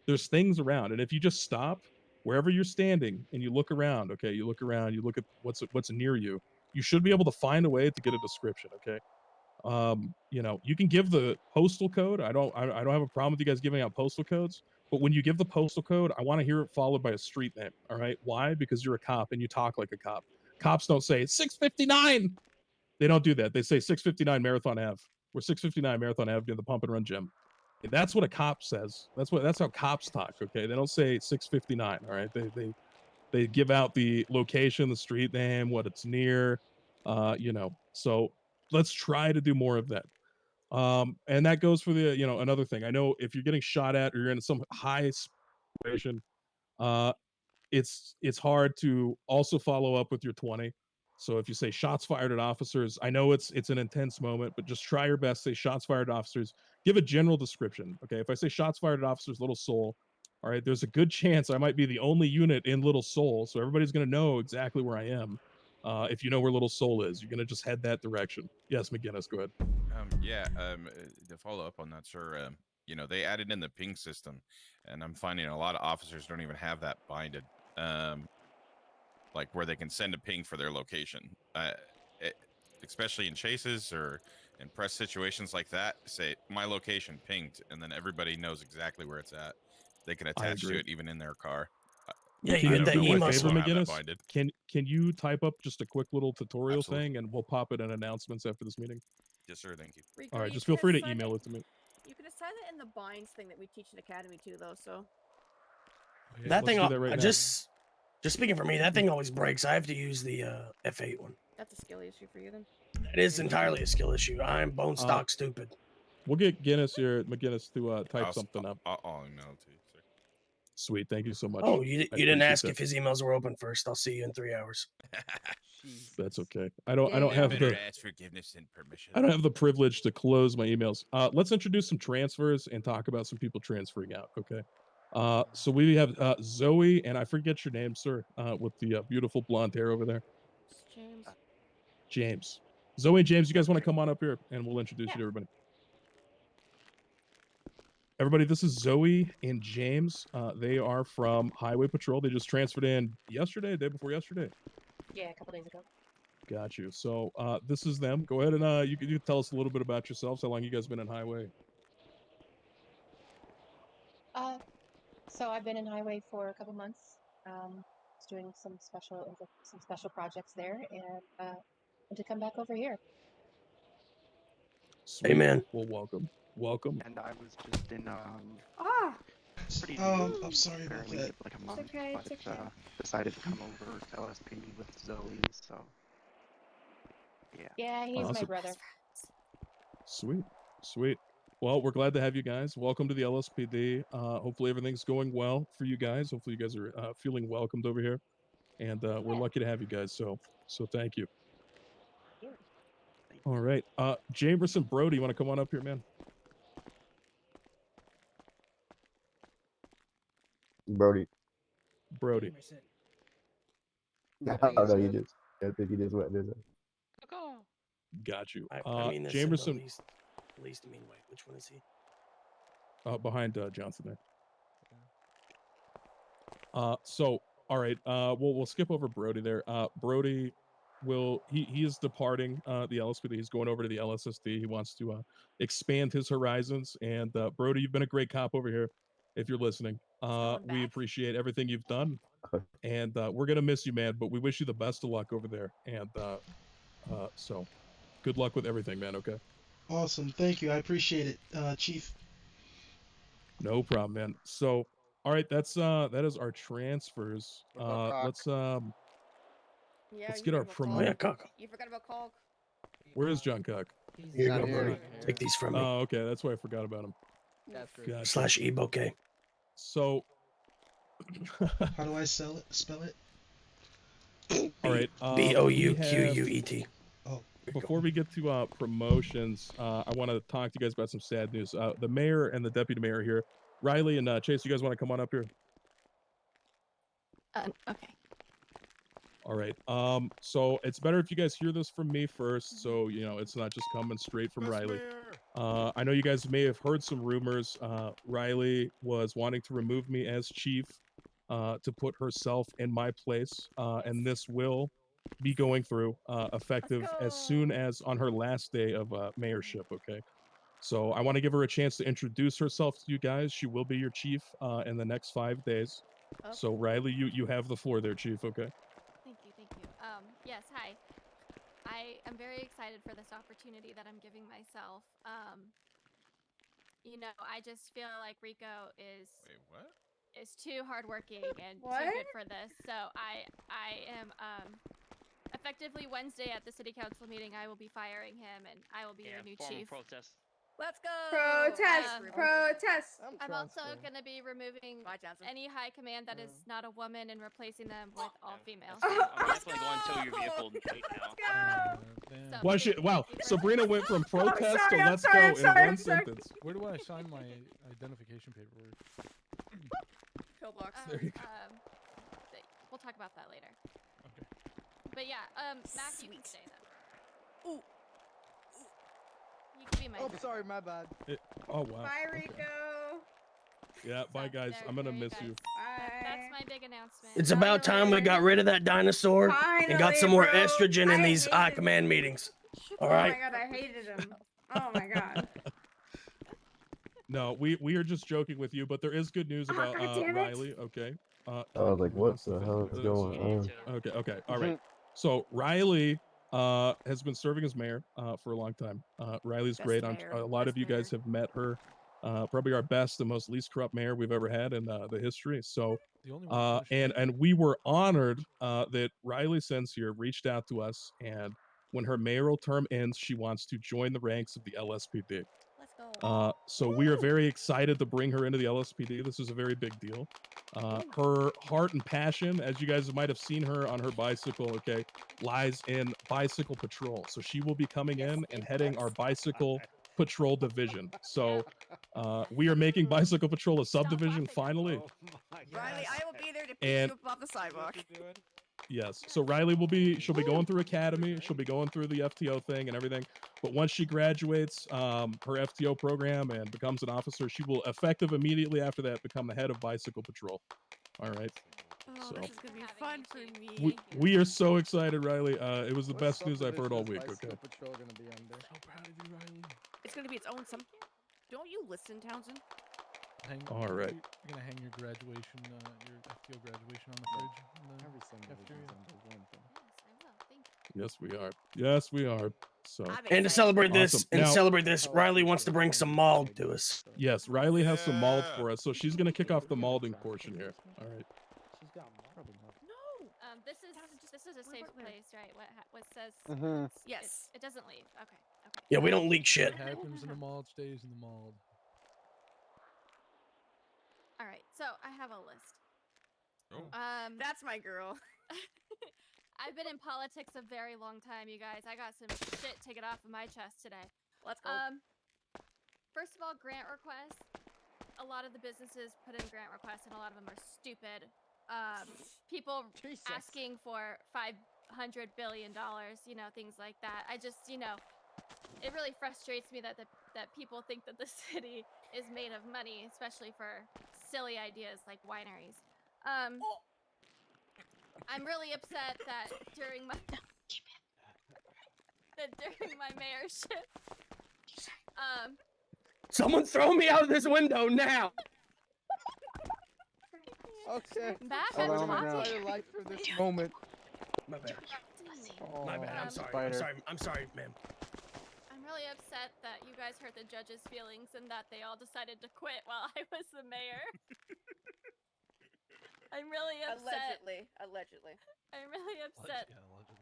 There's things around, and if you just stop wherever you're standing and you look around, okay, you look around, you look at what's near you, you should be able to find a way to get a description. Okay. You can give the postal code. I don't have a problem with you guys giving out postal codes, but when you give the postal code, I want to hear it followed by a street name. All right. Why? Because you're a cop and you talk like a cop. Cops don't say it's 659. They don't do that. They say 659 Marathon Ave. We're 659 Marathon Ave near the Pump and Run Gym. That's what a cop says. That's how cops talk. Okay. They don't say 659. All right. They give out the location, the street name, what it's near. So let's try to do more of that. And that goes for the, another thing. I know if you're getting shot at or you're in some high situation, it's hard to also follow up with your 20. So if you say shots fired at officers, I know it's an intense moment, but just try your best. Say shots fired at officers. Give a general description. Okay, if I say shots fired at officers, Little Seoul, all right, there's a good chance I might be the only unit in Little Seoul, so everybody's gonna know exactly where I am. If you know where Little Seoul is, you're gonna just head that direction. Yes, McGinnis, go ahead. To follow up on that, sir, they added in the ping system, and I'm finding a lot of officers don't even have that binded, like where they can send a ping for their location, especially in chases or in press situations like that. Say my location pinged, and then everybody knows exactly where it's at. They can attach to agree. it even in their car. Yeah, Can you do me a favor, Have that McGinnis? binded. Can you type up just a quick little tutorial thing, and we'll pop it in announcements after this meeting? Yes, sir. Thank you. Rico, All right, you just can feel free to assign email it to me. You can assign it in the binds thing that we teach in Academy too, though. So That thing, do that right now. just speaking for me, that thing always breaks. I have to use the F8 one. that's a skill issue for you then. It is entirely a skill issue. I'm bone stock stupid. We'll get McGinnis to type something up. I'll email it to you, sir. Sweet, thank you so much. Oh, you I didn't appreciate ask that. if his emails were open first. I'll see you in 3 hours. That's okay. I don't have the ask forgiveness and permission. I don't have the privilege to close my emails. Let's introduce some transfers and talk about some people transferring out. Okay. So we have Zoe, and I forget your name, sir, with the beautiful blonde hair over there. It's James. James. Zoe and James, you guys want to come on up here, and we'll introduce you to everybody. Everybody, this is Zoe and James. They are from Highway Patrol. They just transferred in yesterday, day before yesterday. Yeah, a couple days ago. Got you. So this is them. Go ahead and you can tell us a little bit about yourselves. How long you guys been in Highway? So I've been in Highway for a couple months. Was doing some special projects there, and to come back over here. Sweet. Amen. Well, welcome. And I was just in pretty I'm sorry about fairly that. like a month, okay, but it's okay. decided to come over to LSP with Zoe. So yeah. Yeah, he's my brother. Sweet. Well, we're glad to have you guys. Welcome to the LSPD. Hopefully everything's going well for you guys. Hopefully you guys are feeling welcomed over here, and we're lucky to have you guys. So thank you. All right, Jamerson, Brody, you want to come on up here, man? Brody. I don't know. I think he just went this. Got you. I mean this in the Jamerson, least mean way. Which one is he? behind Johnson there. So all right, we'll skip over Brody there. Brody he is departing the LSPD. He's going over to the LSSD. He wants to expand his horizons. And Brody, you've been a great cop over here. If you're listening, we appreciate everything you've done, and we're gonna miss you, man. But we wish you the best of luck over there. And so, good luck with everything, man. Okay. Awesome. Thank you. I appreciate it, Chief. No problem, man. So, all right, that is our transfers. Let's get our promo. You forgot about Cog. Where is John Cook? Here you go, Brody. Take these from me. Oh, okay. That's why I forgot about him. Gotcha. Slash eboke. So, how do I spell it? All right. BOUQUET. Before we get to promotions, I want to talk to you guys about some sad news. The mayor and the deputy mayor are here. Riley and Chase, you guys want to come on up here? Okay. All right. So it's better if you guys hear this from me first, so it's not just coming straight from Riley. I know you guys may have heard some rumors. Riley was wanting to remove me as chief to put herself in my place, and this will be going through effective as soon as on her last day of mayorship. Okay. So I want to give her a chance to introduce herself to you guys. She will be your chief in the next 5 days. Okay. So Riley, you have the floor there, chief. Okay. Thank you. Yes, hi. I am very excited for this opportunity that I'm giving myself. I just feel like Rico is too hardworking and too good for this. So I am effectively Wednesday at the city council meeting. I will be firing him, and I will be the new chief. Protest. Let's go. Protest! Protest! I'm also going to be removing any high command that is not a woman and replacing them with all females. I'm definitely going to tow your vehicle right now. Wow, Sabrina went from protest to sorry, let's I'm sorry, go I'm in sorry, one I'm sorry. sentence. Where do I sign my identification paperwork? Pillbox. There you go. We'll talk about that later. Okay. But yeah, Mac, you can stay though. Ooh. You can be my. Oh, sorry, my bad. Oh wow. Bye, Okay. Rico. Yeah, bye guys. I'm gonna miss you. That's my big announcement. It's about time we got rid of that dinosaur and got some more estrogen in these high command meetings. All right. Oh my god, I hated him. Oh my god. No, we are just joking with you, but there is good news about God damn it. Riley. Okay. I was like, what the hell is going on? Okay. All right. So Riley has been serving as mayor for a long time. Riley's Best great. mayor. A lot of you guys have met her. Probably our best and most least corrupt mayor we've ever had in the history. So The only one and we were honored that Riley Sensier reached out to us, and when her mayoral term ends, she wants to join the ranks of the LSPD. Let's go. So we are very excited to bring her into the LSPD. This is a very big deal. Her heart and passion, as you guys might have seen her on her bicycle, okay, lies in bicycle patrol. So she will be coming in and heading our bicycle patrol division. So we are making bicycle patrol a subdivision finally. Riley, I will be there to pick And- you up off the sidewalk. Yes. So Riley she'll be going through academy. She'll be going through the FTO thing and everything. But once she graduates her FTO program and becomes an officer, she will effective immediately after that become the head of bicycle patrol. All right. Oh, So this is gonna be fun for me. we are so excited, Riley. It was the best news I've heard all week. Okay. Patrol gonna be under? So proud of you, Riley. It's gonna be its own some. Don't you listen, Townsend? All right. You're gonna hang your graduation, your FTO graduation on the fridge. In the Every Sunday cafeteria. one thing. Yes, we are. Yes, we are. So And to celebrate this, Awesome. Now- Riley wants to bring some mald to us. Yes, Riley has some mald for us, so she's gonna kick off the malding portion here. All right. She's got marble. No. This is a safe place, right? What says? Mhm. Yes. It doesn't leave. Okay. Yeah, we don't leak shit. What happens in the mald stays in the mald. All right. So I have a list. That's my girl. I've been in politics a very long time, you guys. I got some shit to get off of my chest today. Let's go. First of all, grant requests. A lot of the businesses put in grant requests, and a lot of them are stupid. People asking for $500 billion, things like that. I just, it really frustrates me that that people think that the city is made of money, especially for silly ideas like wineries. I'm really upset that during my mayorship, Someone throw me out of this window now. Okay. Mac, I'm I'm gonna talking. try to light for this moment. My bad. Oh, My bad. I'm sorry. I'm sorry, ma'am. I'm really upset that you guys hurt the judge's feelings and that they all decided to quit while I was the mayor. I'm really upset. Allegedly. I'm really upset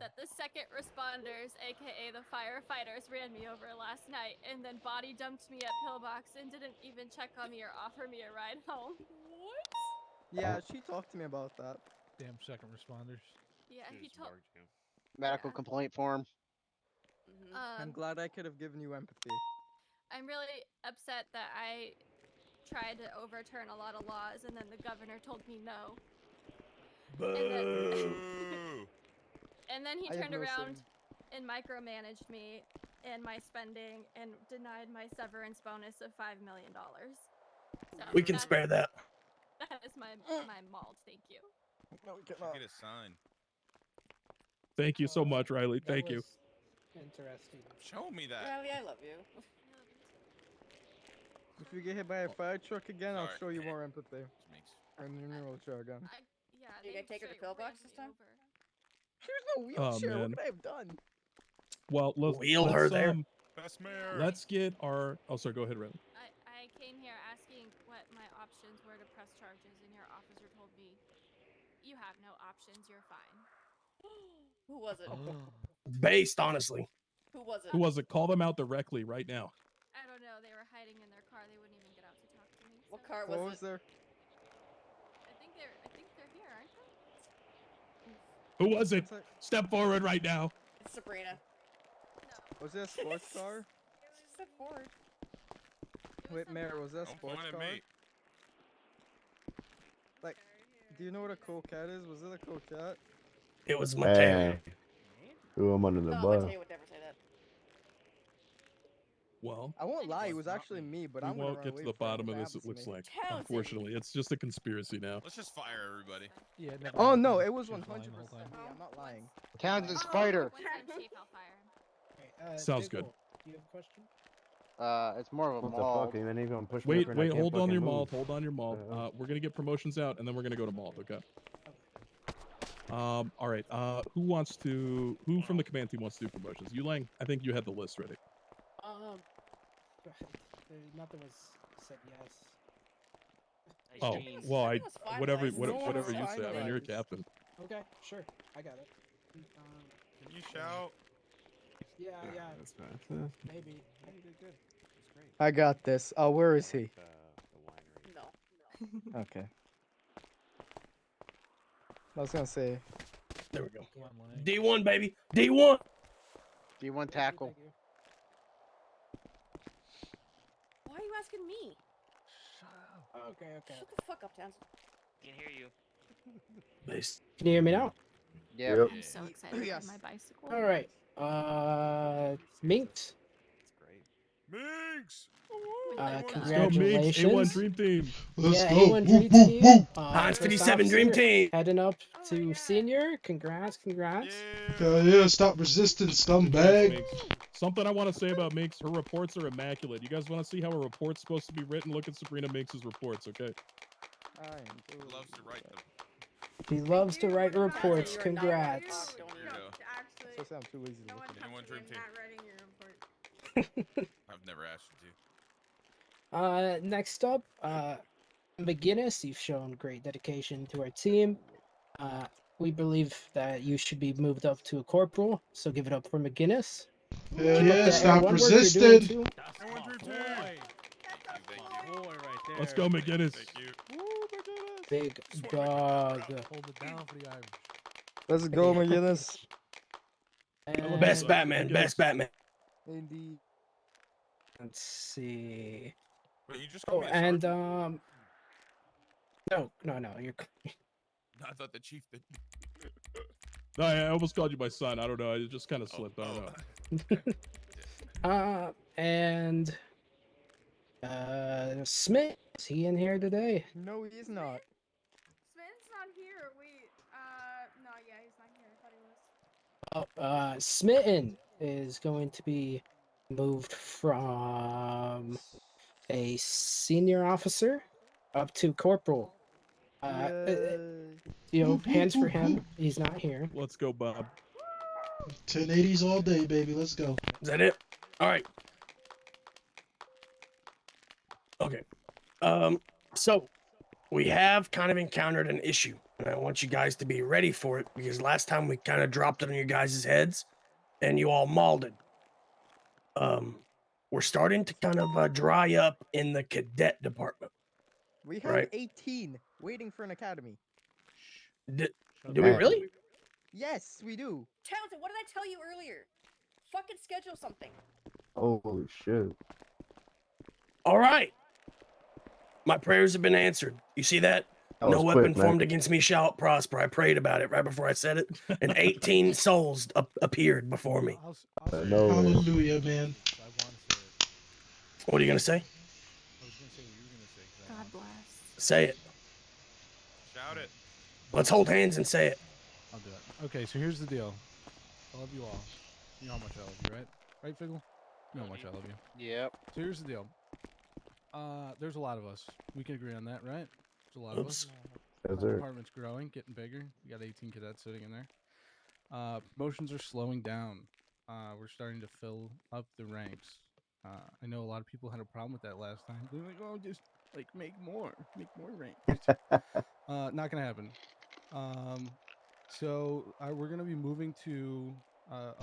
that the second responders, aka the firefighters, ran me over last night and then body dumped me at Pillbox and didn't even check on me or offer me a ride home. What? Yeah, she talked to me about that. Damn second responders. Yeah, he told. Medical complaint form. I'm glad I could have given you empathy. I'm really upset that I tried to overturn a lot of laws and then the governor told me no. And then he turned around and micromanaged me and my spending and denied my severance bonus of $5 million. So We can spare that. That is my mauled. Thank you. No, we cannot. Get a sign. Thank you so much, Riley. Thank you. Interesting. Show me that. Riley, I love you. If you get hit by a fire truck again, I'll show you more empathy. And your neural jargon. Yeah, you gonna take her to Pillbox this time? There's no wheelchair. man. What could I have done? Well, Wheel her there. Best mayor. Let's get our. Oh, sorry. Go ahead, Riley. I came here asking what my options were to press charges, and your officer told me, "You have no options. You're fine." Who was it? Based, honestly. Who was it? Who was it? Call them out directly right now. I don't no, they were hiding in their car. They wouldn't even get out to talk to me. What so- car What was was it? there? I think they're here, aren't they? Who was it? It's like- Step forward right now. It's Sabrina. Was it a sports car? Step forward. Wait, Mayor, was that a Don't sports point at car? me. Like, do you know what a coquette is? Was it a coquette? It was Mateo. Hey, threw him under the No, bus. Mateo would never say that. Well, I won't lie, it was actually me, but we I'm gonna won't run get away to the from it bottom if of it this, it happens to looks me. like. Townsend. Unfortunately, it's just a conspiracy now. Let's just fire everybody. Yeah. Never Oh mind. no, She it was was 100% lying the whole me. time. I'm not lying. Townsend Spider. Once I'm chief, I'll fire him. Sounds good. Do you have a question? It's more of a What the mall. fuck? You ain't gonna push me Wait, up here and I wait, can't hold on fucking your move. malt. Hold on your malt. We're gonna get promotions out, and then we're gonna go to malt. Okay. All right. Who from the command team wants to do promotions? You, Lang. I think you had the list ready. Nothing was said yes. Oh, jeans. well, Everything was whatever, finalized. whatever, No, whatever you it's say. I mean, you're a finalized. captain. Okay, sure, I got it. Can you shout? Yeah, yeah, That's fine. maybe. Yeah, you did good. That's great. I got this. Oh, where is he? No. Okay. I was gonna say. There we go. Come on, Lang. D1, baby. D1. D1 tackle. Why are you asking me? Okay, okay. Shut the fuck up, Townsend. Can hear you. Nice. Can you hear me now? Yeah. Yep. I'm so excited Yes. for my bicycle. All right. Minx. That's great. Minx! Let's go, Congratulations. Minx. A1 Dream Team. Let's Yeah, go. A1 Woo, Dream woo, Team. woo. Heinz First 57 Dream officer, Team. Heading up Oh to my God. senior. Congrats. Hell yeah, stop resisting, scumbag. Minx. Something I want to say about Minx, her reports are immaculate. You guys want to see how a report's supposed to be written? Look at Sabrina Minx's reports, okay? He loves to write them. She loves to write Townsend, reports. you are not Congrats. Don't Here you go. Actually, Especially I'm too lazy to no look one at it. talks Anyone to dream me. team? I'm not writing your report. I've never asked you to. Next up, McGinnis, you've shown great dedication to our team. We believe that you should be moved up to a corporal, so give it up for McGinnis. Hell Keep up yeah, that stop Air 1 work you're doing, resisting. too. That's Everyone my dream boy. team. That's Thank my you. boy right there. Let's go, McGinnis. Thank you. Big Swear to dog. Hold it down for the Irish. Let's go, McGinnis. And Best Batman. McGinnis. Best Batman. Indeed. Let's see. Wait, you just Oh, called me a and sergeant? no, you're. I thought the chief did. No, I almost called you my son. I don't know. I just kind of slipped. I don't know. And Smith, is he in here today? No, he's not. Sven's not here. Wait. No, yeah, he's not here. I thought he was. Oh, Smitten is going to be moved from a senior officer up to corporal. Hands for him. He's not here. Let's go, Bob. 1080s all day, baby. Let's go. Is that it? All right. Okay. So we have kind of encountered an issue, and I want you guys to be ready for it because last time we kind of dropped it on your guys' heads, and you all mauled it. We're starting to kind of dry up in the cadet department. We have Right. 18 waiting for an academy. Do we really? Yes, we do. Townsend, what did I tell you earlier? Fucking schedule something. Holy shit. All right. My prayers have been answered. You see that? That No was weapon quick, man. formed against me shall prosper. I prayed about it right before I said it, and 18 souls appeared before me. I'll say No way. Hallelujah, man. I want to say it. What are you gonna say? I was gonna say what you were gonna say. 'Cause I God want bless. Say it. Shout it. Let's hold hands and say it. I'll do it. Okay, so here's the deal. I love you all. You know how much I love you, right? Right, Figgle? You know how much I love you. Yep. So here's the deal. There's a lot of us. We can agree on that, right? There's a lot of us. Yes, Our sir. department's growing, getting bigger. We got 18 cadets sitting in there. Promotions are slowing down. We're starting to fill up the ranks. I know a lot of people had a problem with that last time. They're like, "Oh, just like make more ranks." Not gonna happen. So we're gonna be moving to a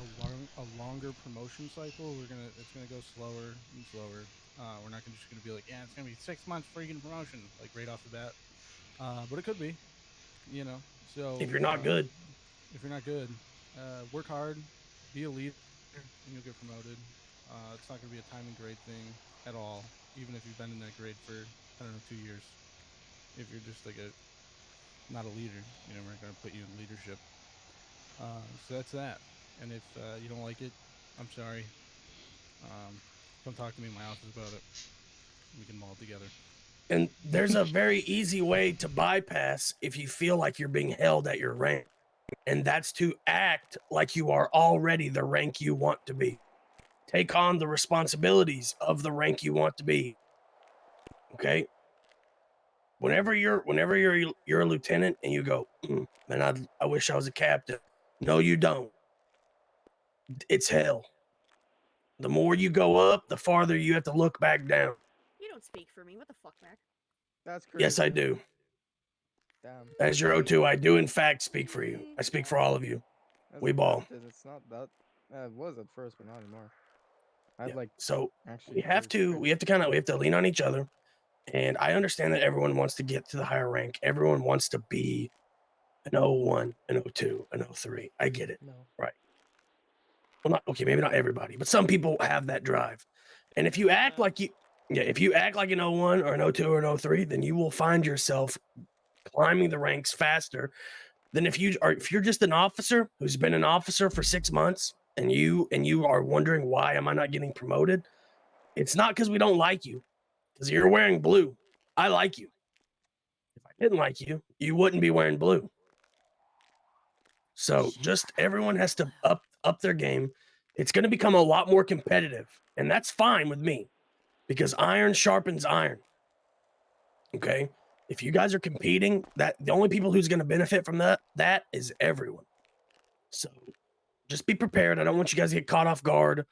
longer promotion cycle. It's gonna go slower and slower. We're not just going to be like, yeah, it's going to be 6 months before you get a promotion, like right off the bat. But it could be, you know. So If you're not good. if you're not good, work hard, be a leader, and you'll get promoted. It's not going to be a time and grade thing at all, even if you've been in that grade for, I don't know, 2 years. If you're just like not a leader, you know, we're going to put you in leadership. So that's that. And if you don't like it, I'm sorry. Come talk to me in my office about it. We can mull it together. And there's a very easy way to bypass if you feel like you're being held at your rank, and that's to act like you are already the rank you want to be. Take on the responsibilities of the rank you want to be. Okay? Whenever you're a lieutenant and you go, man, I wish I was a captain. No, you don't. It's hell. The more you go up, the farther you have to look back down. You don't speak for me. What the fuck, Mac? That's crazy. Yes, I do. Damn. As your O2, I do in fact speak for you. I speak for all of you. As We a ball. captain, it's not that. It was at first, but not anymore. I'd Yeah. like So actually. we have to lean on each other. And I understand that everyone wants to get to the higher rank. Everyone wants to be an 01, an 02, an 03. I get it. No. Right. Well, not okay, maybe not everybody, but some people have that drive. And if you act like if you act like an 01 or an 02 or an 03, then you will find yourself climbing the ranks faster than if you're just an officer who's been an officer for 6 months and you are wondering why am I not getting promoted? It's not because we don't like you, because you're wearing blue. I like you. If I didn't like you, you wouldn't be wearing blue. So just everyone has to up their game. It's going to become a lot more competitive, and that's fine with me because iron sharpens iron. Okay? If you guys are competing, that the only people who's going to benefit from that is everyone. So just be prepared. I don't want you guys to get caught off guard.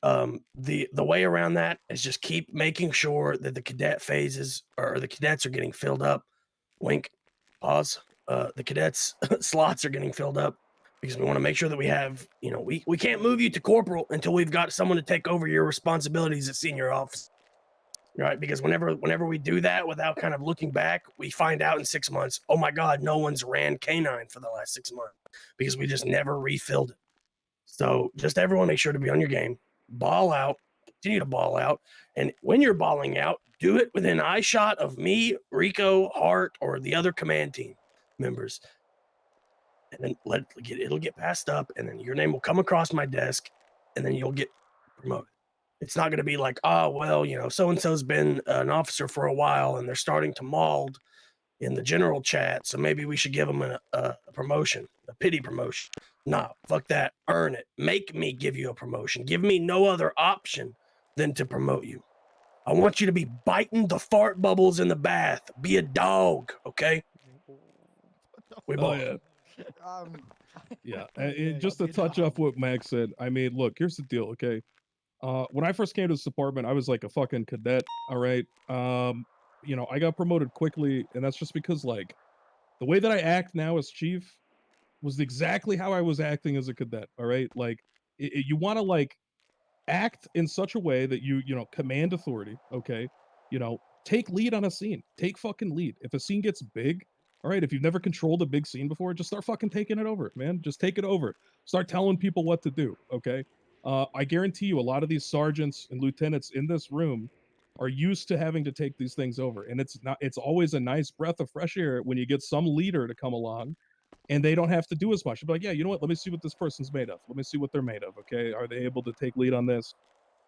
The way around that is just keep making sure that the cadet phases or the cadets are getting filled up. Wink, pause. The cadets slots are getting filled up because we want to make sure that we have, we can't move you to corporal until we've got someone to take over your responsibilities at senior office. Right? Because whenever we do that without kind of looking back, we find out in 6 months, oh my God, no one's ran K9 for the last 6 months because we just never refilled it. So just everyone make sure to be on your game, ball out, continue to ball out. And when you're balling out, do it within eye shot of me, Rico, Hart, or the other command team members. And then it'll get passed up, and then your name will come across my desk, and then you'll get promoted. It's not going to be like, oh, well, so-and-so's been an officer for a while, and they're starting to mold in the general chat, so maybe we should give them a promotion, a pity promotion. Nah, fuck that. Earn it. Make me give you a promotion. Give me no other option than to promote you. I want you to be biting the fart bubbles in the bath. Be a dog, okay? We ball. Yeah. Yeah. And just I'll to be touch dog. off what Max said, I mean, look, here's the deal, okay? When I first came to this department, I was like a fucking cadet, all right? I got promoted quickly, and that's just because, like, the way that I act now as chief was exactly how I was acting as a cadet, all right? Like, you want to, like, act in such a way that you command authority, okay? Take lead on a scene. Take fucking lead. If a scene gets big, all right, if you've never controlled a big scene before, just start fucking taking it over, man. Just take it over. Start telling people what to do, okay? I guarantee you a lot of these sergeants and lieutenants in this room are used to having to take these things over, and it's always a nice breath of fresh air when you get some leader to come along and they don't have to do as much. Be like, yeah, you know what? Let me see what this person's made of. Let me see what they're made of. Okay, are they able to take lead on this?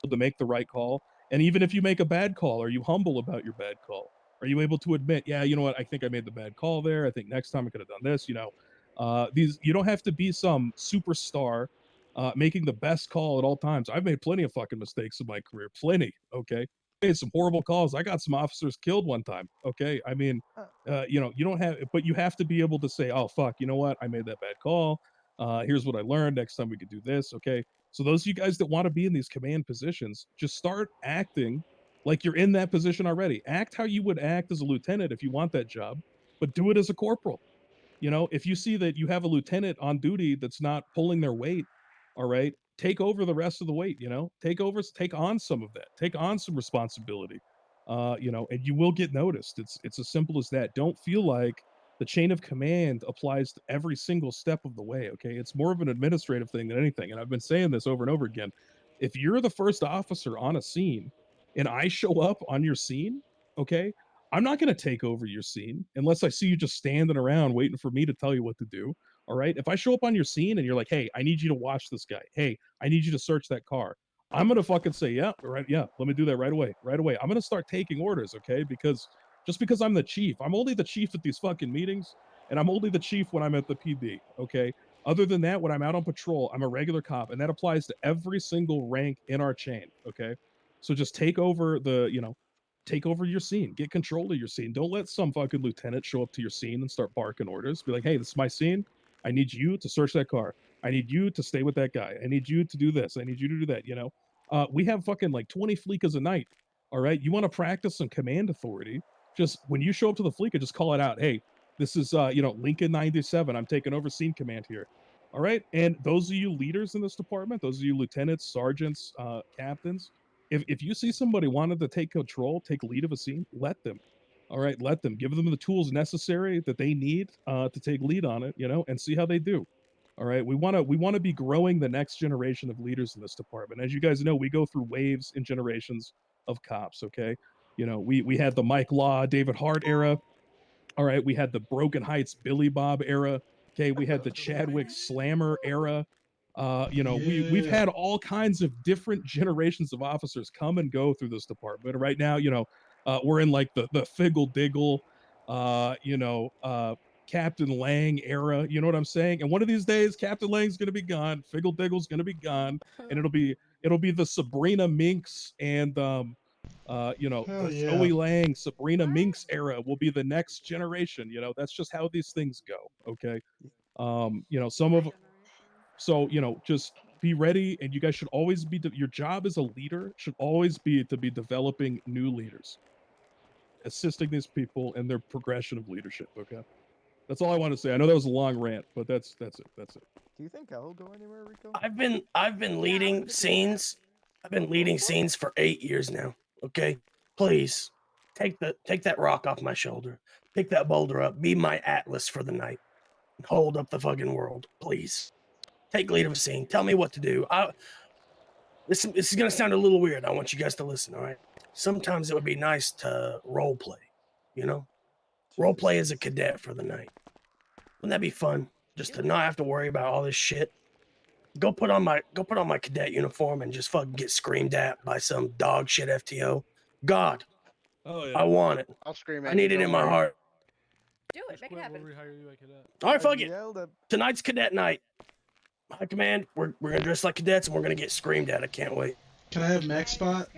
To make the right call? And even if you make a bad call, are you humble about your bad call? Are you able to admit, yeah, you know what? I think I made the bad call there. I think next time I could have done this. These you don't have to be some superstar making the best call at all times. I've made plenty of fucking mistakes in my career. Plenty. Okay. Made some horrible calls. I got some officers killed one time. Okay. I mean, you don't have, but you have to be able to say, oh, fuck, you know what? I made that bad call. Here's what I learned. Next time we could do this. Okay. So those of you guys that want to be in these command positions, just start acting like you're in that position already. Act how you would act as a lieutenant if you want that job, but do it as a corporal. If you see that you have a lieutenant on duty that's not pulling their weight, all right, take over the rest of the weight. Take on some of that, take on some responsibility. And you will get noticed. It's as simple as that. Don't feel like the chain of command applies to every single step of the way. Okay, it's more of an administrative thing than anything. And I've been saying this over and over again. If you're the first officer on a scene and I show up on your scene, okay, I'm not going to take over your scene unless I see you just standing around waiting for me to tell you what to do. All right. If I show up on your scene and you're like, hey, I need you to watch this guy. Hey, I need you to search that car. I'm going to fucking say, yeah, right. Yeah. Let me do that right away. Right away. I'm going to start taking orders. Okay. Because just because I'm the chief, I'm only the chief at these fucking meetings, and I'm only the chief when I'm at the PD. Okay. Other than that, when I'm out on patrol, I'm a regular cop, and that applies to every single rank in our chain. Okay. So just take over take over your scene, get control of your scene. Don't let some fucking lieutenant show up to your scene and start barking orders. Be like, hey, this is my scene. I need you to search that car. I need you to stay with that guy. I need you to do this. I need you to do that. We have fucking like 20 fleekas a night. All right. You want to practice some command authority? Just when you show up to the fleeka, just call it out. Hey, this is Lincoln 97. I'm taking over scene command here. All right. And those of you leaders in this department, those of you lieutenants, sergeants, captains, if you see somebody wanted to take control, take lead of a scene, let them. All right, let them. Give them the tools necessary that they need to take lead on it, and see how they do. All right, we want to be growing the next generation of leaders in this department. As you guys know, we go through waves and generations of cops. Okay, we had the Mike Law, David Hart era. All right, we had the Broken Heights Billy Bob era. Okay, we had the Chadwick Slammer era. We've had all kinds of different generations of officers come and go through this department. Right now, we're in like the Figgle Diggle, Captain Lang era. You know what I'm saying? And one of these days, Captain Lang's gonna be gone, Figgle Diggle's gonna be gone, and it'll be the Sabrina Minks and Hell the yeah. Zoe Lang, Sabrina Minks era will be the next generation. That's just how these things go. Okay. Some of so just be ready, and you guys should always be your job as a leader should always be to be developing new leaders, assisting these people in their progression of leadership. Okay. That's all I want to say. I know that was a long rant, but that's it. That's it. Do you think I'll go anywhere, Rico? I've been leading scenes. I've been leading scenes for 8 years now. Okay, please take that rock off my shoulder. Pick that boulder up. Be my atlas for the night. Hold up the fucking world, please. Take lead of a scene. Tell me what to do. This is gonna sound a little weird. I want you guys to listen. All right. Sometimes it would be nice to role play. Role play as a cadet for the night. Wouldn't that be fun? Just to not have to worry about all this shit. Go put on my cadet uniform and just fucking get screamed at by some dog shit FTO. God, I want it. I'll scream I at need you. it in Don't my worry. heart. Do it. Make it happen. All right, fuck I it. yelled at- Tonight's cadet night. High command, we're gonna dress like cadets and we're gonna get screamed at. I can't wait. Can I have Max spot?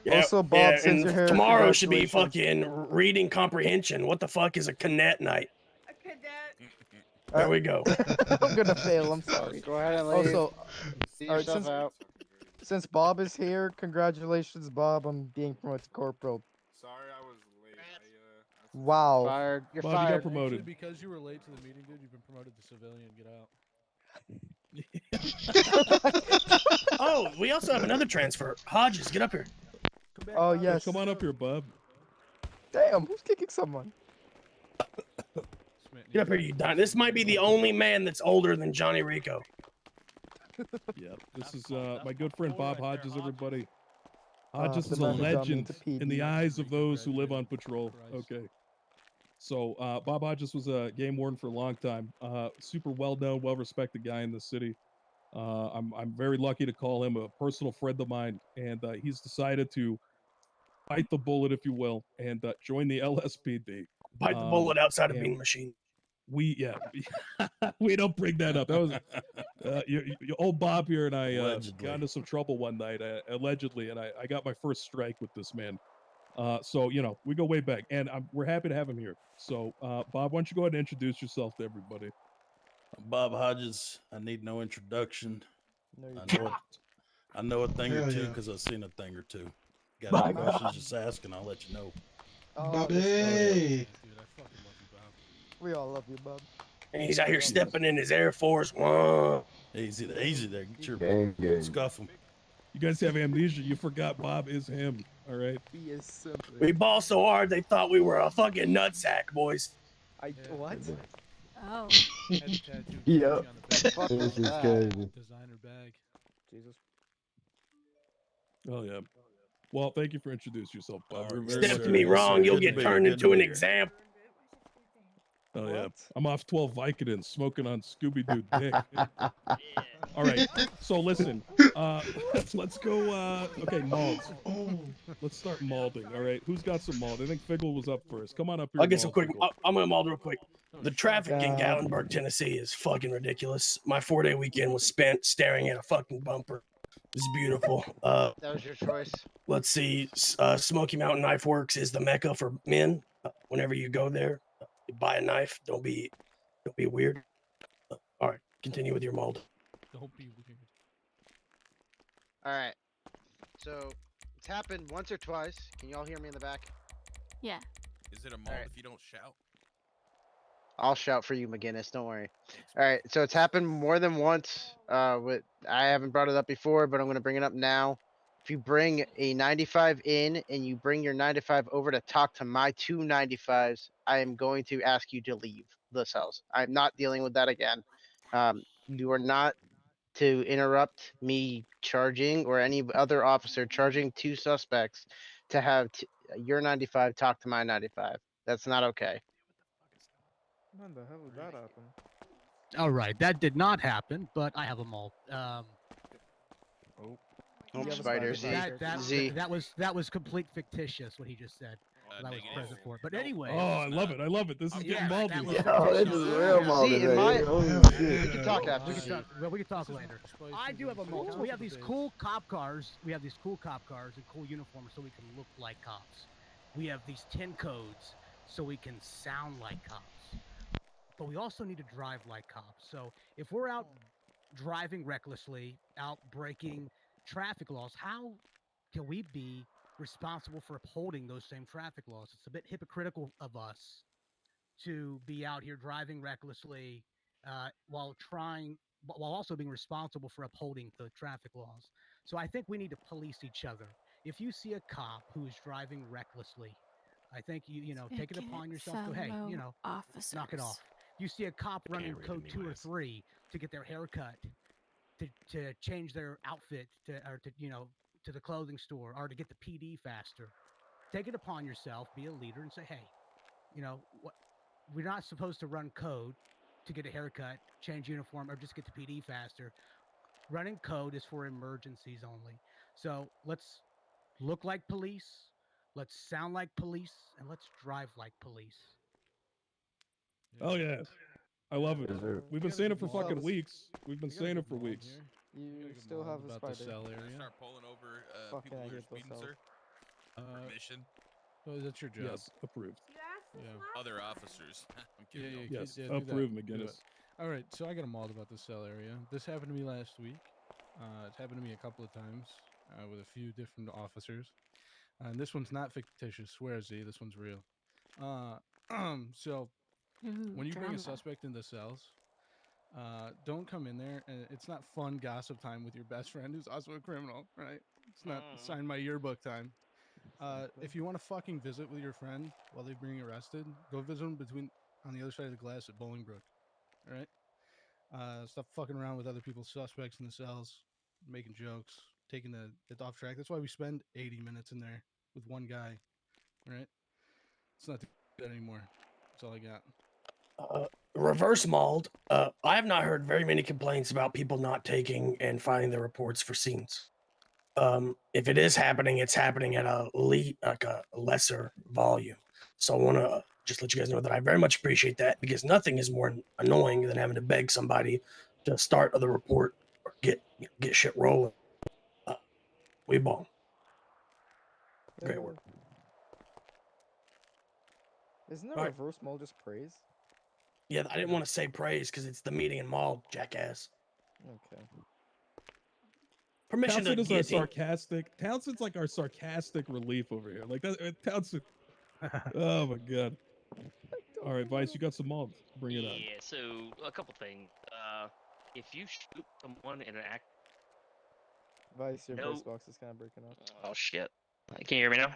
Yeah, Also, Bob, yeah, since and you're here, tomorrow should be congratulations. fucking reading comprehension. What the fuck is a cadet night? A cadet. There we go. I'm gonna fail. I'm sorry. Go ahead and leave. Also, See all right, yourself out. since Bob is here, congratulations, Bob, on being promoted to corporal. Sorry I was late. Wow. Fired. You're Bob, you got fired. promoted. Actually, because you were late to the meeting, dude, you've been promoted to civilian. Get out. Oh, we also have another transfer. Hodges, get up here. Oh yes. Come on up here, Bob. Damn, who's kicking someone? Get up here, you dime. This might be the only man that's older than Johnny Rico. Yep. This is my good friend Bob Hodges, everybody. Hodges the is a man who got me legend into in the PD. eyes of those who live on patrol. Okay. So Bob Hodges was a game warden for a long time. Super well-known, well-respected guy in the city. I'm very lucky to call him a personal friend of mine, and he's decided to bite the bullet, if you will, and join the LSPD. Bite the bullet outside of Bean Machine. We don't bring that up. That was old Bob here and I got into some trouble one night, allegedly, and I got my first strike with this man. So we go way back, and we're happy to have him here. So Bob, why don't you go ahead and introduce yourself to everybody? Bob Hodges. I need no introduction. No, you I know a thing or Hell two yeah. because I've seen a thing or two. Got My any God. questions? Just ask and I'll let you know. Oh, Bobby. Dude, I fucking love you, Bob. we all love you, Bob. And he's out here stepping in his Air Force One. Easy there. Get your Gang. scuff him. You guys have amnesia. You forgot Bob is him. All right. Be as simple. We ball so hard they thought we were a fucking nutsack, boys. What? Oh. Head tattoo Yep. on the back. This is crazy. Designer bag. Jesus. Oh yeah. Well, thank you for introducing yourself, Bob. We're very Step much to me wrong, you'll get turned into an here. example. Oh yeah. I'm off 12 Vicodin, smoking on Scooby-Doo dick. All right. So listen, let's go. Okay, malds. Let's start malding. All right. Who's got some mald? I think Figgle was up first. Come on up here. I'll get some quick. Figgle. I'm gonna maul real quick. The traffic in Gatlinburg, Tennessee is fucking ridiculous. My 4-day weekend was spent staring at a fucking bumper. It's beautiful. That was your choice. Let's see. Smoky Mountain Knife Works is the mecca for men. Whenever you go there, you buy a knife. Don't be weird. All right, continue with your mold. Don't be weird. All right. So it's happened once or twice. Can y'all hear me in the back? Yeah. Is it a mold if you don't shout? I'll shout for you, McGinnis. Don't worry. All right. So it's happened more than once. I haven't brought it up before, but I'm going to bring it up now. If you bring a 95 in and you bring your 95 over to talk to my 2 95s, I am going to ask you to leave this house. I'm not dealing with that again. You are not to interrupt me charging or any other officer charging 2 suspects to have your 95 talk to my 95. That's not okay. When the hell did that happen? All right, that did not happen, but I have them all. Spider Z. That was complete fictitious what he just said. I was present for it. But anyway. Oh, I love it. I love it. This is getting maldy. Yo, this is real maldy. We can talk after. We can talk later. I do have a mold. We have these cool cop cars. We have these cool cop cars and cool uniforms so we can look like cops. We have these 10 codes so we can sound like cops. But we also need to drive like cops. So if we're out driving recklessly, out breaking traffic laws, how can we be responsible for upholding those same traffic laws? It's a bit hypocritical of us to be out here driving recklessly while also being responsible for upholding the traffic laws. So I think we need to police each other. If you see a cop who is driving recklessly, I think you take it upon yourself to, hey, knock it off. You see a cop running code 2 or 3 to get their hair cut, to change their outfit, to the clothing store, or to get the PD faster. Take it upon yourself, be a leader, and say, hey, we're not supposed to run code to get a haircut, change uniform, or just get the PD faster. Running code is for emergencies only. So let's look like police, let's sound like police, and let's drive like police. Oh yeah. I love it. We've been saying it for fucking weeks. We've been saying it for weeks. You still have a spider. The cell area. Start pulling over Fucking people I who are hate those speeding, cells. sir. Permission. Oh, that's your job. Yes, approved. Yeah. Other officers. I'm kidding. Yes, do that. approved, Do McGinnis. it. All right, so I got a mauled about the cell area. This happened to me last week. It's happened to me a couple of times with a few different officers. And this one's not fictitious. Swear Z, this one's real. So when you bring a suspect into cells, don't come in there, and it's not fun gossip time with your best friend who's also a criminal, right? It's not sign my yearbook time. If you want to fucking visit with your friend while they're being arrested, go visit them on the other side of the glass at Bolingbrook, all right? Stop fucking around with other people's suspects in the cells, making jokes, taking it off track. That's why we spend 80 minutes in there with one guy, right? It's not good anymore. That's all I got. Reverse mauled. I have not heard very many complaints about people not taking and filing their reports for scenes. If it is happening, it's happening at a lesser volume. So I want to just let you guys know that I very much appreciate that, because nothing is more annoying than having to beg somebody to start the report or get shit rolling. We ball. Great work. Isn't the All right. reverse mole just praise? Yeah, I didn't want to say praise because it's the meeting and maul, jackass. Okay. Permission Townsend to is our guillotine. sarcastic. Townsend's like our sarcastic relief over here. Like that, Townsend. Oh my god. All right, Vice, you got some malt. Bring it on. Yeah, so a couple things. If you shoot someone in an act, Vice, your no. voice box is kind of breaking up. Oh shit! Can you hear me now?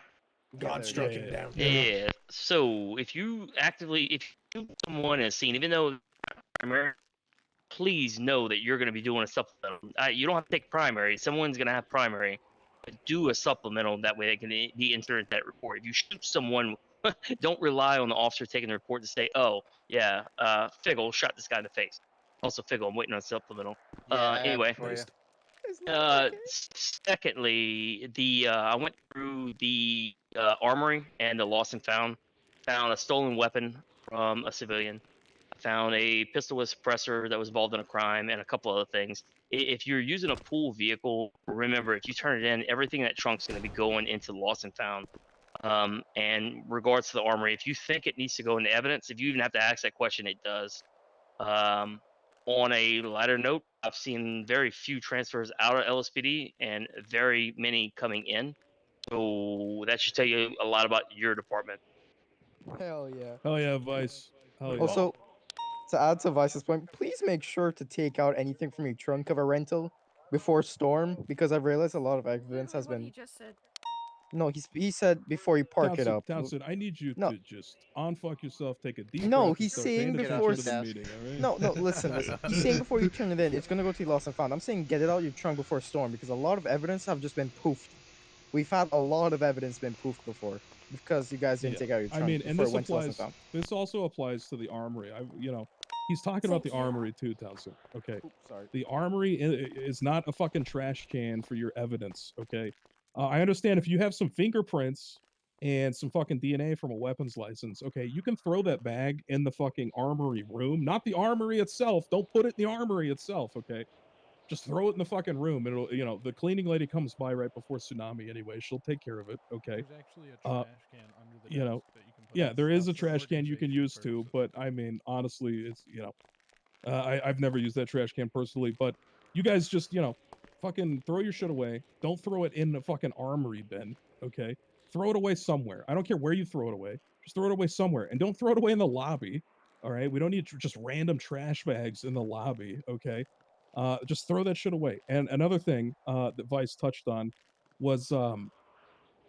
God struck it down. Yeah. So if you shoot someone in a scene, even though primary, please know that you're going to be doing a supplemental. You don't have to take primary. Someone's going to have primary, but do a supplemental. That way they can be inserted in that report. If you shoot someone, don't rely on the officer taking the report to say, "Oh, yeah, Figgle shot this guy in the face." Also, Figgle, I'm waiting on a supplemental. Yeah, I have it Anyway. for you. Secondly, I went through the armory and the lost and found. Found a stolen weapon from a civilian. I found a pistol suppressor that was involved in a crime and a couple other things. If you're using a pool vehicle, remember if you turn it in, everything in that trunk's going to be going into the lost and found. And regards to the armory, if you think it needs to go into evidence, if you even have to ask that question, it does. On a lighter note, I've seen very few transfers out of LSPD and very many coming in. So that should tell you a lot about your department. Hell yeah. Hell yeah, Vice. Hell yeah. Also, to add to Vice's point, please make sure to take out anything from your trunk of a rental before storm, because I've realized a lot of evidence has What been. he just said. No, he said before you park it up. Townsend, I need you No. to just unfuck yourself, take a deep No, breath, and he's start saying paying before. attention to the meeting, all right? No, listen. He's saying before you turn it in, it's gonna go to the lost and found. I'm saying get it out of your trunk before storm, because a lot of evidence have just been poofed. We've had a lot of evidence been poofed before because you guys didn't take out your trunk I mean, and before this it went to lost and applies. found. This also applies to the armory. He's talking about the armory too, Townsend. Okay. Sorry. The armory is not a fucking trash can for your evidence. Okay. I understand if you have some fingerprints and some fucking DNA from a weapons license. Okay, you can throw that bag in the fucking armory room, not the armory itself. Don't put it in the armory itself. Okay. Just throw it in the fucking room. It'll, the cleaning lady comes by right before tsunami anyway. She'll take care of it. Okay. There's actually a trash can under the You desk know, that you can put yeah, in there is stuff a for trash can you can organization use too, but I mean, honestly, it's I've never used that trash can personally, but you guys just fucking throw your shit away. Don't throw it in the fucking armory bin. Okay, throw it away somewhere. I don't care where you throw it away. Just throw it away somewhere, and don't throw it away in the lobby. All right, we don't need just random trash bags in the lobby. Okay, just throw that shit away. And another thing that Vice touched on was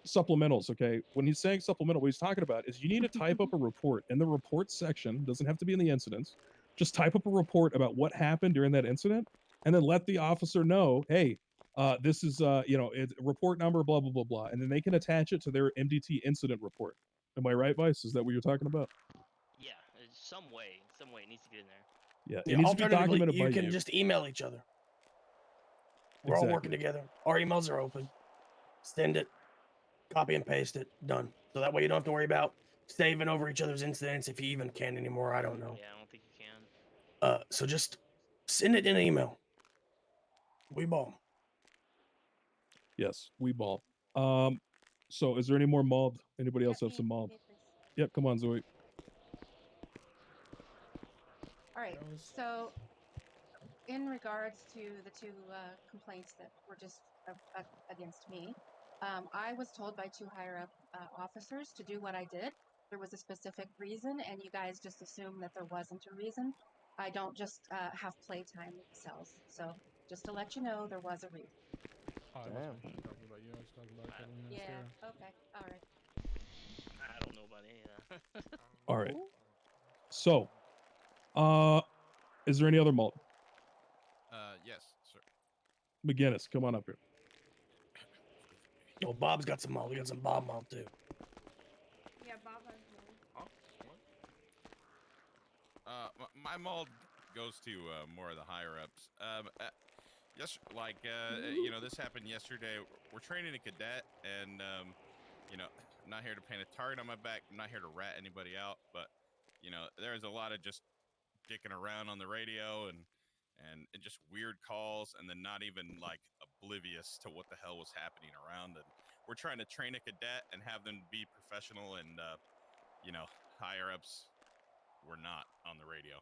supplementals. Okay, when he's saying supplemental, what he's talking about is you need to type up a report in the report section. Doesn't have to be in the incidents. Just type up a report about what happened during that incident, and then let the officer know, hey, this is it's report number blah blah blah blah, and then they can attach it to their MDT incident report. Am I right, Vice? Is that what you're talking about? Yeah, some way it needs to get in there. Yeah, it needs to be documented you by can you. just email each other. We're all working together. Our emails are open. Send it, copy and paste it, done. So that way you don't have to worry about saving over each other's incidents if you even can anymore. I don't know. Yeah, I don't think you can. So just send it in an email. We ball. Yes, we ball. So is there any more mald? Anybody else have some mald? Yep, come on, Zoe. All right. So, in regards to the two complaints that were just against me, I was told by two higher up officers to do what I did. There was a specific reason, and you guys just assumed that there wasn't a reason. I don't just have playtime with cells. So, just to let you know, there was a reason. Oh, I wasn't actually talking about you. I was talking about Catalina and Yeah. Sarah. Okay. All right. I don't know about any of that. All right. So, is there any other malt? Yes, sir. McGinnis, come on up here. Oh, Bob's got some malt. We got some Bob malt too. Yeah, Bob has one. My mold goes to more of the higher ups. Yes, this happened yesterday. We're training a cadet, and I'm not here to paint a target on my back. I'm not here to rat anybody out, but there's a lot of just dicking around on the radio and just weird calls, and then not even like oblivious to what the hell was happening around. And we're trying to train a cadet and have them be professional, and higher ups were not on the radio.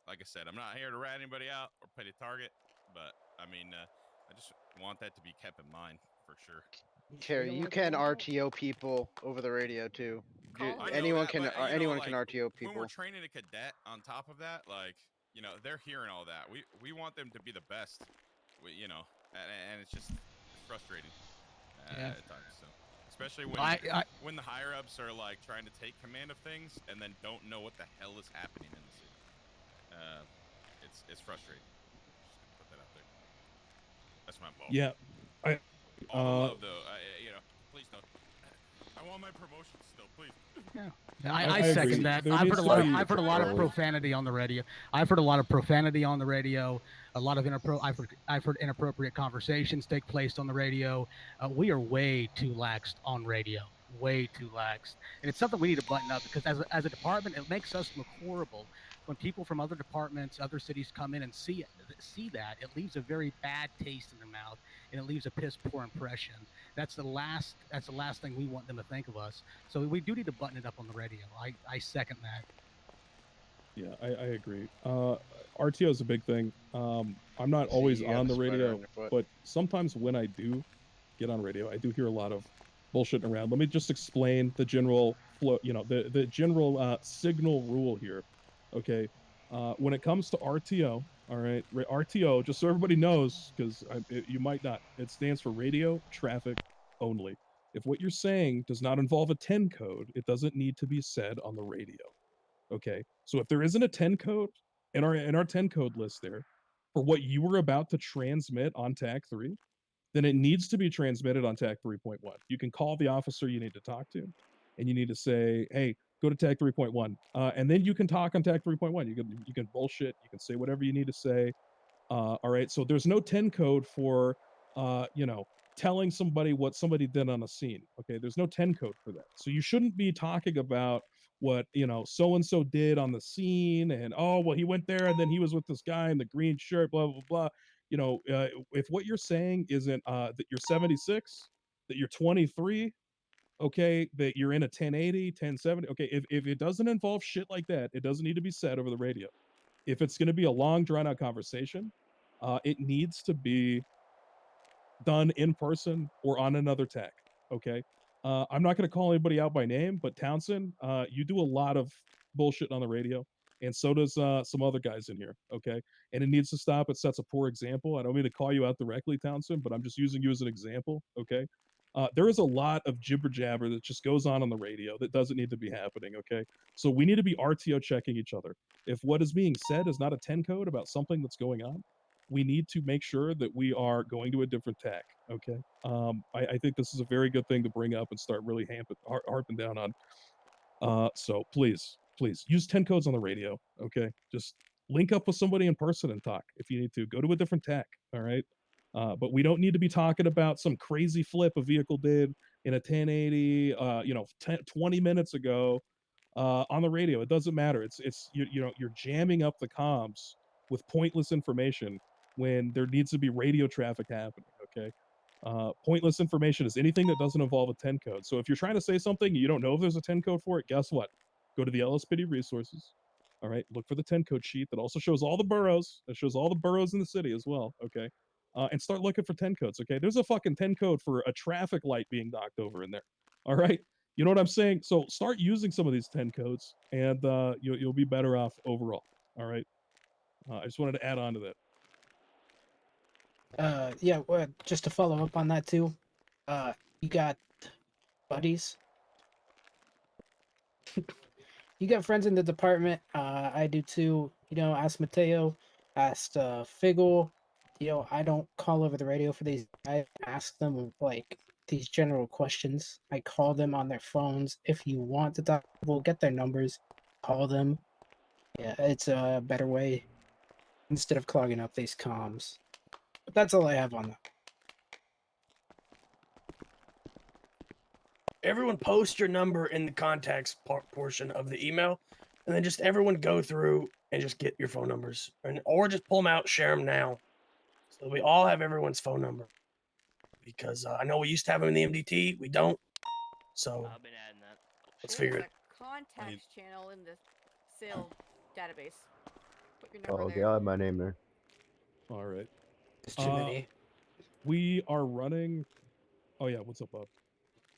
Like I said, I'm not here to rat anybody out or put a target, but I mean, I just want that to be kept in mind for sure. Terry, you can RTO people over the radio too. call I know anyone that, can but, anyone like, can RTO when we're people. training a cadet on top of that, like, they're hearing all that. We want them to be the best. And it's just frustrating at times. So, especially when the higher ups are like trying to take command of things and then don't know what the hell is happening in the city. It's frustrating. Just gonna put that out there. That's my fault. Yeah, All the love though. Please don't. I want my promotion still, please. Yeah. I I second agree. that. There I've heard needs a to lot of be- I've heard a lot of profanity on the radio. I've heard a lot of profanity on the radio. A lot of I've heard inappropriate conversations take place on the radio. We are way too laxed on radio. Way too laxed, and it's something we need to button up because as a department, it makes us look horrible when people from other departments, other cities come in and see that. It leaves a very bad taste in their mouth, and it leaves a piss poor impression. That's the last thing we want them to think of us. So we do need to button it up on the radio. I second that. Yeah, I agree. RTO is a big thing. I'm not See, always you got on the the spider radio, on your foot. but sometimes when I do get on radio, I do hear a lot of bullshitting around. Let me just explain the general flow, the general signal rule here. Okay. When it comes to RTO, all right, RTO, just so everybody knows, because you might not, it stands for radio traffic only. If what you're saying does not involve a 10 code, it doesn't need to be said on the radio. Okay. So if there isn't a 10 code in our 10 code list there for what you were about to transmit on tag 3, then it needs to be transmitted on tag 3.1. You can call the officer you need to talk to and you need to say, "Hey, go to tag 3.1." And then you can talk on tag 3.1. You can bullshit, you can say whatever you need to say. All right. So there's no 10 code for telling somebody what somebody did on a scene. Okay. There's no 10 code for that. So you shouldn't be talking about what, so and so did on the scene and, oh, well, he went there and then he was with this guy in the green shirt, blah, blah, blah. If what you're saying isn't that you're 76, that you're 23, okay, that you're in a 1080, 1070, okay, if it doesn't involve shit like that, it doesn't need to be said over the radio. If it's going to be a long, drawn out conversation, it needs to be done in person or on another tag. Okay. I'm not going to call anybody out by name, but Townsend, you do a lot of bullshit on the radio, and so does some other guys in here. Okay. And it needs to stop. It sets a poor example. I don't mean to call you out directly, Townsend, but I'm just using you as an example. Okay. There is a lot of jibber jabber that just goes on the radio that doesn't need to be happening. Okay. So we need to be RTO checking each other. If what is being said is not a 10 code about something that's going on, we need to make sure that we are going to a different tag. Okay. I think this is a very good thing to bring up and start really harping down on. So please use 10 codes on the radio. Okay. Just link up with somebody in person and talk if you need to. Go to a different tag. All right. But we don't need to be talking about some crazy flip a vehicle did in a 1080, 20 minutes ago on the radio. It doesn't matter. You're jamming up the comms with pointless information when there needs to be radio traffic happening. Okay. Pointless information is anything that doesn't involve a 10 code. So if you're trying to say something, you don't know if there's a 10 code for it, guess what? Go to the LSPD resources. All right. Look for the 10 code sheet that also shows all the boroughs. It shows all the boroughs in the city as well. Okay. And start looking for 10 codes. Okay. There's a fucking 10 code for a traffic light being knocked over in there. All right. You know what I'm saying? So start using some of these 10 codes and you'll be better off overall. All right. I just wanted to add on to that. Yeah, well, just to follow up on that too, you got buddies. You got friends in the department. I do too. Ask Mateo, asked Figgle. I don't call over the radio for these. I ask them like these general questions. I call them on their phones. If you want to talk, we'll get their numbers. Call them. Yeah, it's a better way instead of clogging up these comms. But that's all I have on that. Everyone post your number in the contacts portion of the email, and then just everyone go through and just get your phone numbers, or just pull them out, share them now, so we all have everyone's phone number. Because I know we used to have them in the MDT, we don't. So I've been adding that. let's figure it. There's a contacts channel in the sale database. Put your number Oh, okay, there. I have my name there. All right. There's too many. We are running. Oh yeah, what's up, Bob?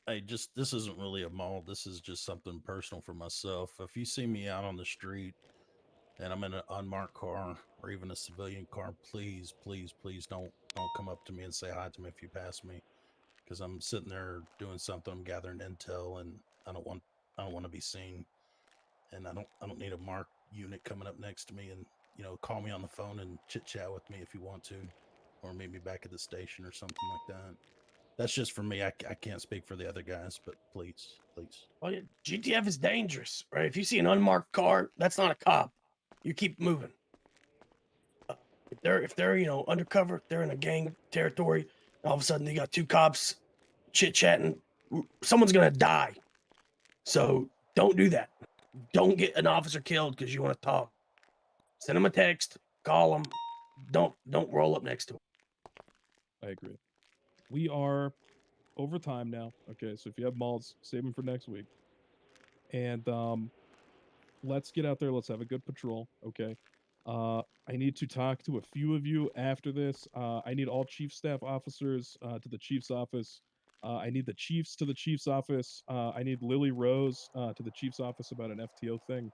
Hey, just this isn't really a mall. This is just something personal for myself. If you see me out on the street and I'm in an unmarked car or even a civilian car, please, please, please don't come up to me and say hi to me if you pass me, because I'm sitting there doing something. I'm gathering intel, and I don't want to be seen, and I don't need a marked unit coming up next to me and call me on the phone and chit chat with me if you want to, or meet me back at the station or something like that. That's just for me. I can't speak for the other guys, but please, please. Well, yeah, GTF is dangerous, right? If you see an unmarked car, that's not a cop. You keep moving. If they're undercover, they're in a gang territory. All of a sudden, you got two cops chit chatting. Someone's gonna die. So don't do that. Don't get an officer killed because you want to talk. Send them a text. Call them. Don't roll up next to them. I agree. We are over time now. Okay, so if you have malls, save them for next week. And let's get out there. Let's have a good patrol. Okay. I need to talk to a few of you after this. I need all chief staff officers to the chief's office. I need the chiefs to the chief's office. I need Lily Rose to the chief's office about an FTO thing.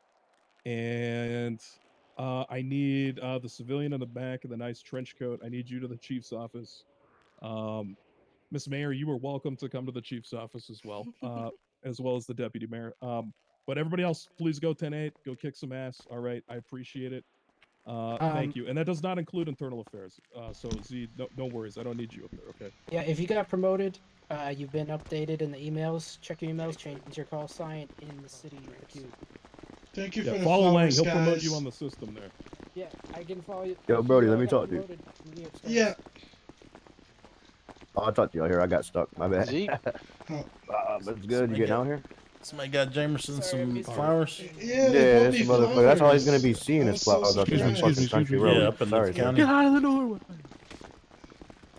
And I need the civilian in the back in the nice trench coat. I need you to the chief's office. Miss Mayor, you are welcome to come to the chief's office as well as the deputy mayor. But everybody else, please go 10-8, go kick some ass. All right, I appreciate it. Thank you. And that does not include internal affairs. So Z, no worries. I don't need you up there. Okay. Yeah, if you got promoted, you've been updated in the emails. Check your emails. Change your call sign in the city if you. Thank you Yeah, for the follow Lang. flowers, He'll guys. promote you on the system there. Yeah, I can follow you. Yo, if Brody, you, let me got talk to you. promoted, meet me upstairs. Yeah. Oh, I'll talk to you out here. I got stuck. My bad. Z? It's good. You getting out here? Somebody got Jamerson some flowers. Yeah, this motherfucker. That's all he's gonna be seeing is flowers up there on fucking country road. Yeah, up in Sorry, the sir. county. out of the doorway.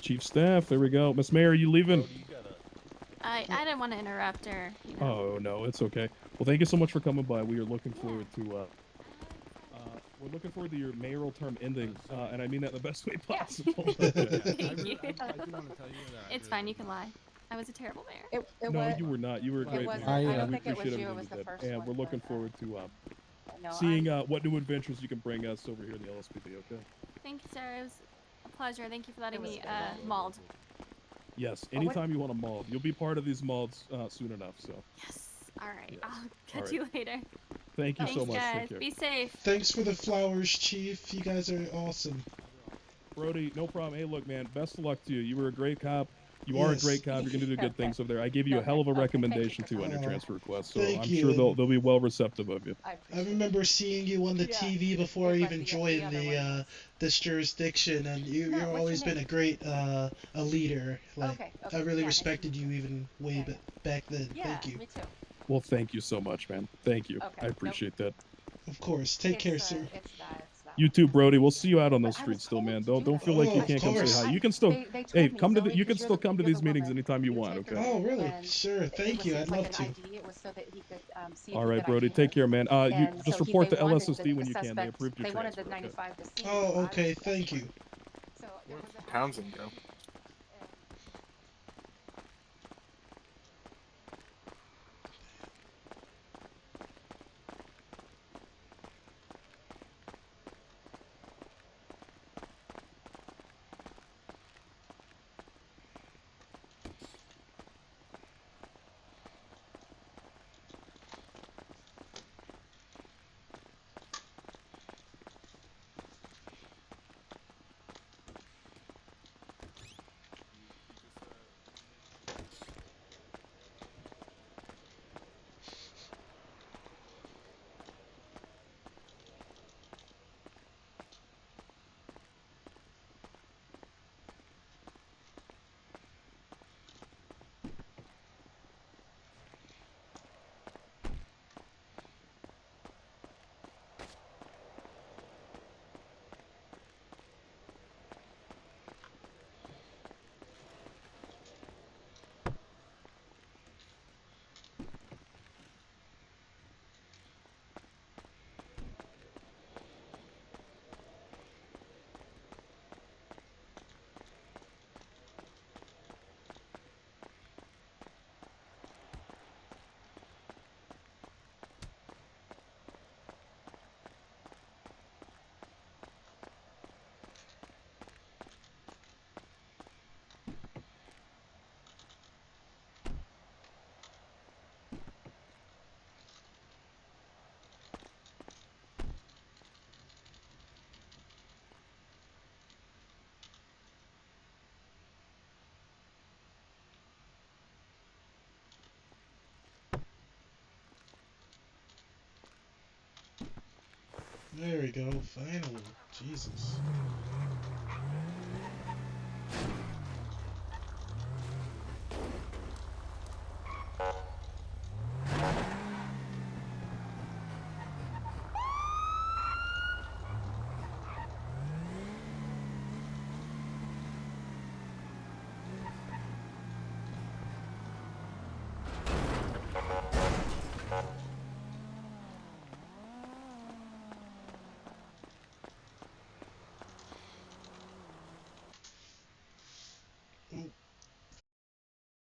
Chief staff, there we go. Miss Mayor, are you leaving? I didn't want to interrupt her. Oh no, it's okay. Well, thank you so much for coming by. We are looking forward to we're looking forward to your mayoral term ending, and I mean that in the best way possible. Thank you. It's fine. You can lie. I was a terrible mayor. No, you were not. You were a great wasn't. mayor. I don't We think it was appreciate you. It everything was the did. first And one, we're looking but, forward to no, seeing what new adventures you can bring us over here in the LSPD. Okay. Thank you, sir. It was a pleasure. Thank you for letting was me good. mauled. Yes. what- Anytime you want a mold, you'll be part of these molds soon enough. So. Yes. All right. Yes. I'll All catch right. you later. Thank you Thanks, so much. guys. Take care. Be safe. Thanks for the flowers, Chief. You guys are awesome. Brody, no problem. Hey, look, man. Best of luck to you. You were a great cop. You are a Yes. great cop. You're gonna do good things over there. I gave you a hell of a recommendation too on your Oh, transfer request, so thank I'm you, sure they'll and- be well receptive of you. I remember seeing you on the TV before I even joined this jurisdiction, and you've what's always your been a great a leader. Like Okay, I really yeah, respected you even way back then. Thank you. Me too. Well, thank you so much, man. Thank you. Okay, I appreciate that. Of course. Take care, sir. It's that. You too, Brody. We'll see you out on those streets still, man. Don't feel like you Oh, of can't come say course. hi. You can still They told hey me, come to Zoe, you can 'cause still come to you're these the meetings woman. anytime you You want. take her Okay. Oh, really? and Sure. Thank it you. was I'd like love an to. ID. It was so that he could see. All if he right, could Brody. ID Take her. care, man. You And just so report they to wanted LSSD when the you can. They suspect- approved your They wanted transfer. the Okay. 95 to see. Oh, so I okay. was Thank you. So there was a Townsend go? There we go. Finally. Jesus.